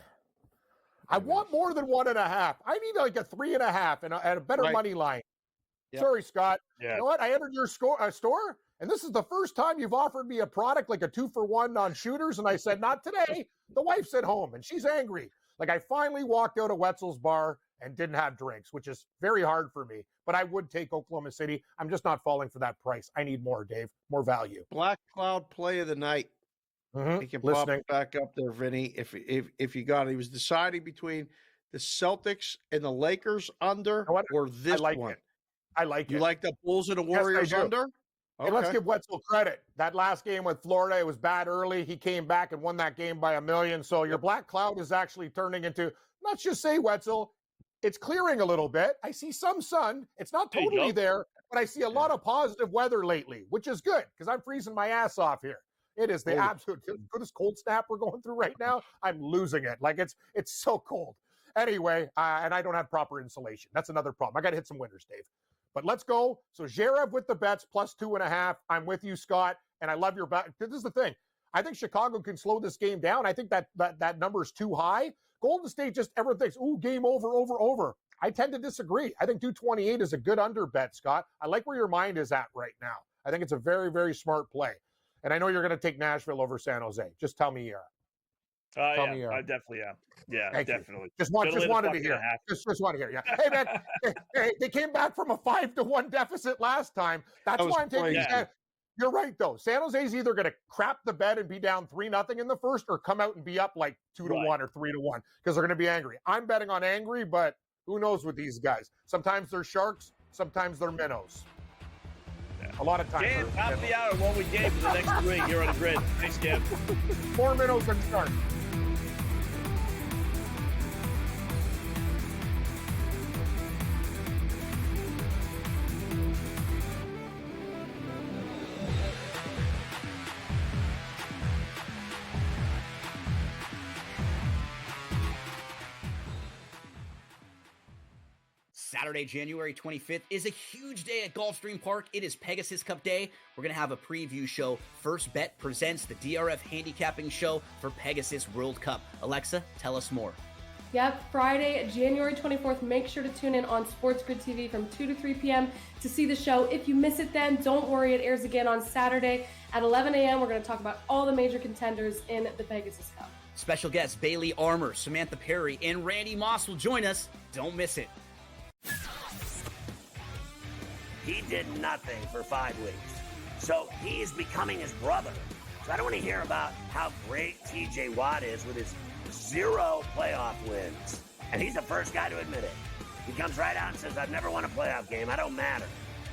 Speaker 6: I want more than 1.5. I need like a 3.5 and a better money line.
Speaker 11: Yep.
Speaker 6: Sorry, Scott.
Speaker 10: Yeah.
Speaker 6: You know what? I entered your store, and this is the first time you've offered me a product like a 2-for-1 on shooters, and I said, not today. The wife's at home, and she's angry. Like, I finally walked out of Wetzel's bar and didn't have drinks, which is very hard for me. But I would take Oklahoma City. I'm just not falling for that price. I need more, Dave. More value.
Speaker 11: Black Cloud play of the night. You can pop it back up there, Vinny, if you got it. He was deciding between the Celtics and the Lakers under or this one.
Speaker 6: I like it.
Speaker 11: You like the Bulls and the Warriors under?
Speaker 6: Okay. And let's give Wetzel credit. That last game with Florida, it was bad early. He came back and won that game by 1 million. So your Black Cloud is actually turning into, let's just say, Wetzel, it's clearing a little bit. I see some sun. It's not totally there, but I see a lot of positive weather lately, which is good because I'm freezing my ass off here. It is the absolute goodest cold snap we're going through right now. I'm losing it. Like it's so cold. Anyway, and I don't have proper insulation. That's another problem. I got to hit some winters, Dave. But let's go. So Zverev with the bets plus 2.5. I'm with you, Scott. And I love your bet. This is the thing. I think Chicago can slow this game down. I think that number is too high. Golden State just everyone thinks, ooh, game over. I tend to disagree. I think 228 is a good under bet, Scott. I like where your mind is at right now. I think it's a very, very smart play. And I know you're going to take Nashville over San Jose. Just tell me you are.
Speaker 10: Tell me you are. I definitely am. Yeah,
Speaker 6: Thank
Speaker 10: definitely.
Speaker 6: You. Just wanted to hear. Just want to hear. Yeah. Hey, man, they came back from a 5-1 deficit last time. That's why I'm taking. You're right, though. San Jose's either going to crap the bed and be down 3-0 in the first, or come out and be up like 2-1 or 3-1 because they're going to be angry. I'm betting on angry, but who knows with these guys? Sometimes they're sharks. Sometimes they're minnows. A lot of times.
Speaker 10: Cam, top of the hour, one we gave for the next 3 here on the grid. Thanks, Cam.
Speaker 6: More minnows than sharks.
Speaker 1: Saturday, January 25th is a huge day at Gulfstream Park. It is Pegasus Cup Day. We're going to have a preview show. First Bet presents the DRF handicapping show for Pegasus World Cup. Alexa, tell us more.
Speaker 2: Yep, Friday, January 24th. Make sure to tune in on SportsGrid TV from 2 to 3 p.m. to see the show. If you miss it then, don't worry. It airs again on Saturday at 11 a.m. We're going to talk about all the major contenders in the Pegasus Cup.
Speaker 1: Special guests Bailey Armour, Samantha Perry, and Randy Moss will join us. Don't miss it.
Speaker 3: He did nothing for 5 weeks. So he is becoming his brother. So I don't want to hear about how great TJ Watt is with his 0 playoff wins. And he's the first guy to admit it. He comes right out and says, I've never won a playoff game. I don't matter.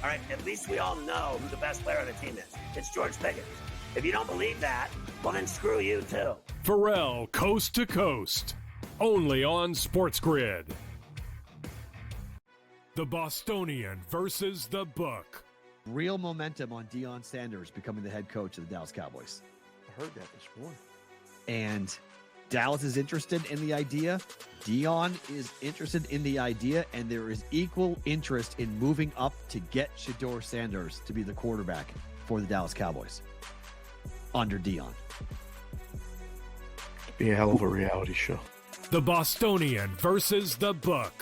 Speaker 3: All right, at least we all know who the best player on the team is. It's George Pickens. If you don't believe that, well, then screw you too.
Speaker 5: Pharrell, Coast to Coast. Only on SportsGrid. The Bostonian versus the Book.
Speaker 15: Real momentum on Deion Sanders becoming the head coach of the Dallas Cowboys.
Speaker 11: I heard that this morning.
Speaker 15: And Dallas is interested in the idea. Deion is interested in the idea, and there is equal interest in moving up to get Shedeur Sanders to be the quarterback for the Dallas Cowboys under Deion.
Speaker 11: Be a hell of a reality show.
Speaker 5: The Bostonian versus the Book.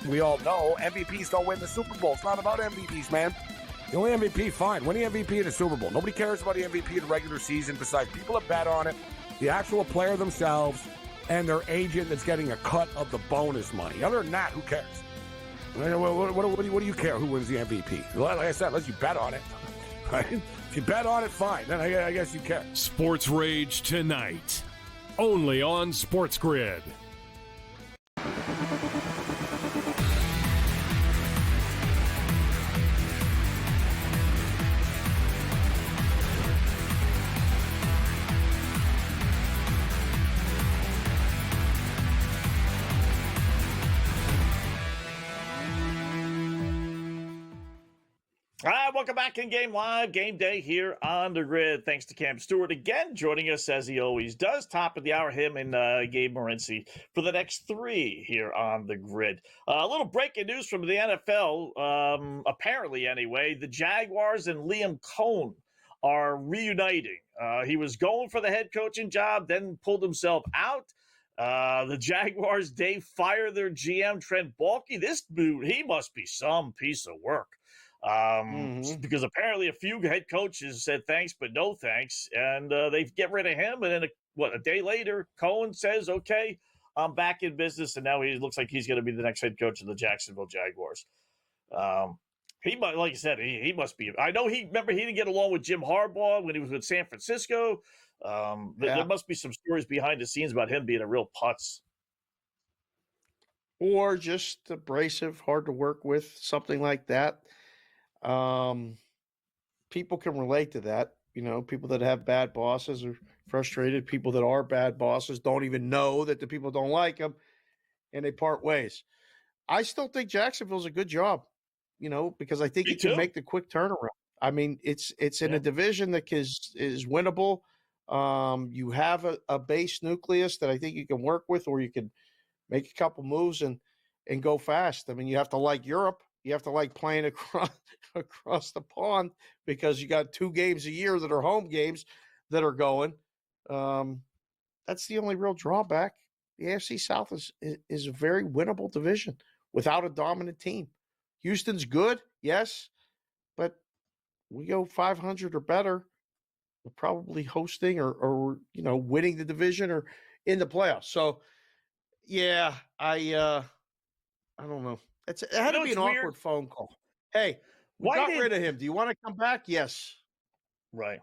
Speaker 6: We all know MVPs don't win the Super Bowl. It's not about MVPs, man. The only MVP, fine. Win the MVP in the Super Bowl. Nobody cares about the MVP in the regular season besides people that bet on it, the actual player themselves, and their agent that's getting a cut of the bonus money. Other than that, who cares? What do you care who wins the MVP? Like I said, unless you bet on it. Right? If you bet on it, fine. Then I guess you care.
Speaker 5: Sports Rage tonight. Only on SportsGrid.
Speaker 10: All right, welcome back in Game Live, Game Day here on the grid. Thanks to Cam Stewart again, joining us as he always does. Top of the hour, him and Gabe Morency for the next 3 here on the grid. A little breaking news from the NFL, apparently anyway. The Jaguars and Liam Cohn are reuniting. He was going for the head coaching job, then pulled himself out. The Jaguars, they fire their GM, Trent Baalke. This dude, he must be some piece of work. Because apparently a few head coaches said thanks, but no thanks. And they get rid of him. And then, a day later, Cohen says, okay, I'm back in business. And now he looks like he's going to be the next head coach of the Jacksonville Jaguars. He might, like you said, he must be. I know he didn't get along with Jim Harbaugh when he was with San Francisco. There must be some stories behind the scenes about him being a real putz.
Speaker 11: Or just abrasive, hard to work with, something like that. People can relate to that. People that have bad bosses are frustrated. People that are bad bosses don't even know that the people don't like them, and they part ways. I still think Jacksonville's a good job, because I think you can make the quick turnaround. I mean, it's in a division that is winnable. You have a base nucleus that I think you can work with, or you can make a couple moves and go fast. I mean, you have to like Europe. You have to like playing across the pond, because you got 2 games a year that are home games that are going. That's the only real drawback. The AFC South is a very winnable division without a dominant team. Houston's good, yes, but we go 500 or better, we're probably hosting or winning the division or in the playoffs. So, yeah, I don't know. It had to be an awkward phone call. Hey, we got rid of him. Do you want to come back? Yes.
Speaker 10: Right.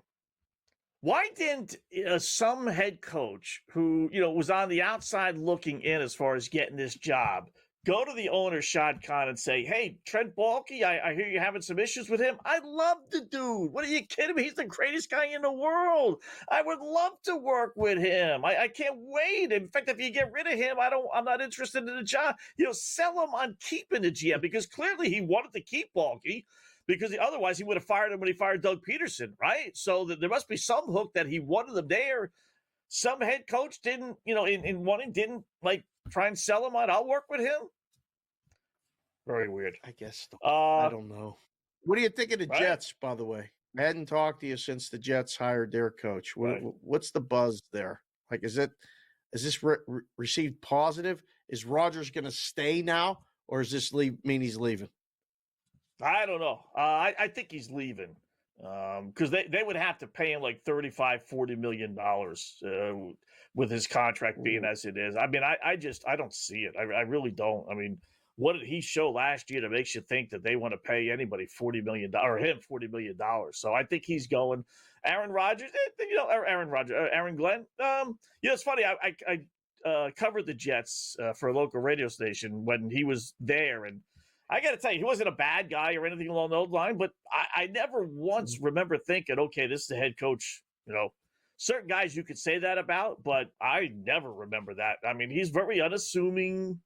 Speaker 10: Why didn't some head coach who, was on the outside looking in as far as getting this job go to the owner, Shad Khan, and say, hey, Trent Baalke, I hear you're having some issues with him. I love the dude. What are you kidding me? He's the greatest guy in the world. I would love to work with him. I can't wait. In fact, if you get rid of him, I'm not interested in the job. Sell him on keeping the GM, because clearly he wanted to keep Baalke, because otherwise he would have fired him when he fired Doug Peterson, right? So there must be some hook that he wanted them there. Some head coach didn't, in wanting, didn't like try and sell him on, I'll work with him. Very weird.
Speaker 11: I guess. I don't know. What do you think of the Jets, by the way? I hadn't talked to you since the Jets hired their coach. What's the buzz there? Like, is this received positive? Is Rodgers going to stay now, or does this mean he's leaving?
Speaker 10: I don't know. I think he's leaving, because they would have to pay him like $35-40 million with his contract being as it is. I mean, I don't see it. I really don't. I mean, what did he show last year that makes you think that they want to pay anybody $40 million or him $40 million? So I think he's going. Aaron Rodgers, Aaron Glenn. It's funny. I covered the Jets for a local radio station when he was there, and I got to tell you, he wasn't a bad guy or anything along those lines, but I never once remember thinking, okay, this is the head coach. Certain guys you could say that about, but I never remember that. I mean, he's very unassuming,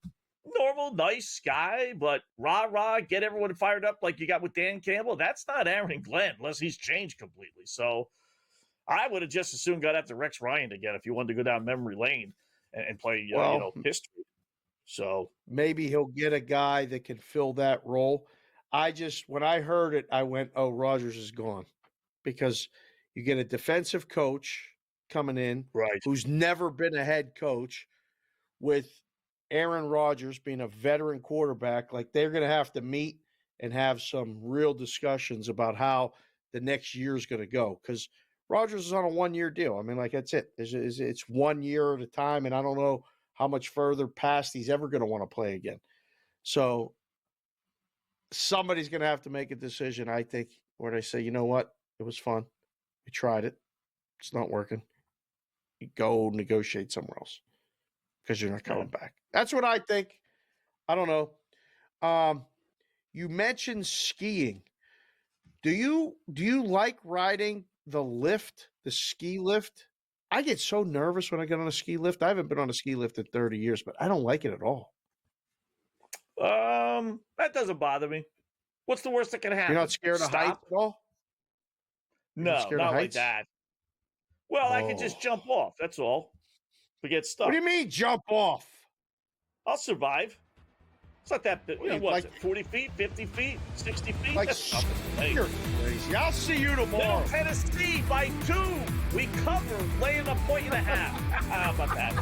Speaker 10: normal, nice guy, but rah, get everyone fired up like you got with Dan Campbell. That's not Aaron Glenn, unless he's changed completely. So I would have just as soon got after Rex Ryan again if you wanted to go down memory lane and play, history. So
Speaker 11: maybe he'll get a guy that can fill that role. When I heard it, I went, oh, Rodgers is gone, because you get a defensive coach coming in, who's never been a head coach, with Aaron Rodgers being a veteran quarterback. Like, they're going to have to meet and have some real discussions about how the next year is going to go, because Rodgers is on a 1-year deal. I mean, like, that's it. It's 1 year at a time, and I don't know how much further past he's ever going to want to play again. So somebody's going to have to make a decision, I think, where they say, you know what? It was fun. We tried it. It's not working. You go negotiate somewhere else, because you're not coming back. That's what I think. I don't know. You mentioned skiing. Do you like riding the lift, the ski lift? I get so nervous when I get on a ski lift. I haven't been on a ski lift in 30 years, but I don't like it at all.
Speaker 10: That doesn't bother me. What's the worst that can happen?
Speaker 11: You're not scared of heights at all?
Speaker 10: No, not like that. Well, I can just jump off. That's all. We get stuck.
Speaker 11: What do you mean jump off?
Speaker 10: I'll survive. It's not that big. What's
Speaker 11: like-
Speaker 10: it, 40 feet, 50 feet, 60 feet?
Speaker 11: Like,
Speaker 10: That's nothing. Hey.
Speaker 11: you're crazy. I'll see you tomorrow.
Speaker 10: Middle Tennessee by 2. We cover, laying a point and a half. How about that?